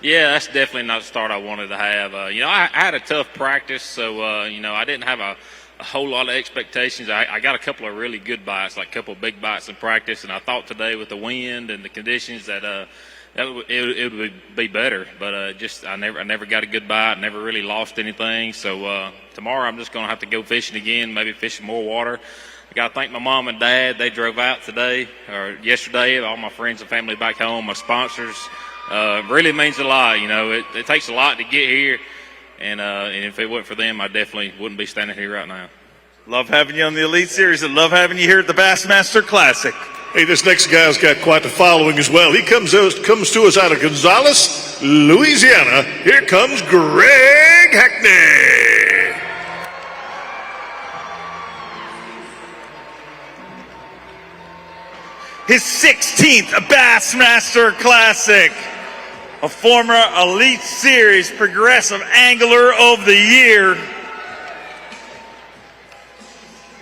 Yeah, that's definitely not the start I wanted to have. I had a tough practice, so I didn't have a whole lot of expectations. I got a couple of really good bites, like a couple of big bites in practice, and I thought today with the wind and the conditions that it would be better. But I never got a good bite, never really lost anything. So tomorrow I'm just going to have to go fishing again, maybe fishing more water. I got to thank my mom and dad. They drove out today or yesterday. All my friends and family back home, my sponsors. Really means a lot. It takes a lot to get here. And if it wasn't for them, I definitely wouldn't be standing here right now. Love having you on the Elite Series and love having you here at the Bassmaster Classic. Hey, this next guy's got quite the following as well. He comes to us out of Gonzales, Louisiana. Here comes Greg Hackney. His 16th Bassmaster Classic. A former Elite Series Progressive Angler of the Year.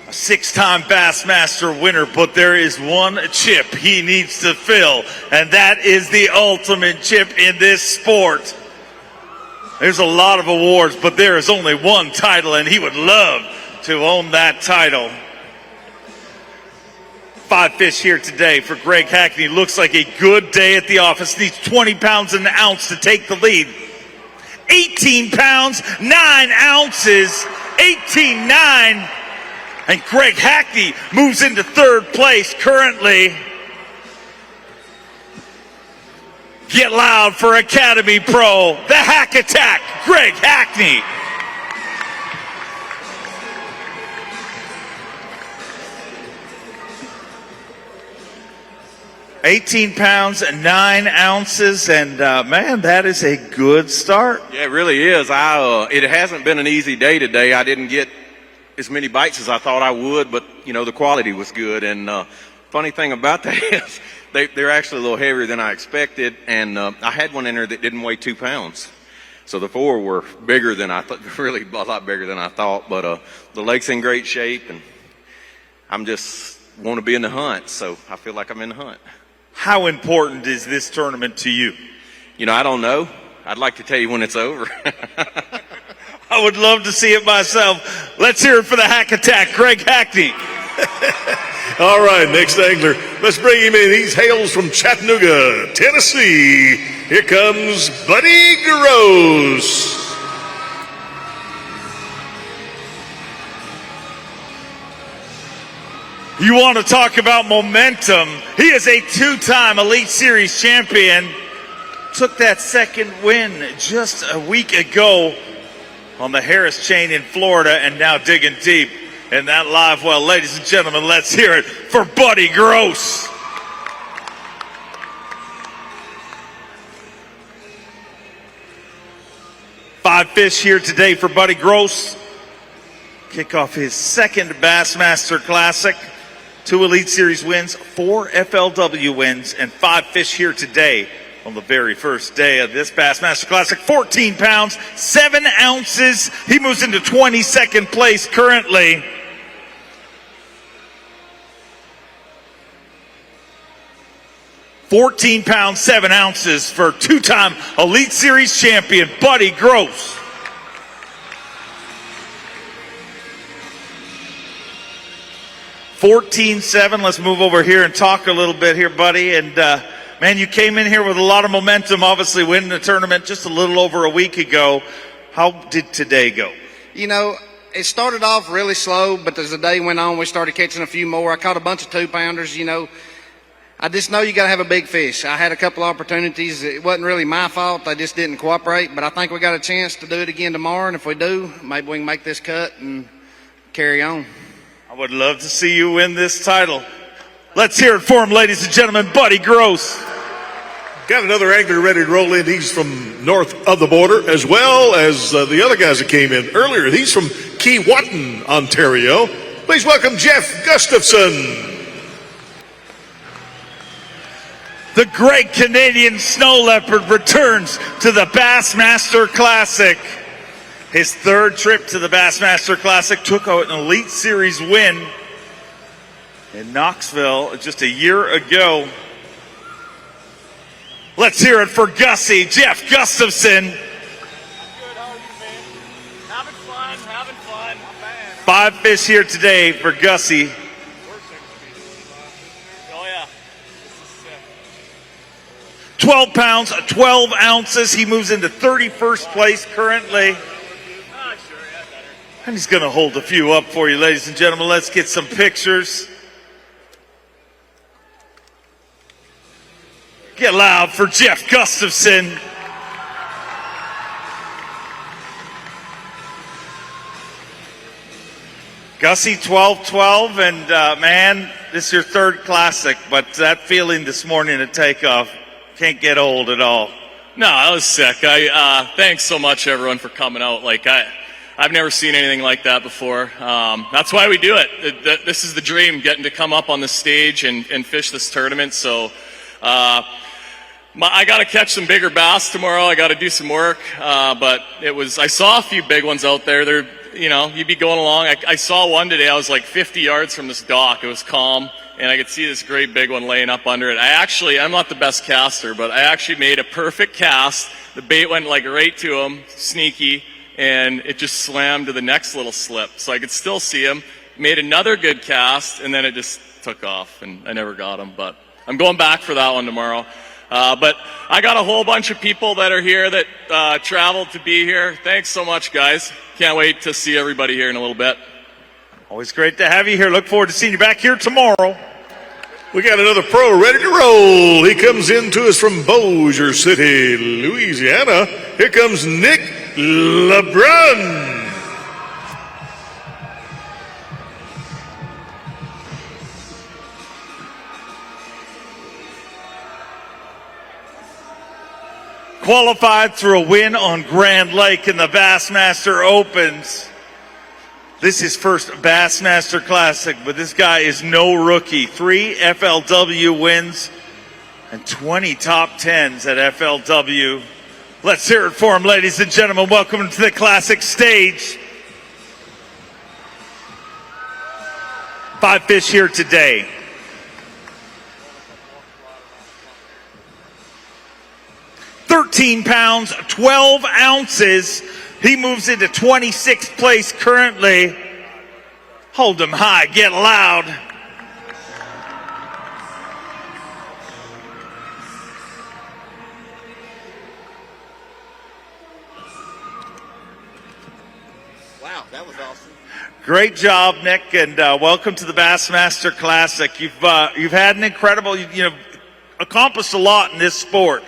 A 6-time Bassmaster winner, but there is one chip he needs to fill, and that is the ultimate chip in this sport. There's a lot of awards, but there is only one title, and he would love to own that title. 5 fish here today for Greg Hackney. Looks like a good day at the office. Needs 20 pounds an ounce to take the lead. 18 pounds, 9 ounces, 18.9. And Greg Hackney moves into third place currently. Get loud for Academy Pro, the Hack Attack, Greg Hackney. 18 pounds and 9 ounces, and man, that is a good start. Yeah, it really is. It hasn't been an easy day today. I didn't get as many bites as I thought I would, but the quality was good. And funny thing about that is they're actually a little heavier than I expected, and I had one in there that didn't weigh 2 pounds. So the 4 were bigger than I thought, really a lot bigger than I thought. But the lake's in great shape, and I'm just want to be in the hunt, so I feel like I'm in the hunt. How important is this tournament to you? I don't know. I'd like to tell you when it's over. I would love to see it myself. Let's hear it for the Hack Attack, Greg Hackney. All right, next angler. Let's bring him in. He hails from Chattanooga, Tennessee. Here comes Buddy Gross. You want to talk about momentum? He is a 2-time Elite Series champion. Took that second win just a week ago on the Harris chain in Florida, and now digging deep in that live well. Ladies and gentlemen, let's hear it for Buddy Gross. Five fish here today for Buddy Gross. Kick off his second Bassmaster Classic. 2 Elite Series wins, 4 FLW wins, and 5 fish here today on the very first day of this Bassmaster Classic. 14 pounds, 7 ounces. He moves into 22nd place currently. £14 pounds, 7 ounces for 2-time Elite Series champion, Buddy Gross. $14.7. Let's move over here and talk a little bit here, buddy. And man, you came in here with a lot of momentum, obviously winning the tournament just a little over a week ago. How did today go? It started off really slow, but as the day went on, we started catching a few more. I caught a bunch of 2-pounders. I just know you got to have a big fish. I had a couple opportunities. It wasn't really my fault. They just didn't cooperate. But I think we got a chance to do it again tomorrow. And if we do, maybe we can make this cut and carry on. I would love to see you win this title. Let's hear it for him, ladies and gentlemen, Buddy Gross. Got another angler ready to roll in. He's from north of the border, as well as the other guys that came in earlier. He's from Keewatin, Ontario. Please welcome Jeff Gustafson. The great Canadian snow leopard returns to the Bassmaster Classic. His third trip to the Bassmaster Classic, took an Elite Series win in Knoxville just a year ago. Let's hear it for Gussie, Jeff Gustafson. Having fun. 5 fish here today for Gussie. Oh, yeah. 12 pounds, 12 ounces. He moves into 31st place currently. And he's going to hold a few up for you, ladies and gentlemen. Let's get some pictures. Get loud for Jeff Gustafson. Gussie, 12-12, and man, this is your third classic, but that feeling this morning at takeoff can't get old at all. No, that was sick. Thanks so much, everyone, for coming out. I've never seen anything like that before. That's why we do it. This is the dream, getting to come up on the stage and fish this tournament. So I got to catch some bigger bass tomorrow. I got to do some work. But I saw a few big ones out there. You'd be going along. I saw one today. I was like 50 yards from this dock. It was calm, and I could see this great big one laying up under it. I'm not the best caster, but I actually made a perfect cast. The bait went right to him, sneaky, and it just slammed to the next little slip. So I could still see him. Made another good cast, and then it just took off, and I never got him. But I'm going back for that one tomorrow. But I got a whole bunch of people that are here that traveled to be here. Thanks so much, guys. Can't wait to see everybody here in a little bit. Always great to have you here. Look forward to seeing you back here tomorrow. We got another pro ready to roll. He comes in to us from Bossier City, Louisiana. Here comes Nick LeBrun. Qualified through a win on Grand Lake in the Bassmaster Opens. This is first Bassmaster Classic, but this guy is no rookie. 3 FLW wins and 20 top 10s at FLW. Let's hear it for him, ladies and gentlemen. Welcome to the Classic stage. 5 fish here today. £13, 12 ounces. He moves into 26th place currently. Hold him high, get loud. Wow, that was awesome. Great job, Nick, and welcome to the Bassmaster Classic. You've had an incredible, accomplished a lot in this sport.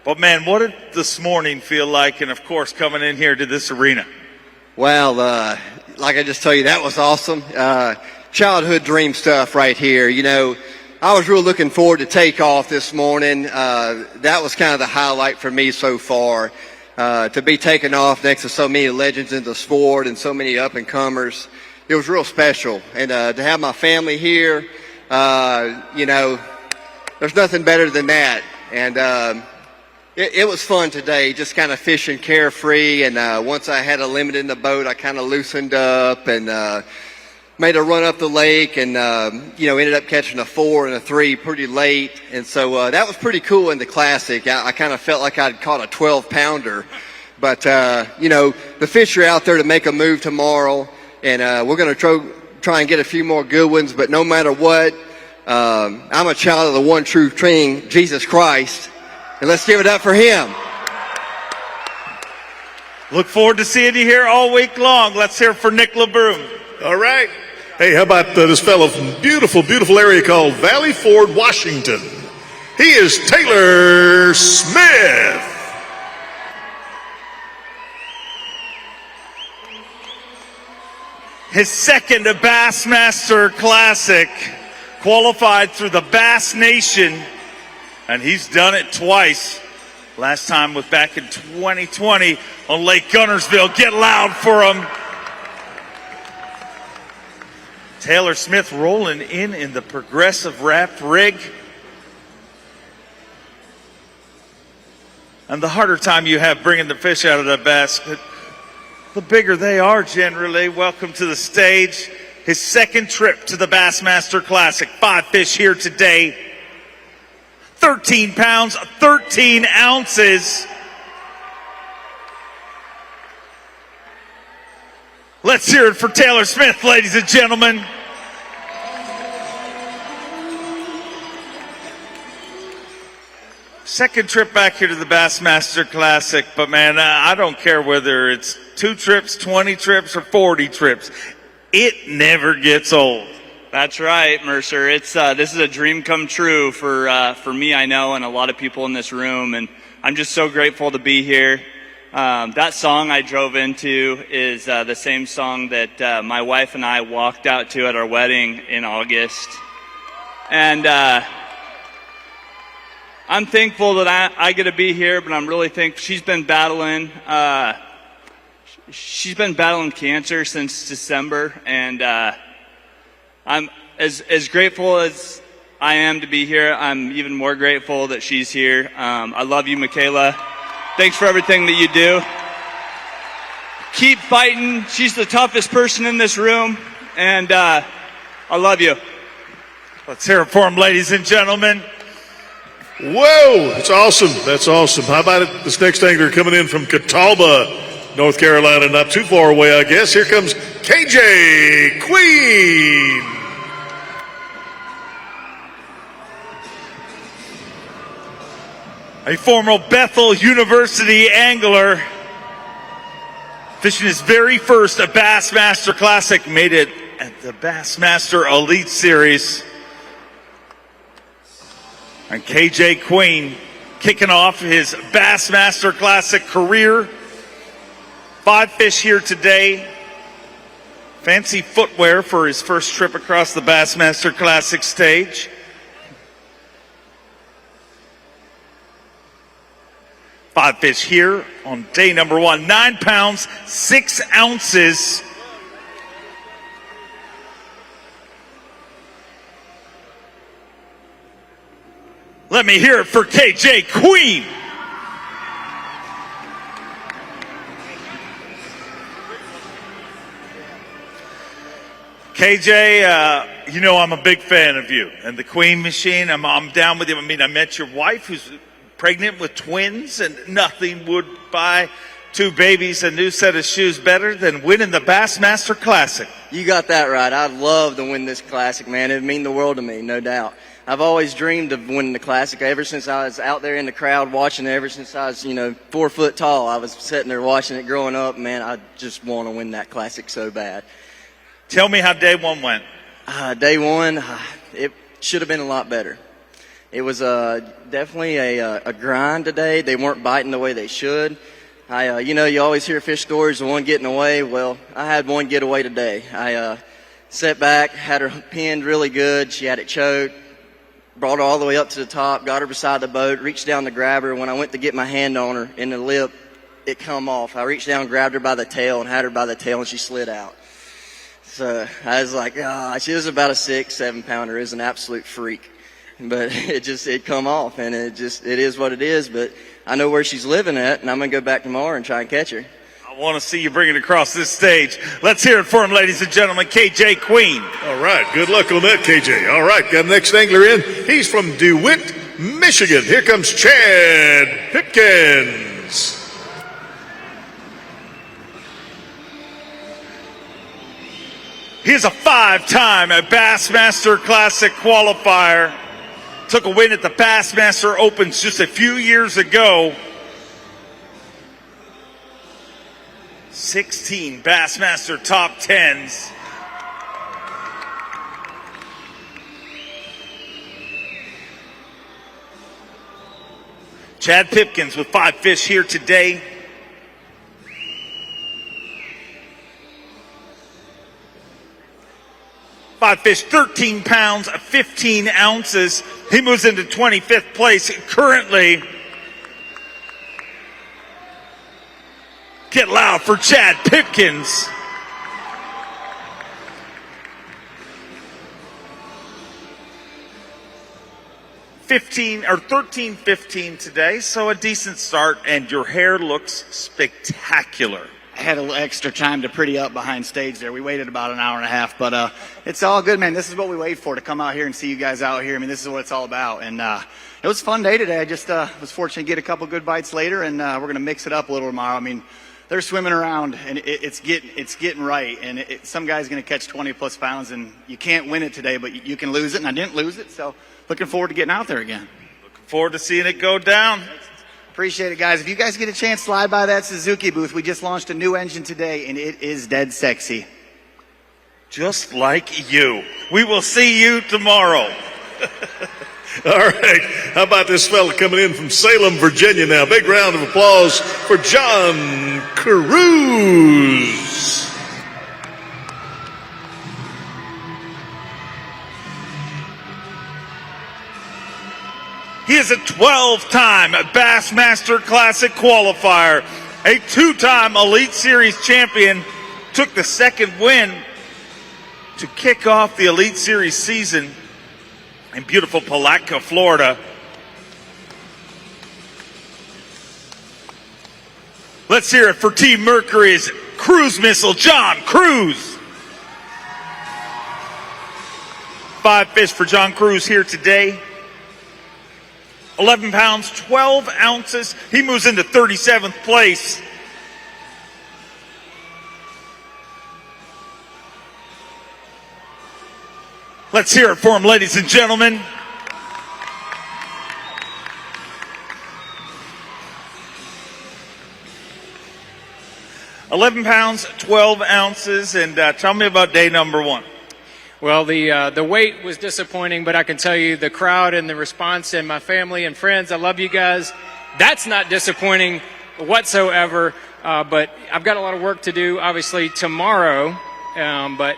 But man, what did this morning feel like? And of course, coming in here to this arena. Well, like I just told you, that was awesome. Childhood dream stuff right here. I was really looking forward to takeoff this morning. That was kind of the highlight for me so far. To be taken off next to so many legends in the sport and so many up and comers, it was real special. And to have my family here, there's nothing better than that. And it was fun today, just kind of fishing carefree. And once I had a limit in the boat, I kind of loosened up and made a run up the lake and, ended up catching a 4 and a 3 pretty late. And so that was pretty cool in the Classic. I kind of felt like I'd caught a 12-pounder. But, the fish are out there to make a move tomorrow. And we're going to try and get a few more good ones. But no matter what, I'm a child of the one true King, Jesus Christ. And let's give it up for him. Look forward to seeing you here all week long. Let's hear for Nick LeBrun. All right. Hey, how about this fellow from beautiful, beautiful area called Valley Ford, Washington? He is Taylor Smith. His second Bassmaster Classic, qualified through the Bass Nation. And he's done it twice. Last time was back in 2020 on Lake Gunnersville. Get loud for him. Taylor Smith rolling in the progressive wrapped rig. And the harder time you have bringing the fish out of the basket, the bigger they are generally. Welcome to the stage. His second trip to the Bassmaster Classic. 5 fish here today. 13 pounds, 13 ounces. Let's hear it for Taylor Smith, ladies and gentlemen. Second trip back here to the Bassmaster Classic, but man, I don't care whether it's 2 trips, 20 trips, or 40 trips. It never gets old. That's right, Mercer. It's this is a dream come true for me, I know, and a lot of people in this room, and I'm just so grateful to be here. That song I drove into is the same song that my wife and I walked out to at our wedding in August, and I'm thankful that I get to be here, but I'm really thankful. She's been battling cancer since December, and I'm as grateful as I am to be here. I'm even more grateful that she's here. I love you, Michaela. Thanks for everything that you do. Keep fighting. She's the toughest person in this room, and I love you. Let's hear it for him, ladies and gentlemen. Whoa, that's awesome. That's awesome. How about it? This next angler coming in from Catawba, North Carolina, not too far away, I guess. Here comes KJ Queen. A former Bethel University angler, fishing his very first Bassmaster Classic, made it at the Bassmaster Elite Series. And KJ Queen kicking off his Bassmaster Classic career. 5 fish here today. Fancy footwear for his first trip across the Bassmaster Classic stage. 5 fish here on day number 1. 9 pounds, 6 ounces. Let me hear it for KJ Queen. KJ, you know I'm a big fan of you and the Queen Machine. I'm down with you. I mean, I met your wife who's pregnant with twins, and nothing would buy 2 babies a new set of shoes better than winning the Bassmaster Classic. You got that right. I'd love to win this Classic, man. It'd mean the world to me, no doubt. I've always dreamed of winning the Classic ever since I was out there in the crowd watching it, ever since I was, 4 foot tall. I was sitting there watching it growing up. Man, I just want to win that Classic so bad. Tell me how day 1 went. Day 1, it should have been a lot better. It was definitely a grind today. They weren't biting the way they should. You always hear fish stories of one getting away. Well, I had one get away today. I sat back, had her pinned really good. She had it choked, brought her all the way up to the top, got her beside the boat, reached down to grab her. When I went to get my hand on her in the lip, it come off. I reached down, grabbed her by the tail, and had her by the tail, and she slid out. So I was like, she was about a 6-7 pounder. It was an absolute freak. But it come off, and it is what it is. But I know where she's living at, and I'm going to go back tomorrow and try and catch her. I want to see you bring it across this stage. Let's hear it for him, ladies and gentlemen, KJ Queen. All right, good luck on that, KJ. All right, got the next angler in. He's from DeWitt, Michigan. Here comes Chad Pipkins. He's a 5-time Bassmaster Classic qualifier. Took a win at the Bassmaster Opens just a few years ago. 16 Bassmaster top 10s. Chad Pipkins with 5 fish here today. Five fish, 13 pounds, 15 ounces. He moves into 25th place currently. Get loud for Chad Pipkins. $13.15 today, so a decent start, and your hair looks spectacular. had a little extra time to pretty up behind stage there. We waited about an hour and a half, but it's all good, man. This is what we wait for, to come out here and see you guys out here. I mean, this is what it's all about. And it was a fun day today. I just was fortunate to get a couple good bites later, and we're going to mix it up a little tomorrow. I mean, they're swimming around, and it's getting right. And some guy's going to catch 20-plus pounds, and you can't win it today, but you can lose it, and I didn't lose it. So looking forward to getting out there again. Looking forward to seeing it go down. Appreciate it, guys. If you guys get a chance, slide by that Suzuki booth. We just launched a new engine today, and it is dead sexy. Just like you. We will see you tomorrow. All right. How about this fella coming in from Salem, Virginia now? Big round of applause for John Cruz. He is a 12-time Bassmaster Classic qualifier, a 2-time Elite Series champion, took the second win to kick off the Elite Series season in beautiful Palatka, Florida. Let's hear it for Team Mercury's cruise missile, John Cruz. 5 fish for John Cruz here today. 11 pounds, 12 ounces. He moves into 37th place. Let's hear it for him, ladies and gentlemen. £11 pounds, 12 ounces, and tell me about day number 1. Well, the weight was disappointing, but I can tell you the crowd and the response and my family and friends, I love you guys. That's not disappointing whatsoever, but I've got a lot of work to do, obviously, tomorrow. But,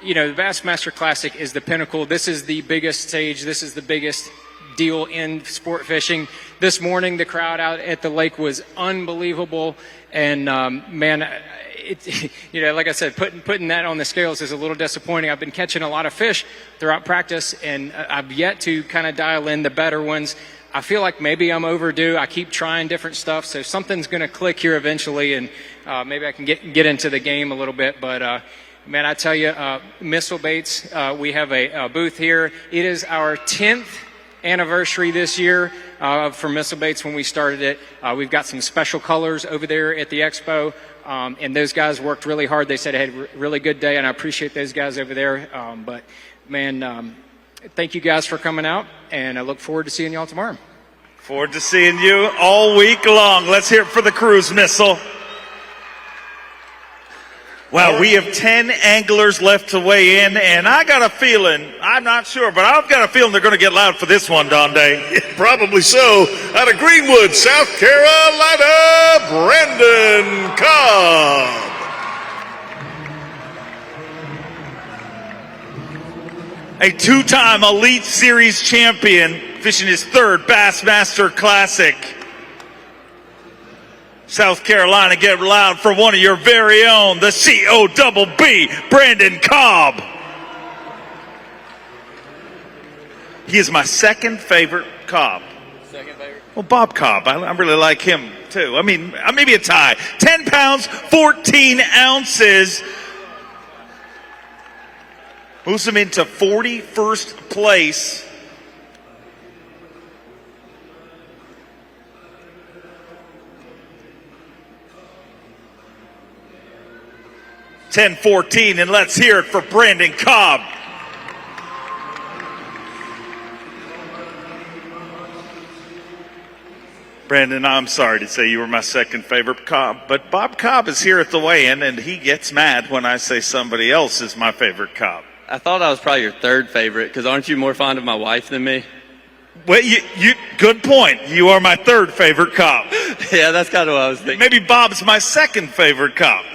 you know, the Bassmaster Classic is the pinnacle. This is the biggest stage. This is the biggest deal in sport fishing. This morning, the crowd out at the lake was unbelievable. And, man, you know, like I said, putting that on the scales is a little disappointing. I've been catching a lot of fish throughout practice, and I've yet to kind of dial in the better ones. I feel like maybe I'm overdue. I keep trying different stuff, so something's going to click here eventually, and maybe I can get into the game a little bit. But, man, I tell you, Missile Baits, we have a booth here. It is our 10th anniversary this year for Missile Baits when we started it. We've got some special colors over there at the expo. And those guys worked really hard. They said I had a really good day, and I appreciate those guys over there. But, man, thank you guys for coming out, and I look forward to seeing y'all tomorrow. Forward to seeing you all week long. Let's hear it for the cruise missile. Well, we have 10 anglers left to weigh in, and I got a feeling, I'm not sure, but I've got a feeling they're going to get loud for this one, Donde. Probably so. Out of Greenwood, South Carolina, Brandon Cobb. A 2-time Elite Series champion, fishing his 3rd Bassmaster Classic. South Carolina, get loud for one of your very own, the C-O-double-B, Brandon Cobb. He is my second favorite Cobb. Second favorite? Well, Bob Cobb, I really like him too. I mean, maybe a tie. 10 pounds, 14 ounces. Moves him into 41st place. $10-14, and let's hear it for Brandon Cobb. Brandon, I'm sorry to say you were my second favorite Cobb, but Bob Cobb is here at the weigh-in, and he gets mad when I say somebody else is my favorite Cobb. I thought I was probably your 3rd favorite, because aren't you more fond of my wife than me? Well, you good point. You are my 3rd favorite Cobb. Yeah, that's kind of what I was thinking. Maybe Bob's my 2nd favorite Cobb.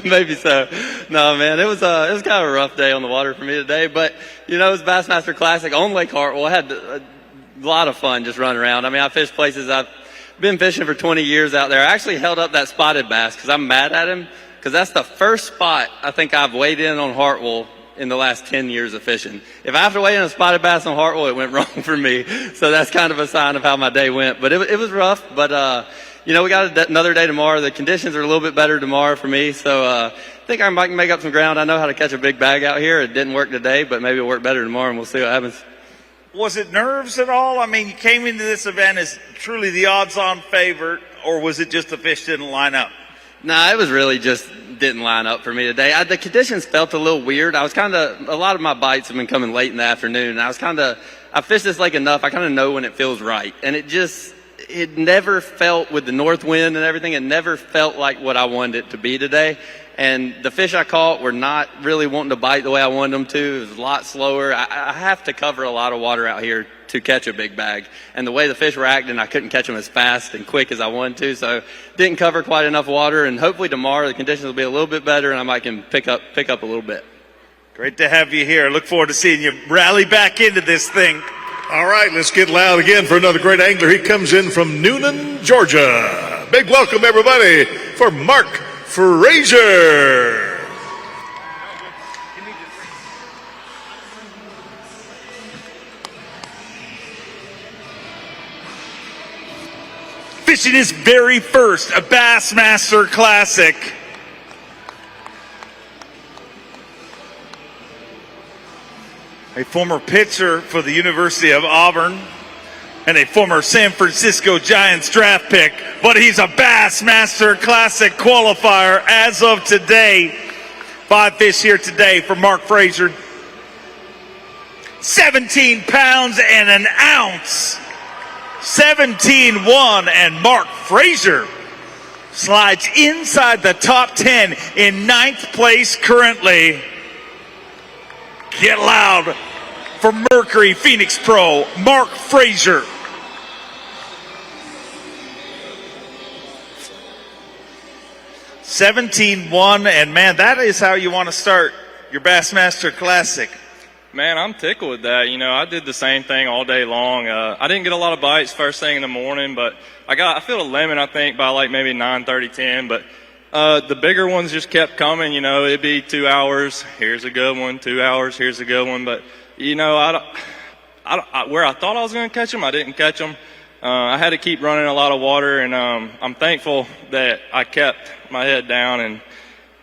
Maybe so. No, man, it was kind of a rough day on the water for me today, but you know, it was Bassmaster Classic on Lake Hartwell. I had a lot of fun just running around. I mean, I fished places I've been fishing for 20 years out there. I actually held up that spotted bass because I'm mad at him, because that's the first spot I think I've weighed in on Hartwell in the last 10 years of fishing. If I have to weigh in a spotted bass on Hartwell, it went wrong for me. So that's kind of a sign of how my day went. But it was rough, but we got another day tomorrow. The conditions are a little bit better tomorrow for me, so I think I might make up some ground. I know how to catch a big bag out here. It didn't work today, but maybe it'll work better tomorrow, and we'll see what happens. Was it nerves at all? I mean, you came into this event as truly the odds-on favorite, or was it just the fish didn't line up? Nah, it was really just didn't line up for me today. The conditions felt a little weird. A lot of my bites have been coming late in the afternoon. I fished this lake enough. I kind of know when it feels right. And it never felt, with the north wind and everything, it never felt like what I wanted it to be today. And the fish I caught were not really wanting to bite the way I wanted them to. It was a lot slower. I have to cover a lot of water out here to catch a big bag. And the way the fish were acting, I couldn't catch them as fast and quick as I wanted to. So didn't cover quite enough water. And hopefully tomorrow the conditions will be a little bit better and I might can pick up a little bit. Great to have you here. Look forward to seeing you rally back into this thing. All right, let's get loud again for another great angler. He comes in from Noonan, Georgia. Big welcome, everybody, for Mark Frazier. Fishing his very first Bassmaster Classic. A former pitcher for the University of Auburn and a former San Francisco Giants draft pick, but he's a Bassmaster Classic qualifier as of today. 5 fish here today for Mark Frazier. 17 pounds and an ounce. 17-1, and Mark Frazier slides inside the top 10 in 9th place currently. Get loud for Mercury Phoenix Pro, Mark Frazier. $17-1, and man, that is how you want to start your Bassmaster Classic. Man, I'm tickled with that. I did the same thing all day long. I didn't get a lot of bites first thing in the morning, but I filled a lemon, I think, by like maybe 9:30, 10. But the bigger ones just kept coming. It'd be 2 hours. Here's a good one. 2 hours. Here's a good one. But where I thought I was going to catch them, I didn't catch them. I had to keep running a lot of water, and I'm thankful that I kept my head down.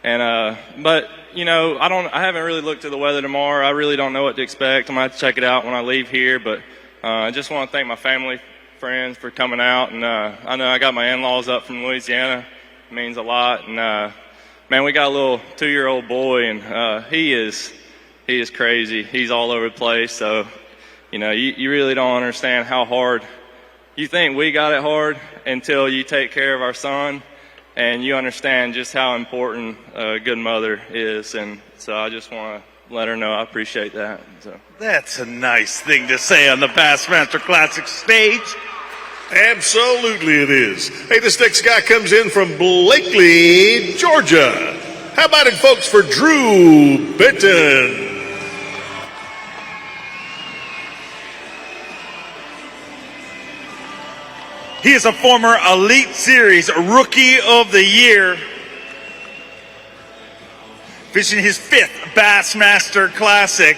But I haven't really looked at the weather tomorrow. I really don't know what to expect. I'm going to have to check it out when I leave here. But I just want to thank my family, friends for coming out. And I know I got my in-laws up from Louisiana. It means a lot. And, man, we got a little 2-year-old boy, and he is crazy. He's all over the place. So, you really don't understand how hard. You think we got it hard until you take care of our son. And you understand just how important a good mother is. And so I just want to let her know I appreciate that. So. That's a nice thing to say on the Bassmaster Classic stage. Absolutely it is. Hey, this next guy comes in from Blakely, Georgia. How about it, folks, for Drew Benton? He is a former Elite Series Rookie of the Year. Fishing his 5th Bassmaster Classic.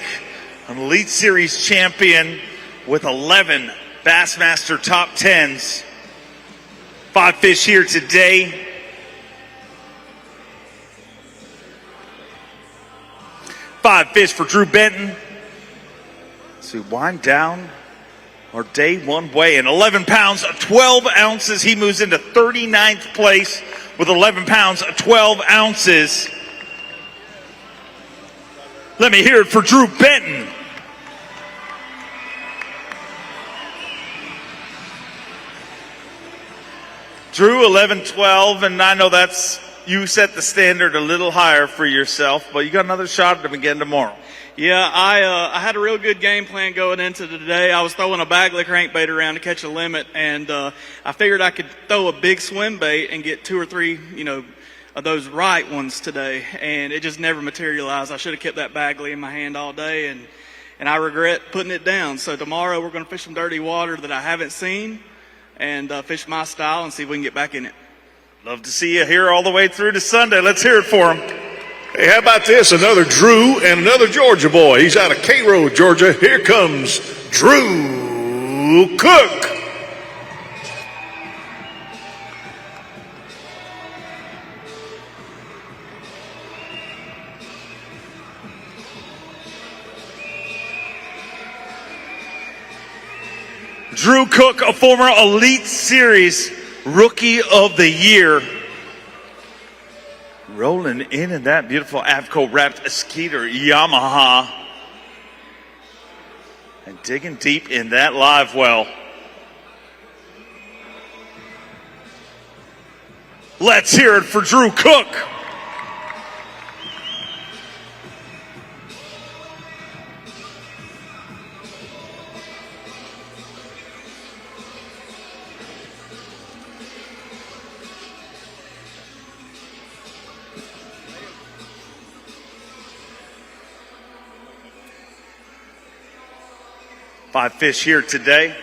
An Elite Series champion with 11 Bassmaster top 10s. 5 fish here today. Five fish for Drew Benton. So we wind down our day one weigh in. 11 pounds, 12 ounces. He moves into 39th place with 11 pounds, 12 ounces. Let me hear it for Drew Benton. Drew, 11-12, and I know you set the standard a little higher for yourself, but you got another shot at him again tomorrow. Yeah, I had a real good game plan going into today. I was throwing a Bagley crankbait around to catch a limit, and I figured I could throw a big swim bait and get 2 or 3, of those right ones today, and it just never materialized. I should have kept that Bagley in my hand all day, and I regret putting it down. So tomorrow we're going to fish some dirty water that I haven't seen and fish my style and see if we can get back in it. Love to see you here all the way through to Sunday. Let's hear it for him. Hey, how about this? Another Drew and another Georgia boy. He's out of Cairo, Georgia. Here comes Drew Cook. Drew Cook, a former Elite Series Rookie of the Year. Rolling in that beautiful Avco wrapped Skeeter Yamaha. And digging deep in that live well. Let's hear it for Drew Cook. Five fish here today.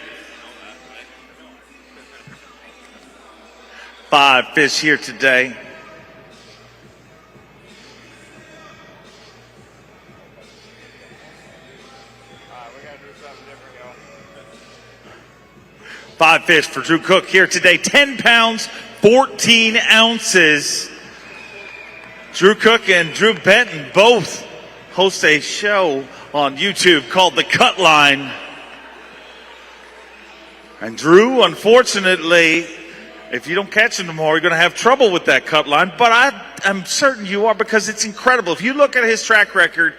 Five fish here today. Five fish for Drew Cook here today. 10 pounds, 14 ounces. Drew Cook and Drew Benton both host a show on YouTube called The Cut Line. And Drew, unfortunately, if you don't catch him tomorrow, you're going to have trouble with that cut line. But I'm certain you are, because it's incredible. If you look at his track record,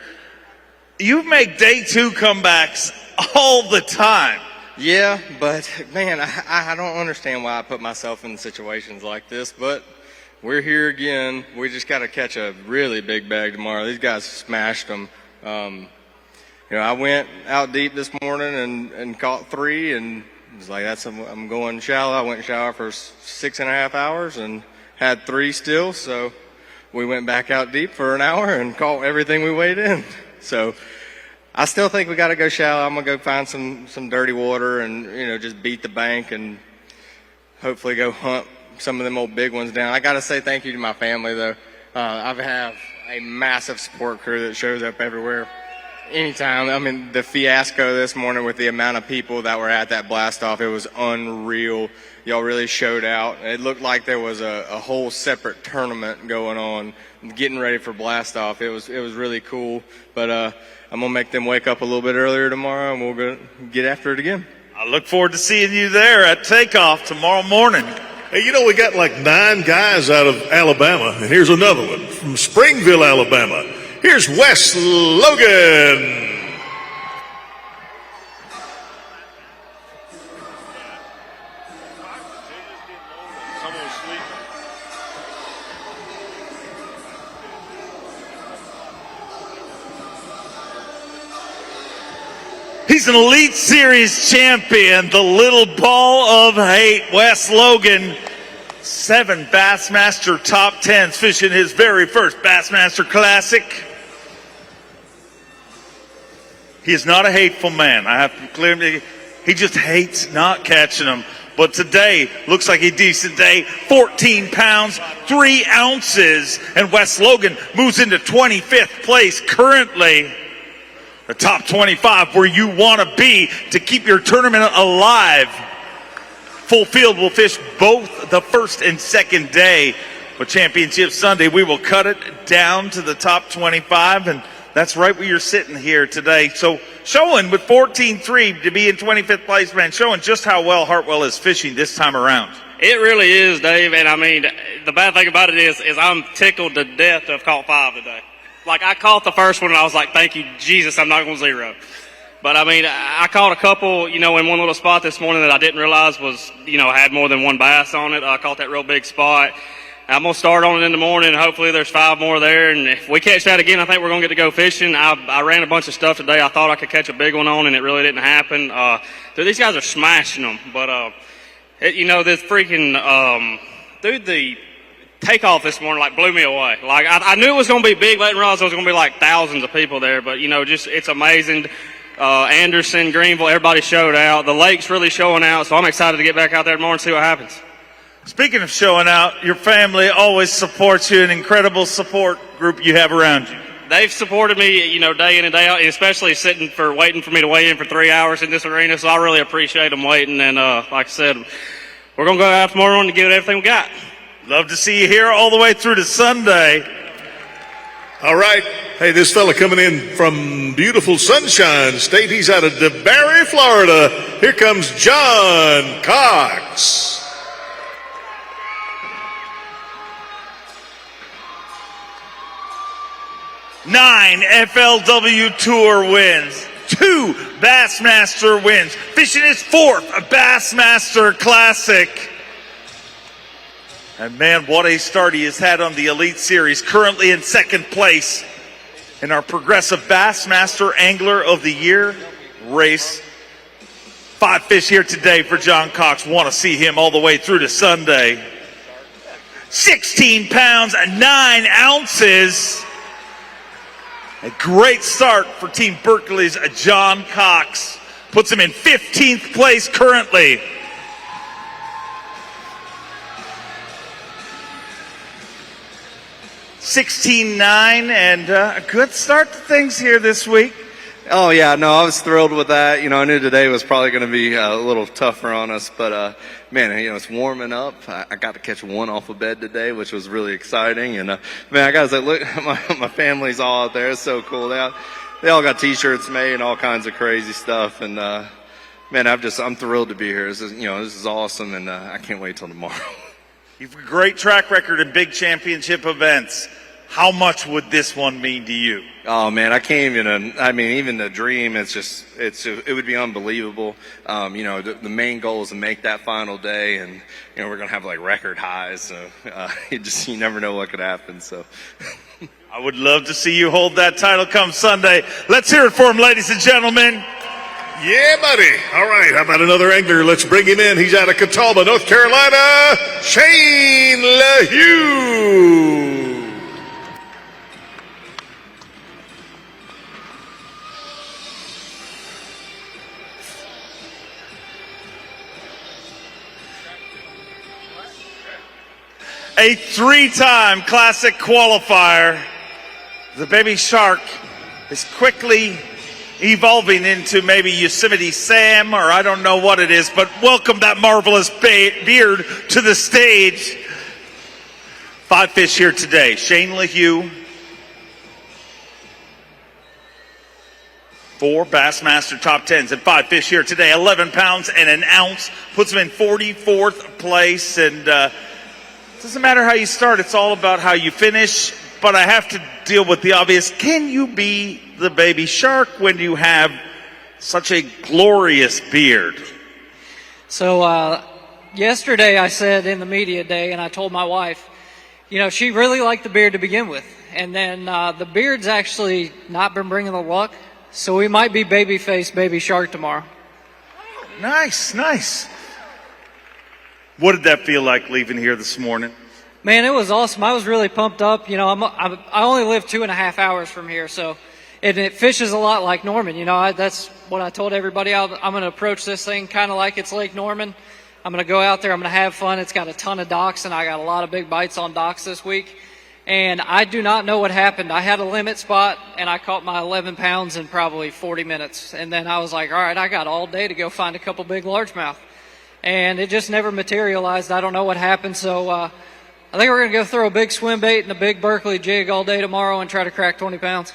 you make day two comebacks all the time. Yeah, but man, I don't understand why I put myself in situations like this. But we're here again. We just got to catch a really big bag tomorrow. These guys smashed them. I went out deep this morning and caught 3, and it was like, I'm going shallow. I went shallow for 6.5 hours and had 3 still. So we went back out deep for an hour and caught everything we weighed in. So I still think we got to go shallow. I'm going to go find some dirty water and, just beat the bank and hopefully go hunt some of them old big ones down. I got to say thank you to my family, though. I have a massive support crew that shows up everywhere. Anytime. I mean, the fiasco this morning with the amount of people that were at that blast off, it was unreal. Y'all really showed out. It looked like there was a whole separate tournament going on, getting ready for blast off. It was really cool. But I'm gonna make them wake up a little bit earlier tomorrow, and we'll go get after it again. I look forward to seeing you there at takeoff tomorrow morning. Hey, we got like 9 guys out of Alabama, and here's another one from Springville, Alabama. Here's Wes Logan. He's an Elite Series champion, the little ball of hate, Wes Logan. 7 Bassmaster top 10s, fishing his very first Bassmaster Classic. He is not a hateful man. I have to clearly, he just hates not catching them. But today looks like a decent day. 14 pounds, 3 ounces. And Wes Logan moves into 25th place currently. The top 25 where you want to be to keep your tournament alive. Full field will fish both the first and second day. But Championship Sunday, we will cut it down to the top 25, and that's right where you're sitting here today. So showing with 14.3 to be in 25th place, man, showing just how well Hartwell is fishing this time around. It really is, Dave, and I mean, the bad thing about it is I'm tickled to death to have caught 5 today. Like, I caught the first one, and I was like, thank you, Jesus, I'm not going to 0. But, I mean, I caught a couple, in one little spot this morning that I didn't realize was, had more than 1 bass on it. I caught that real big spot. I'm going to start on it in the morning. Hopefully there's 5 more there. And if we catch that again, I think we're going to get to go fishing. I ran a bunch of stuff today. I thought I could catch a big one on, and it really didn't happen. These guys are smashing them. But, this freaking, the takeoff this morning, blew me away. I knew it was going to be big. I didn't realize there was going to be, thousands of people there. But, it's amazing. Anderson, Greenville, everybody showed out. The lake's really showing out, so I'm excited to get back out there tomorrow and see what happens. Speaking of showing out, your family always supports you, an incredible support group you have around you. They've supported me, day in and day out, and especially waiting for me to weigh in for 3 hours in this arena, so I really appreciate them waiting. And like I said, we're going to go out tomorrow and give it everything we got. Love to see you here all the way through to Sunday. All right. Hey, this fella coming in from beautiful Sunshine State. He's out of DeBarry, Florida. Here comes John Cox. Nine FLW Tour wins, 2 Bassmaster wins, fishing his 4th Bassmaster Classic. And man, what a start he has had on the Elite Series, currently in 2nd place in our Progressive Bassmaster Angler of the Year race. 5 fish here today for John Cox. Want to see him all the way through to Sunday. 16 pounds, 9 ounces. A great start for Team Berkeley's John Cox. Puts him in 15th place currently. $16.9 and a good start to things here this week. Oh, yeah, no, I was thrilled with that. You know, I knew today was probably going to be a little tougher on us, but, man, you know, it's warming up. I got to catch one off of bed today, which was really exciting. And, man, I got to say, look, my family's all out there. It's so cool. They all got T-shirts made and all kinds of crazy stuff. And, man, I'm thrilled to be here. This is awesome, and I can't wait till tomorrow. You've a great track record in big championship events. How much would this one mean to you? Oh man, I can't even. I mean, even the dream. It would be unbelievable. You know, the main goal is to make that final day, and you know we're gonna have like record highs. So you never know what could happen. So I would love to see you hold that title come Sunday. Let's hear it for him, ladies and gentlemen. Yeah, buddy. All right, how about another angler? Let's bring him in. He's out of Catawba, North Carolina. Shane LaHue. A 3-time Classic qualifier. The Baby Shark is quickly evolving into maybe Yosemite Sam, or I don't know what it is, but welcome that marvelous beard to the stage. 5 fish here today. Shane LaHue, 4 Bassmaster top 10s and 5 fish here today. 11 pounds and an ounce puts him in 44th place. And it doesn't matter how you start, it's all about how you finish. But I have to deal with the obvious. Can you be the Baby Shark when you have such a glorious beard? So yesterday I said in the media day, and I told my wife, you know, she really liked the beard to begin with. And then the beard's actually not been bringing the luck. So we might be babyface Baby Shark tomorrow. Nice, nice. What did that feel like leaving here this morning? Man, it was awesome. I was really pumped up. You know, I only live 2.5 hours from here, so it fishes a lot like Norman. You know, that's what I told everybody. I'm going to approach this thing kind of like it's Lake Norman. I'm going to go out there. I'm going to have fun. It's got a ton of docks, and I got a lot of big bites on docks this week. And I do not know what happened. I had a limit spot, and I caught my 11 pounds in probably 40 minutes. And then I was like, all right, I got all day to go find a couple big largemouth. And it just never materialized. I don't know what happened, so I think we're going to go throw a big swim bait and a big Berkeley jig all day tomorrow and try to crack 20 pounds.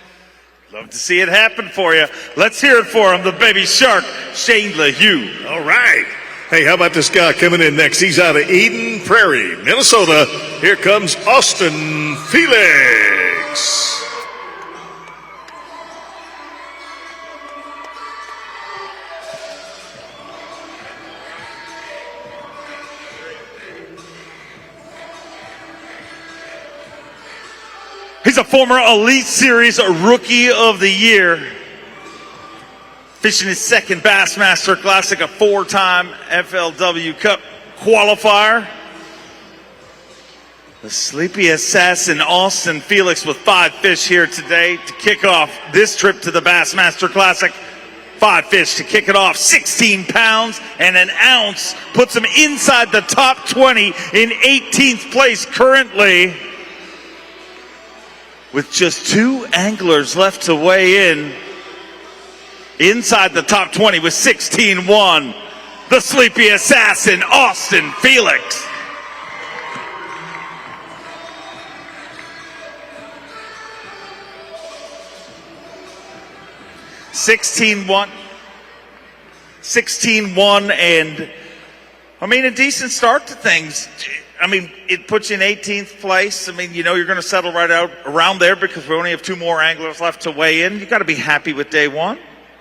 Love to see it happen for you. Let's hear it for him, the Baby Shark, Shane LaHue. All right. Hey, how about this guy coming in next? He's out of Eden Prairie, Minnesota. Here comes Austin Felix. He's a former Elite Series Rookie of the Year. Fishing his 2nd Bassmaster Classic, a 4-time FLW Cup qualifier. The sleepy assassin Austin Felix with 5 fish here today to kick off this trip to the Bassmaster Classic. 5 fish to kick it off. 16 pounds and an ounce puts him inside the top 20 in 18th place currently. With just 2 anglers left to weigh in. Inside the top 20 with 16-1, the sleepy assassin, Austin Felix. 16-1. 16-1, and I mean, a decent start to things. I mean, it puts you in 18th place. I mean, you know you're going to settle right out around there because we only have 2 more anglers left to weigh in. You got to be happy with day one.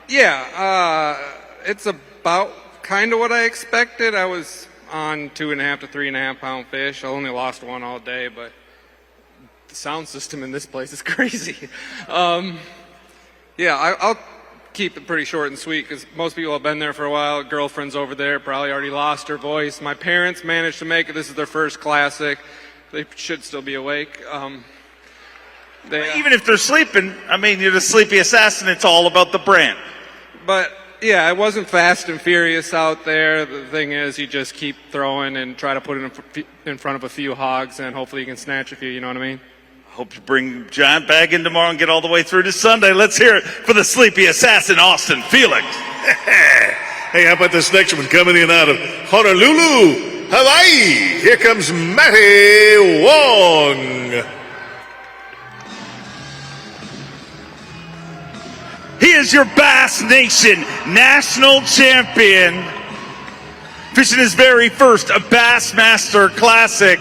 Yeah, it's about kind of what I expected. I was on 2.5 to 3.5 pound fish. I only lost 1 all day, but the sound system in this place is crazy. Yeah, I'll keep it pretty short and sweet because most people have been there for a while. Girlfriend's over there, probably already lost her voice. My parents managed to make it. This is their first classic. They should still be awake. Even if they're sleeping, I mean, you're the sleepy assassin. It's all about the brand. But yeah, I wasn't fast and furious out there. The thing is, you just keep throwing and try to put it in front of a few hogs, and hopefully you can snatch a few. You know what I mean? Hope you bring giant bag in tomorrow and get all the way through to Sunday. Let's hear it for the sleepy assassin, Austin Felix. Hey, how about this next one coming in out of Honolulu, Hawaii? Here comes Matty Wong. He is your Bass Nation National Champion, fishing his very first Bassmaster Classic.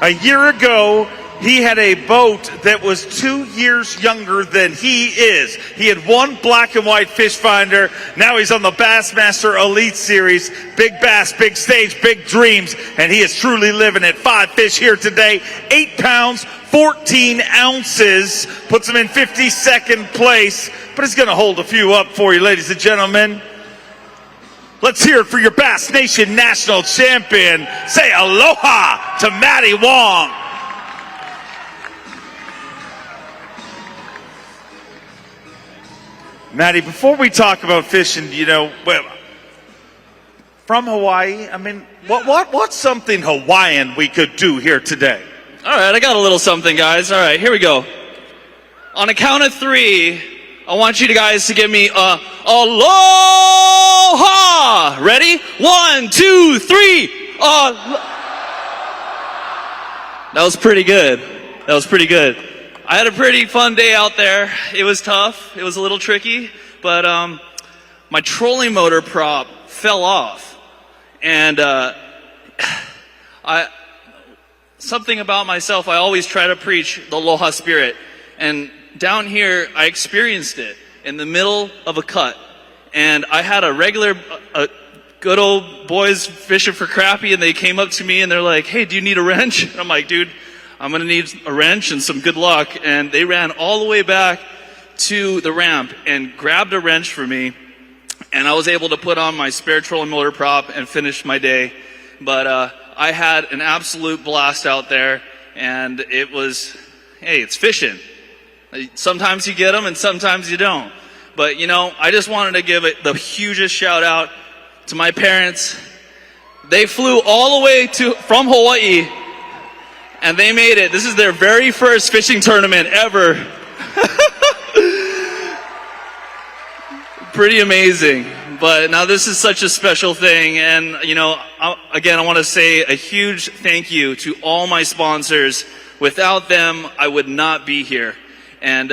A year ago, he had a boat that was 2 years younger than he is. He had 1 black and white fish finder. Now he's on the Bassmaster Elite Series. Big bass, big stage, big dreams, and he is truly living it. 5 fish here today, 8 pounds, 14 ounces. Puts him in 52nd place, but he's going to hold a few up for you, ladies and gentlemen. Let's hear it for your Bass Nation National Champion. Say aloha to Matty Wong. Matty, before we talk about fishing, you know, from Hawaii, I mean, what's something Hawaiian we could do here today? All right, I got a little something, guys. All right, here we go. On a count of 3, I want you guys to give me a aloha. Ready? 1, 2, 3. That was pretty good. That was pretty good. I had a pretty fun day out there. It was tough. It was a little tricky, but my trolling motor prop fell off, and something about myself, I always try to preach the aloha spirit, and down here, I experienced it in the middle of a cut. And I had a good old boys fishing for crappie, and they came up to me and they're like, hey, do you need a wrench? And I'm like, dude, I'm going to need a wrench and some good luck. And they ran all the way back to the ramp and grabbed a wrench for me. And I was able to put on my spare trolling motor prop and finish my day. But I had an absolute blast out there, and it was, hey, it's fishing. Sometimes you get them and sometimes you don't. But, you know, I just wanted to give it the hugest shout out to my parents. They flew all the way from Hawaii, and they made it. This is their very first fishing tournament ever. Pretty amazing. But now this is such a special thing. And, you know, again, I want to say a huge thank you to all my sponsors. Without them, I would not be here. And,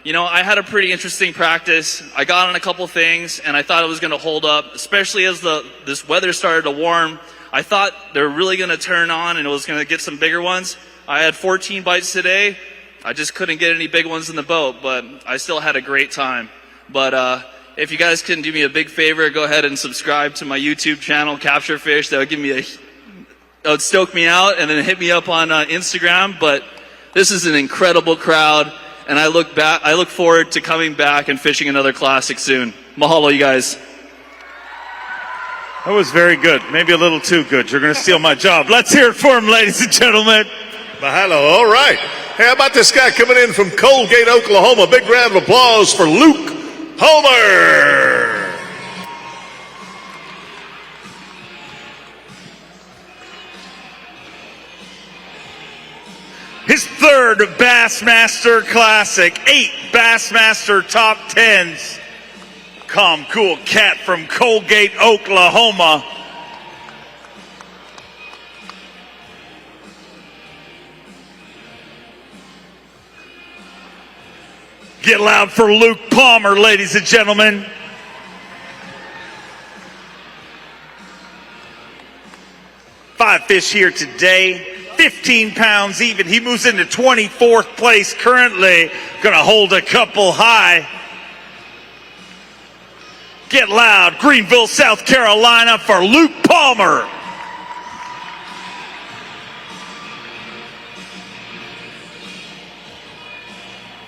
you know, I had a pretty interesting practice. I got on a couple things, and I thought it was going to hold up, especially as this weather started to warm. I thought they were really going to turn on, and it was going to get some bigger ones. I had 14 bites today. I just couldn't get any big ones in the boat, but I still had a great time. But if you guys can do me a big favor, go ahead and subscribe to my YouTube channel, Capture Fish. That would give me that would stoke me out, and then hit me up on Instagram. But this is an incredible crowd. And I look forward to coming back and fishing another classic soon. Mahalo, you guys. That was very good. Maybe a little too good. You're going to steal my job. Let's hear it for him, ladies and gentlemen. Mahalo. All right. Hey, how about this guy coming in from Colgate, Oklahoma? Big round of applause for Luke Homer. His third Bassmaster Classic, 8 Bassmaster Top 10s. Calm, cool cat from Colgate, Oklahoma. Get loud for Luke Palmer, ladies and gentlemen. Five fish here today, 15 pounds even. He moves into 24th place currently. Going to hold a couple high. Get loud, Greenville, South Carolina for Luke Palmer.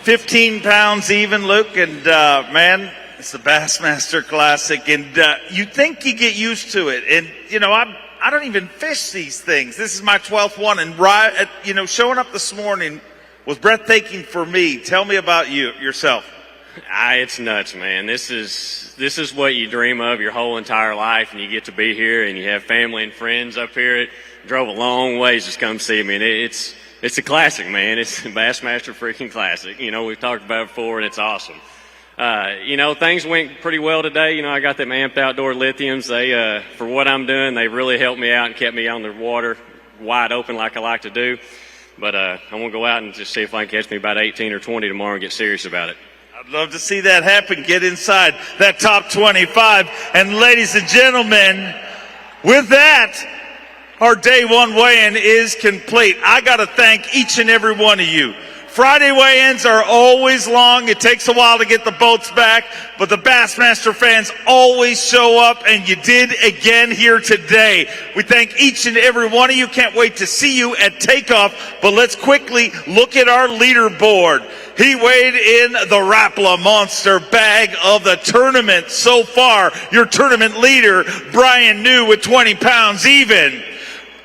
$15 pounds even, Luke, and man, it's the Bassmaster Classic, and you think you get used to it, and you know I don't even fish these things. This is my 12th one, and showing up this morning was breathtaking for me. Tell me about yourself. It's nuts, man. This is what you dream of your whole entire life, and you get to be here, and you have family and friends up here. It drove a long ways to come see me, and it's a classic, man. It's a Bassmaster freaking classic. We've talked about it before, and it's awesome. Things went pretty well today. I got them amped outdoor lithiums. They, for what I'm doing, they really helped me out and kept me on the water wide open like I like to do. But I'm going to go out and just see if I can catch me about 18 or 20 tomorrow and get serious about it. I'd love to see that happen. Get inside that top 25. And ladies and gentlemen, with that, our day one weigh-in is complete. I got to thank each and every one of you. Friday weigh-ins are always long. It takes a while to get the boats back, but the Bassmaster fans always show up, and you did again here today. We thank each and every one of you. Can't wait to see you at takeoff, but let's quickly look at our leaderboard. He weighed in the Rapala Monster bag of the tournament so far. Your tournament leader, Brian New, with 20 pounds even.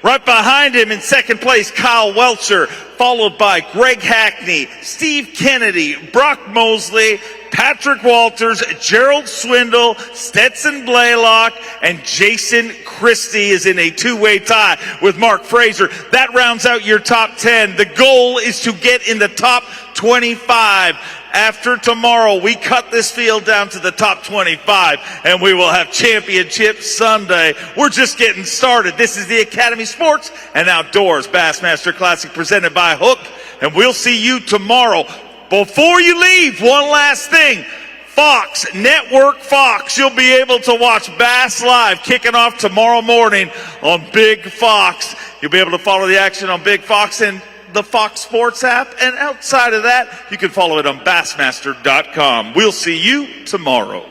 Right behind him in second place, Kyle Welcher, followed by Greg Hackney, Steve Kennedy, Brock Mosley, Patrick Walters, Gerald Swindle, Stetson Blaylock, and Jason Christie is in a two-way tie with Mark Fraser. That rounds out your top 10. The goal is to get in the top 25. After tomorrow, we cut this field down to the top 25, and we will have Championship Sunday. We're just getting started. This is the Academy Sports and Outdoors Bassmaster Classic presented by Hook, and we'll see you tomorrow. Before you leave, one last thing. Fox, Network Fox, you'll be able to watch Bass Live kicking off tomorrow morning on Big Fox. You'll be able to follow the action on Big Fox and the Fox Sports app, and outside of that, you can follow it on Bassmaster.com. We'll see you tomorrow.